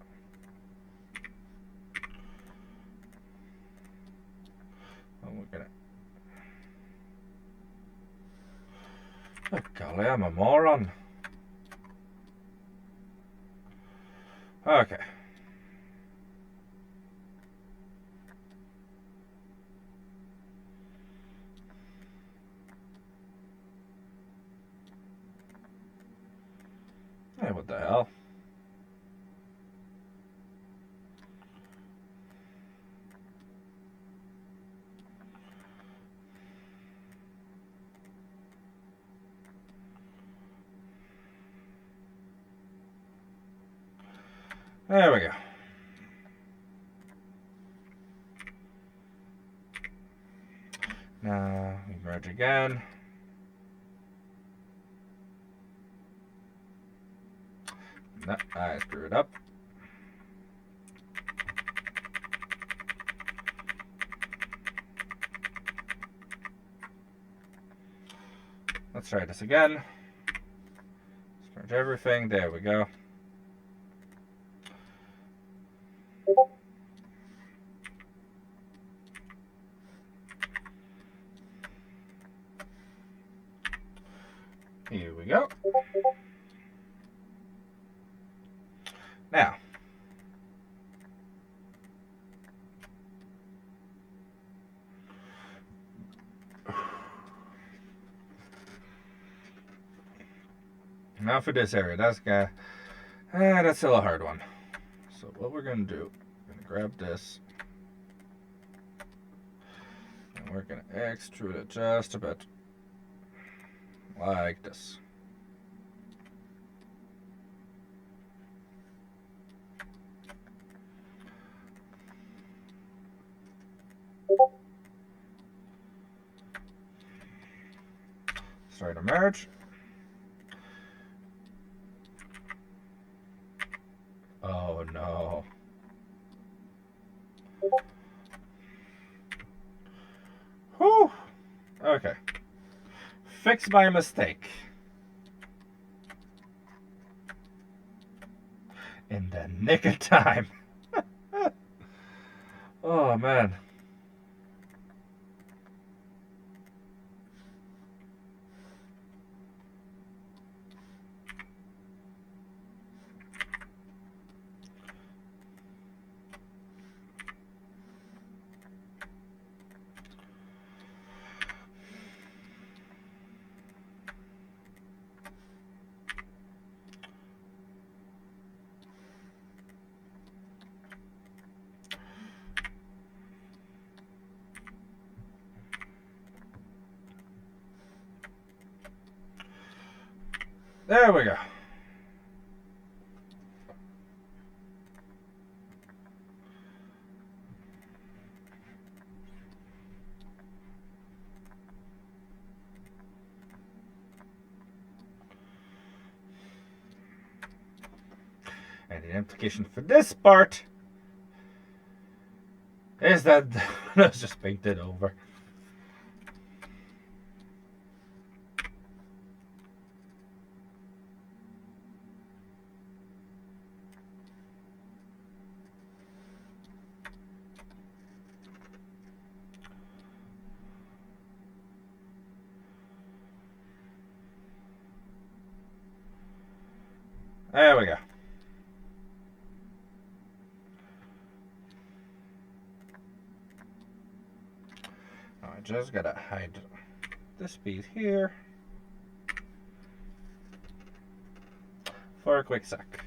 Oh, we're gonna... Oh, golly, I'm a moron. Okay. Hey, what the hell? There we go. Now we merge again. No, I screwed up. Let's try this again. Let's merge everything. There we go. Here we go. Now, for this area, that's still a hard one. So what we're gonna do, we're gonna grab this, and we're gonna extrude it just a bit, like this. Starting to merge. Oh no. Whew. Okay. Fix my mistake. In the nick of time. Oh man. There we go. And the implication for this part is that it's just painted over. There we go. I just gotta hide this piece here for a quick sec.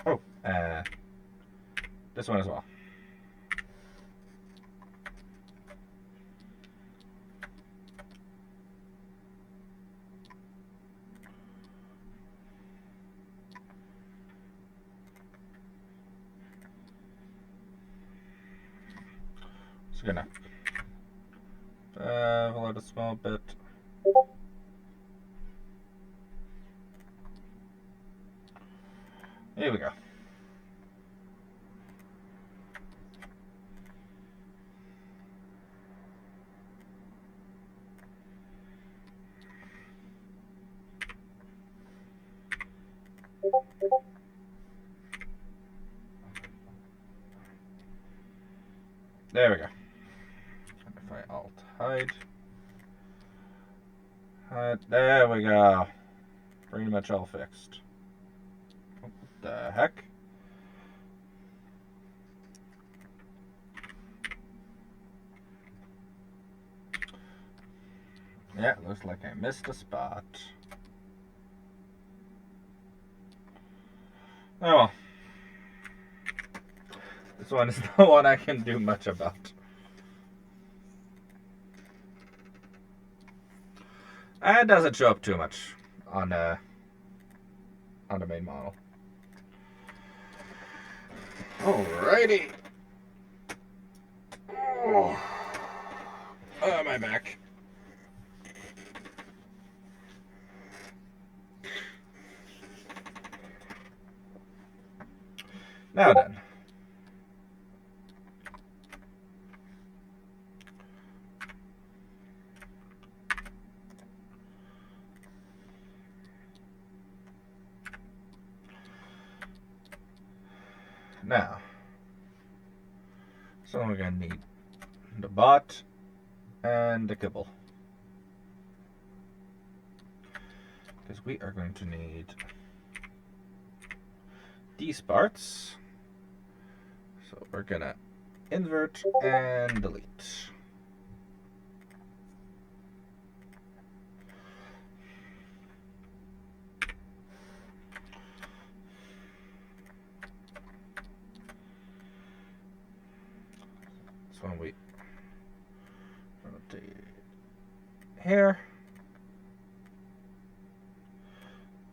Oh, this one as well. Just gonna bevel it a small bit. Here we go. There we go. If I alt hide. There we go. Pretty much all fixed. What the heck? Yeah, looks like I missed a spot. Oh well. This one is the one I can do much about. It doesn't show up too much on the main model. Alrighty. Oh, my back. Now then. Now, so we're going to need the bot and the kibble. Because we are going to need these parts. So we're going to invert and delete. So when we rotate here,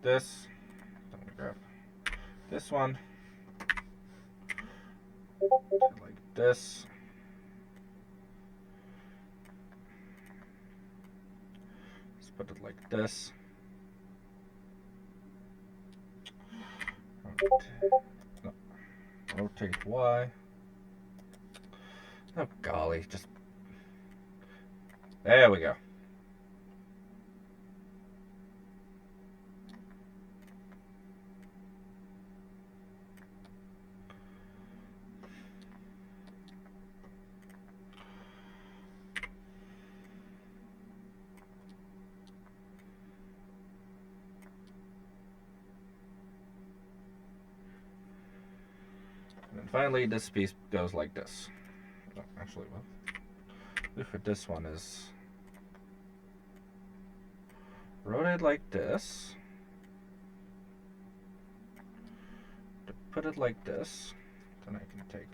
this, I'm gonna grab this one, like this, Put it like this. Rotate Y. Oh golly, just there we go. And finally, this piece goes like this. Oh, actually, well, for this one is rotate like this. To put it like this, then I can take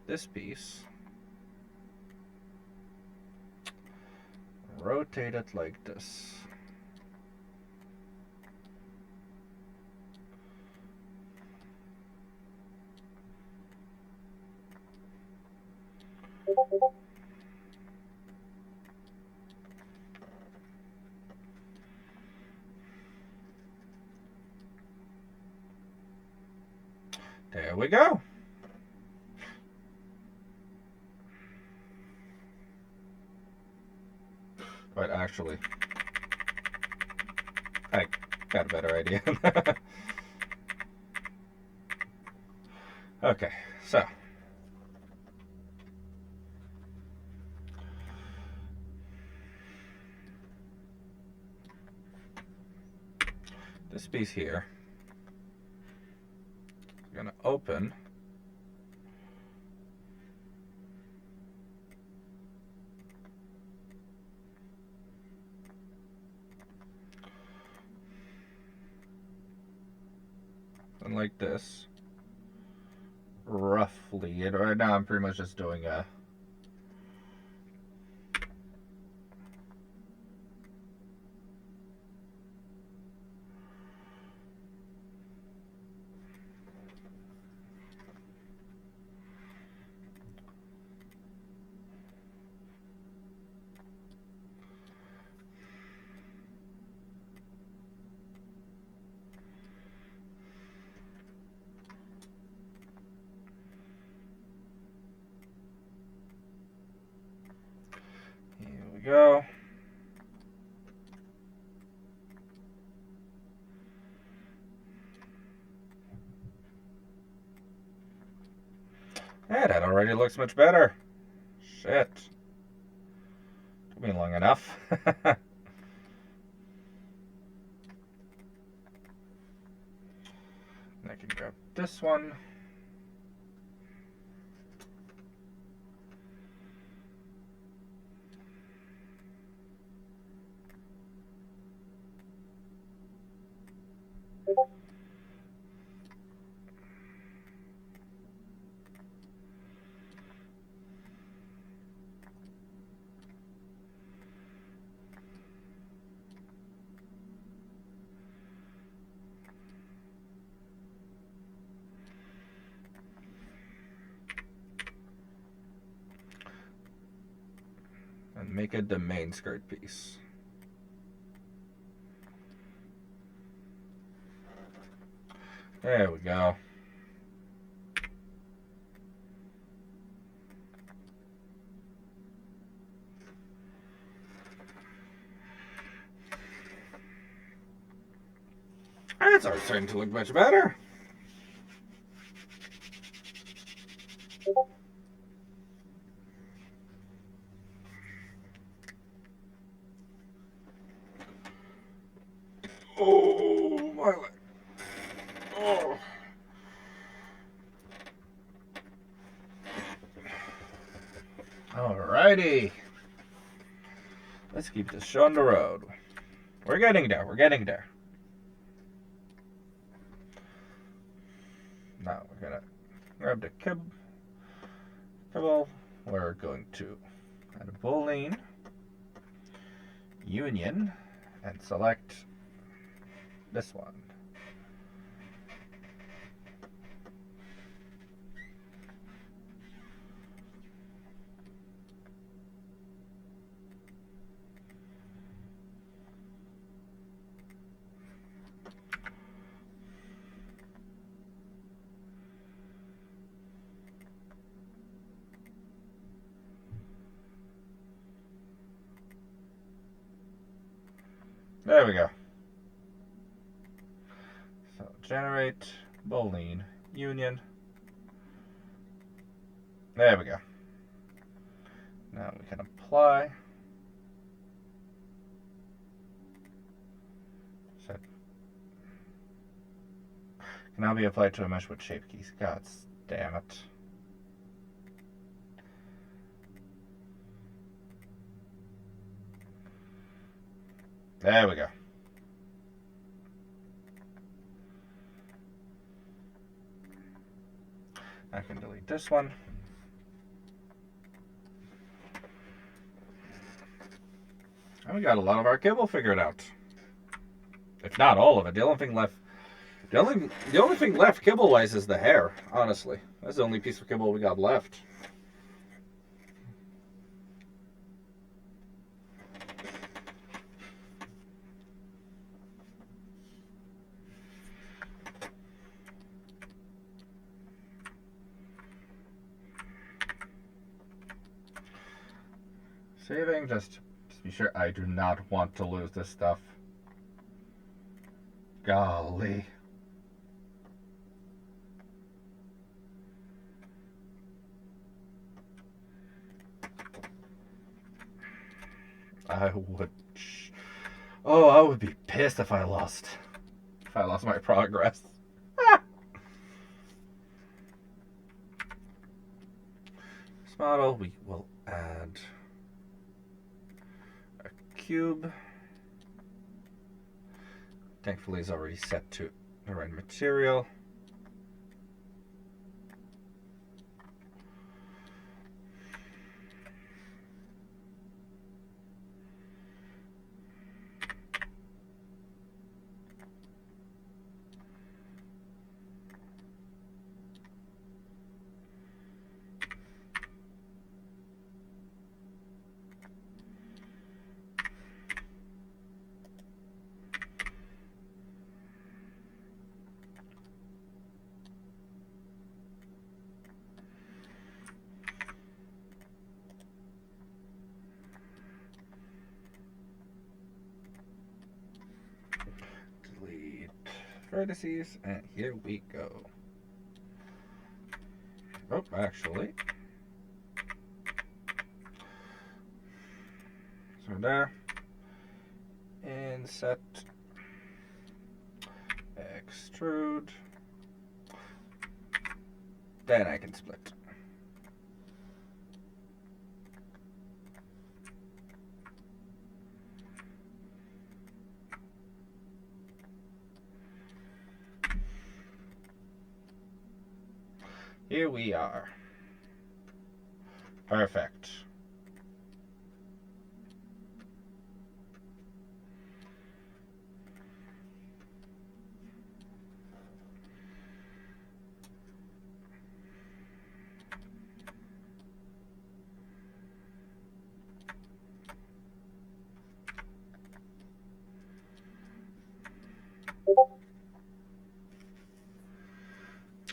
this piece, rotate it like this. There we go. But actually, I got a better idea. Okay, so this piece here is going to open and like this, roughly. And right now I'm pretty much just doing a go. Yeah, that already looks much better. Shit. Took me long enough. I can grab this one. And make it the main skirt piece. There we go. That's starting to look much better. Oh, my leg. Oh. Alrighty. Let's keep this show on the road. We're getting there. We're getting there. Now we're gonna grab the kibble. We're going to add a boolean union and select this one. There we go. So generate Boolean union. There we go. Now we can apply. So can now be applied to a mesh with shape keys. God damn it. There we go. I can delete this one. And we got a lot of our kibble figured out. If not all of it. The only thing left kibble-wise is the hair, honestly. That's the only piece of kibble we got left. Saving, just to be sure. I do not want to lose this stuff. Golly. I would be pissed if I lost my progress. This model, we will add a cube. Thankfully, it's already set to the right material. Vertices, and here we go. Oh, actually. So there. Inset. Extrude. Then I can split. Here we are. Perfect.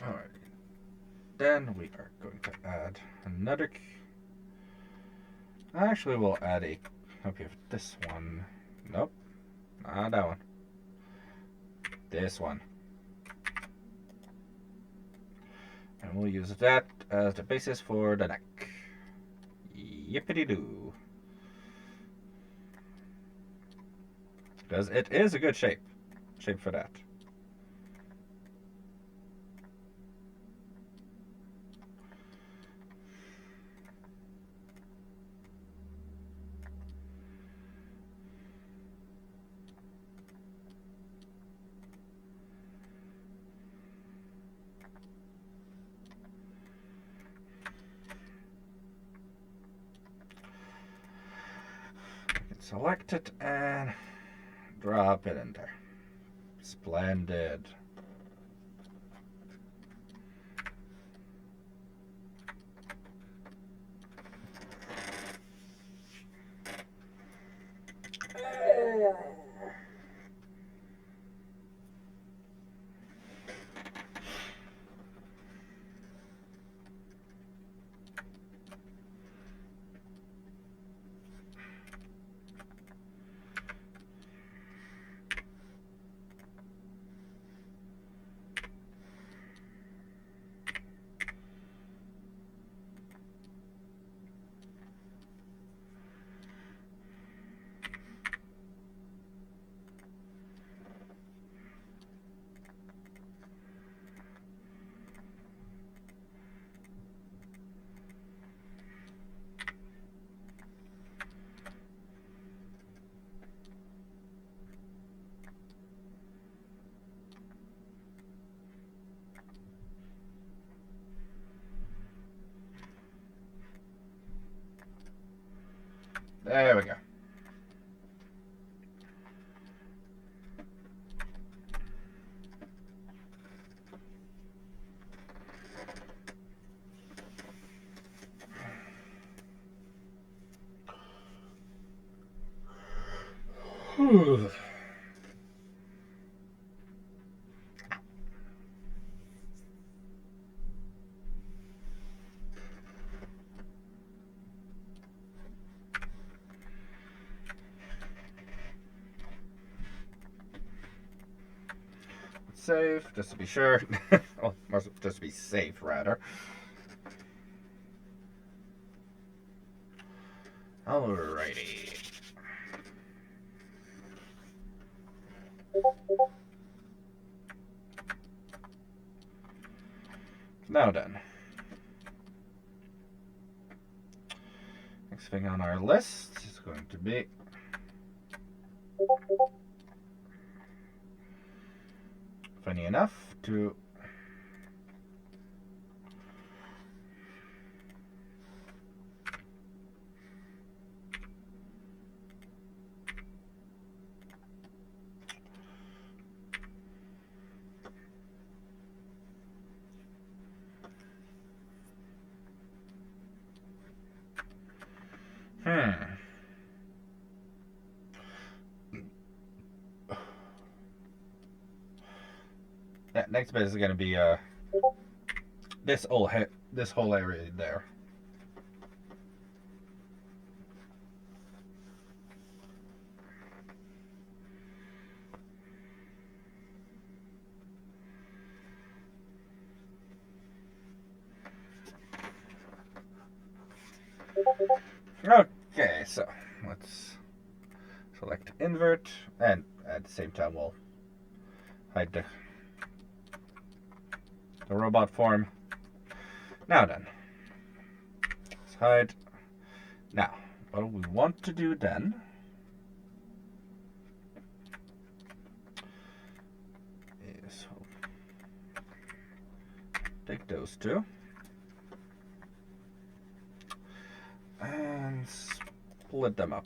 Alright. Then we are going to add another. Actually, we'll add a copy of this one. Nope. Not that one. This one. And we'll use that as the basis for the neck. Yippity-doo. Because it is a good shape for that. Select it and drop it in there. Splendid. There we go. Save, just to be sure. Well, just to be safe, rather. Alrighty. Now then. Next thing on our list is going to be funny enough to yeah, next bit is going to be this whole area there. Okay, so let's select invert, and at the same time we'll hide the robot form. Now then, let's hide. Now, what we want to do then is take those two and split them up.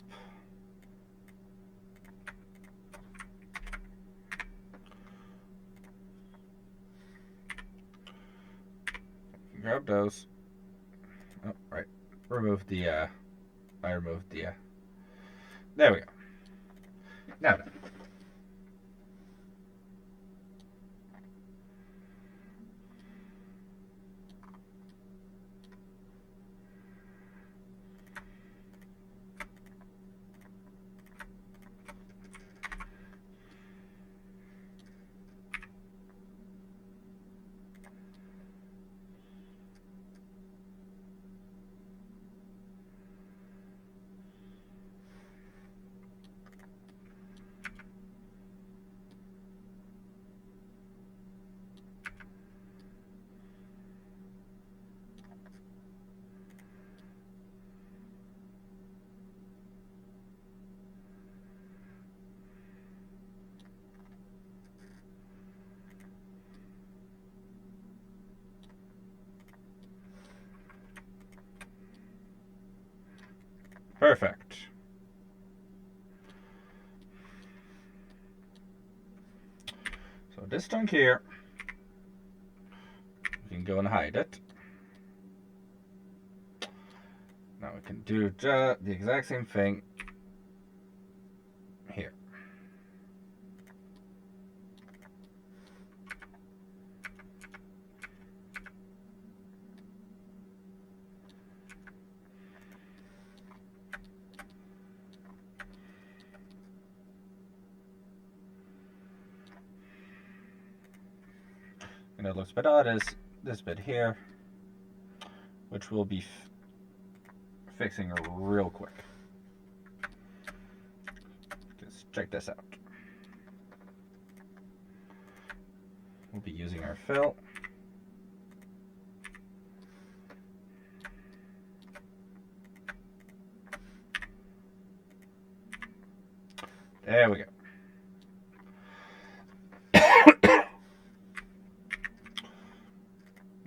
Grab those. Oh, right. Remove the, I removed the, there we go. Now then. Perfect. So this chunk here, we can go and hide it. Now we can do the exact same thing here. And it looks a bit odd is this bit here, which we'll be fixing real quick. Just check this out. We'll be using our fill. There we go.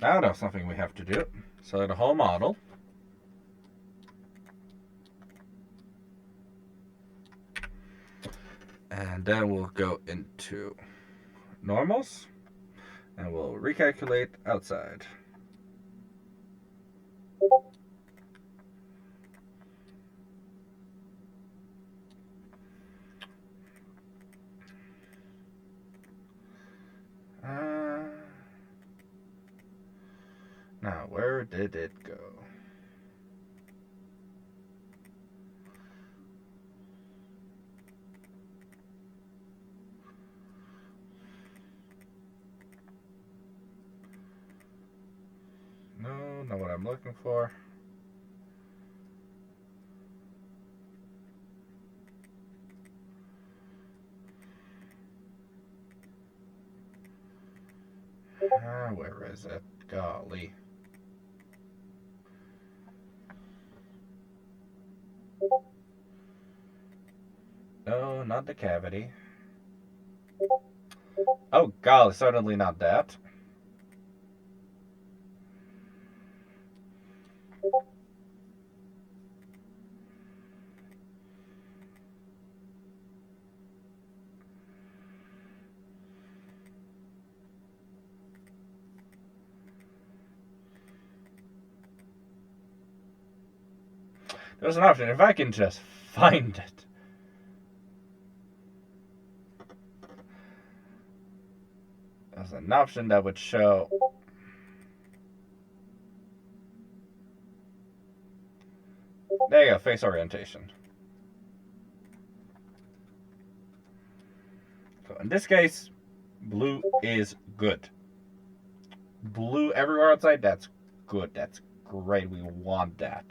Now that's something we have to do. Select the whole model. And then we'll go into normals. And we'll recalculate outside. Now, where did it go? No, not what I'm looking for. Where is it? Golly. No, not the cavity. Oh, golly, certainly not that. There's an option. If I can just find it. There's an option that would show. There you go, face orientation. So in this case, blue is good. Blue everywhere outside, that's good. That's great. We want that.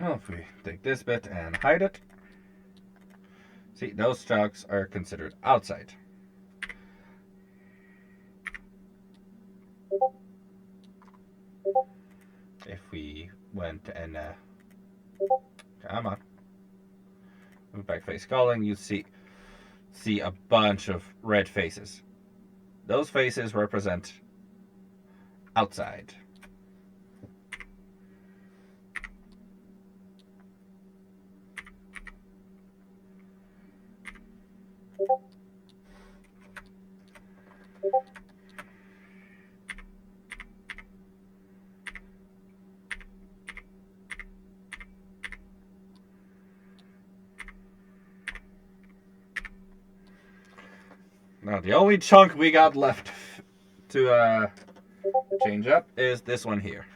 Well, if we take this bit and hide it, see, those chunks are considered outside. If we went and come on, move back face calling, you see a bunch of red faces. Those faces represent outside. Now the only chunk we got left to change up is this one here.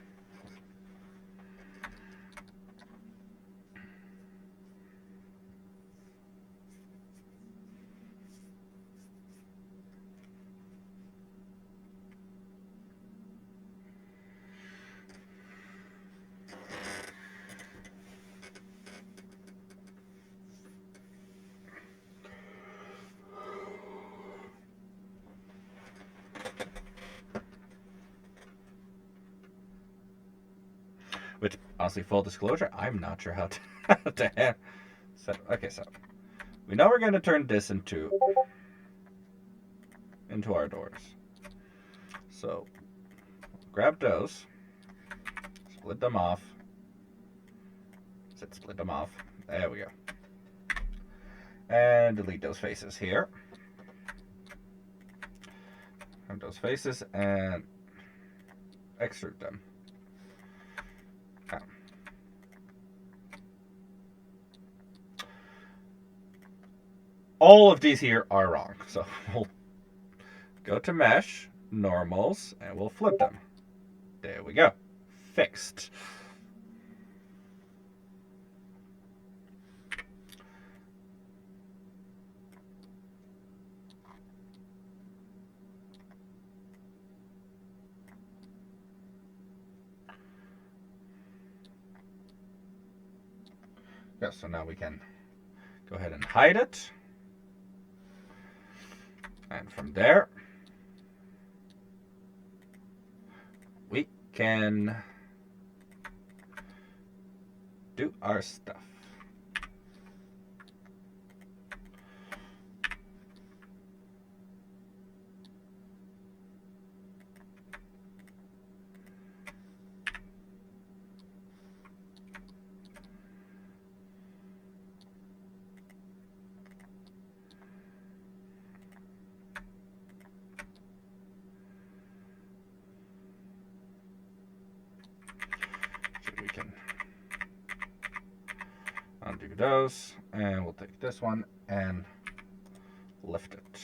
Which, honestly, full disclosure, I'm not sure how to handle. So, okay, so we know we're going to turn this into our doors. So grab those, split them off. Split them off. There we go. And delete those faces here. Have those faces and extrude them. All of these here are wrong. So we'll go to mesh, normals, and we'll flip them. There we go. Fixed. Yeah, so now we can go ahead and hide it. And from there, we can do our stuff. those, and we'll take this one and lift it.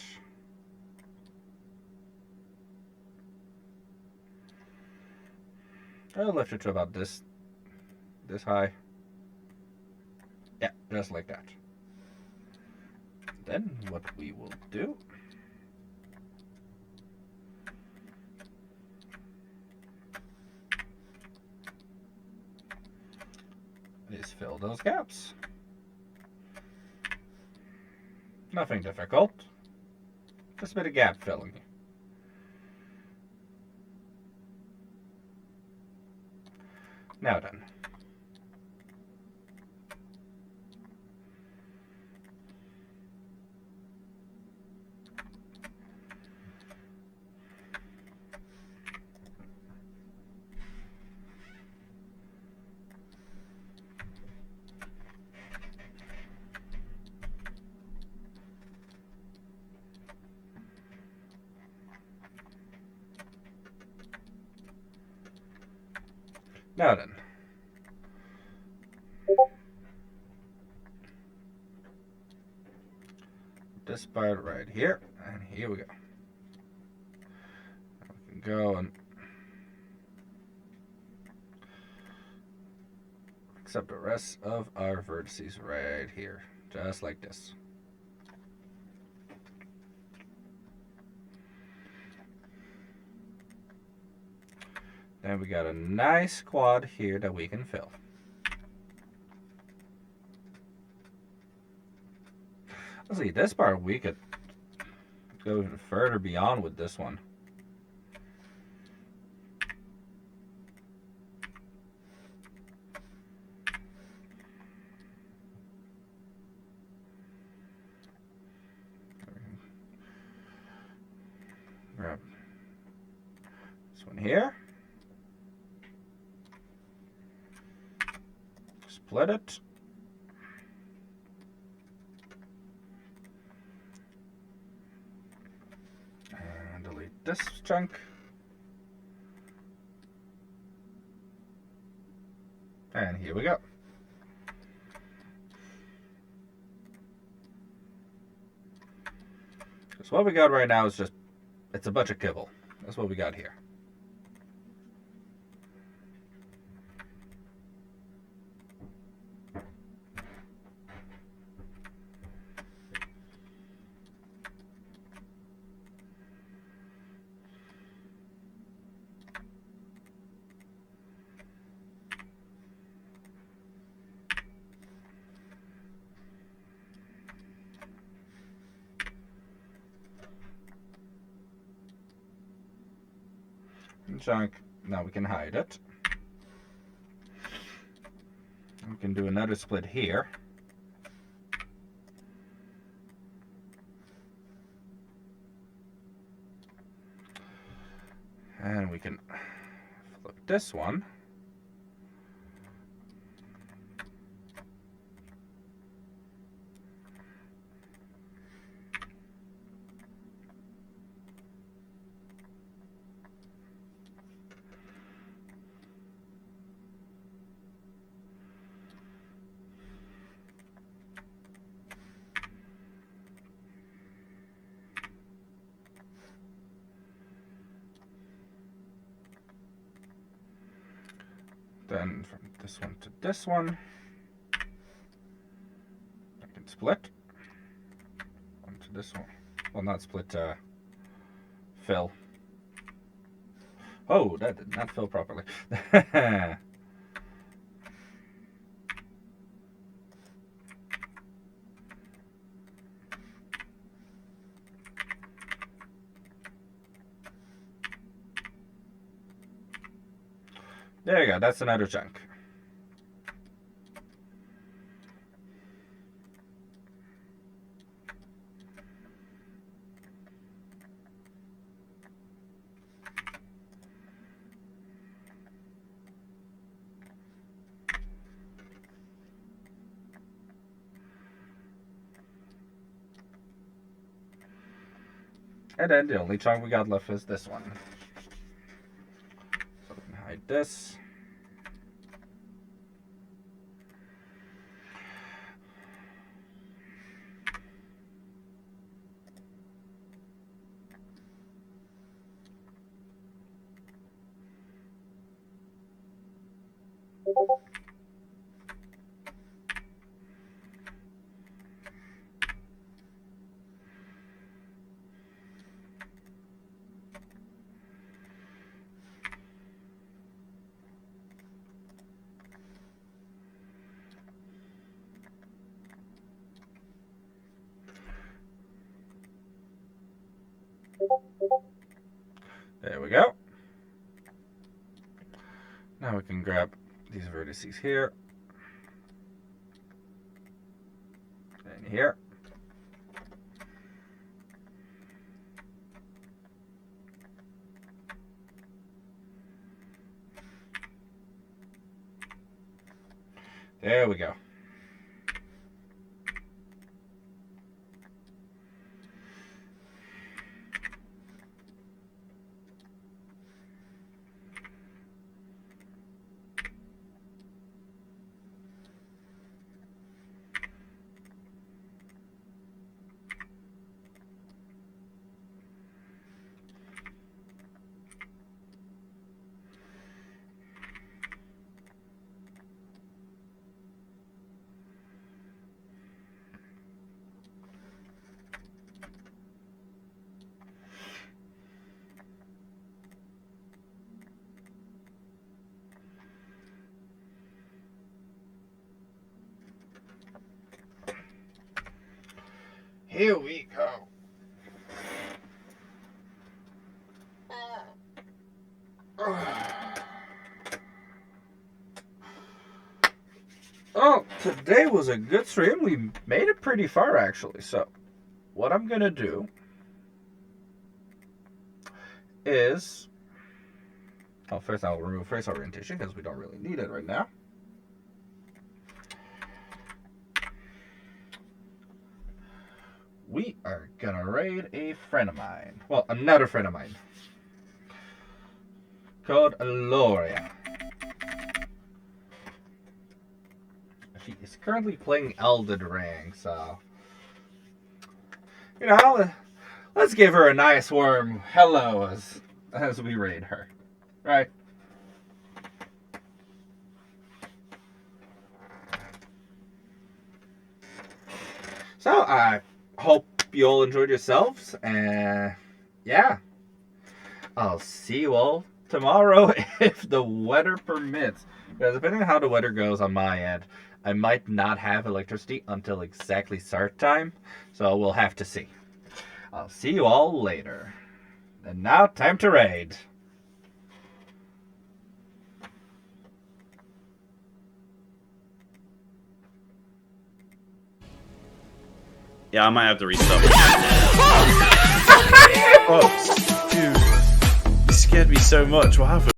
I'll lift it to about this high. Yeah, just like that. Then what we will do is fill those gaps. Nothing difficult. Just a bit of gap filling. Now then. Now then. This part right here, and here we go. We can go and accept the rest of our vertices right here, just like this. Then we got a nice quad here that we can fill. Let's see, this part we could go even further beyond with this one. Grab this one here. Split it. And delete this chunk. And here we go. So what we got right now is just, it's a bunch of kibble. That's what we got here. Chunk. Now we can hide it. We can do another split here. And we can flip this one. Then from this one to this one, I can split. One to this one. Well, not split, fill. Oh, that did not fill properly. There you go, that's another chunk. And then the only chunk we got left is this one. So we can hide this. There we go. Now we can grab these vertices here and here. There we go. Here we go. Oh, today was a good stream. We made it pretty far, actually. So, what I'm going to do is... Oh, first I'll remove face orientation because we don't really need it right now. We are going to raid a friend of mine. Well, another friend of mine. Called Loria. She is currently playing Elden Ring, so... You know, let's give her a nice warm hello as we raid her. Right? So, I hope you all enjoyed yourselves, and yeah. I'll see you all tomorrow if the weather permits. Because depending on how the weather goes on my end, I might not have electricity until exactly start time, so we'll have to see. I'll see you all later. And now, time to raid. Yeah, I might have to restart. Oh, dude, you scared me so much. What happened?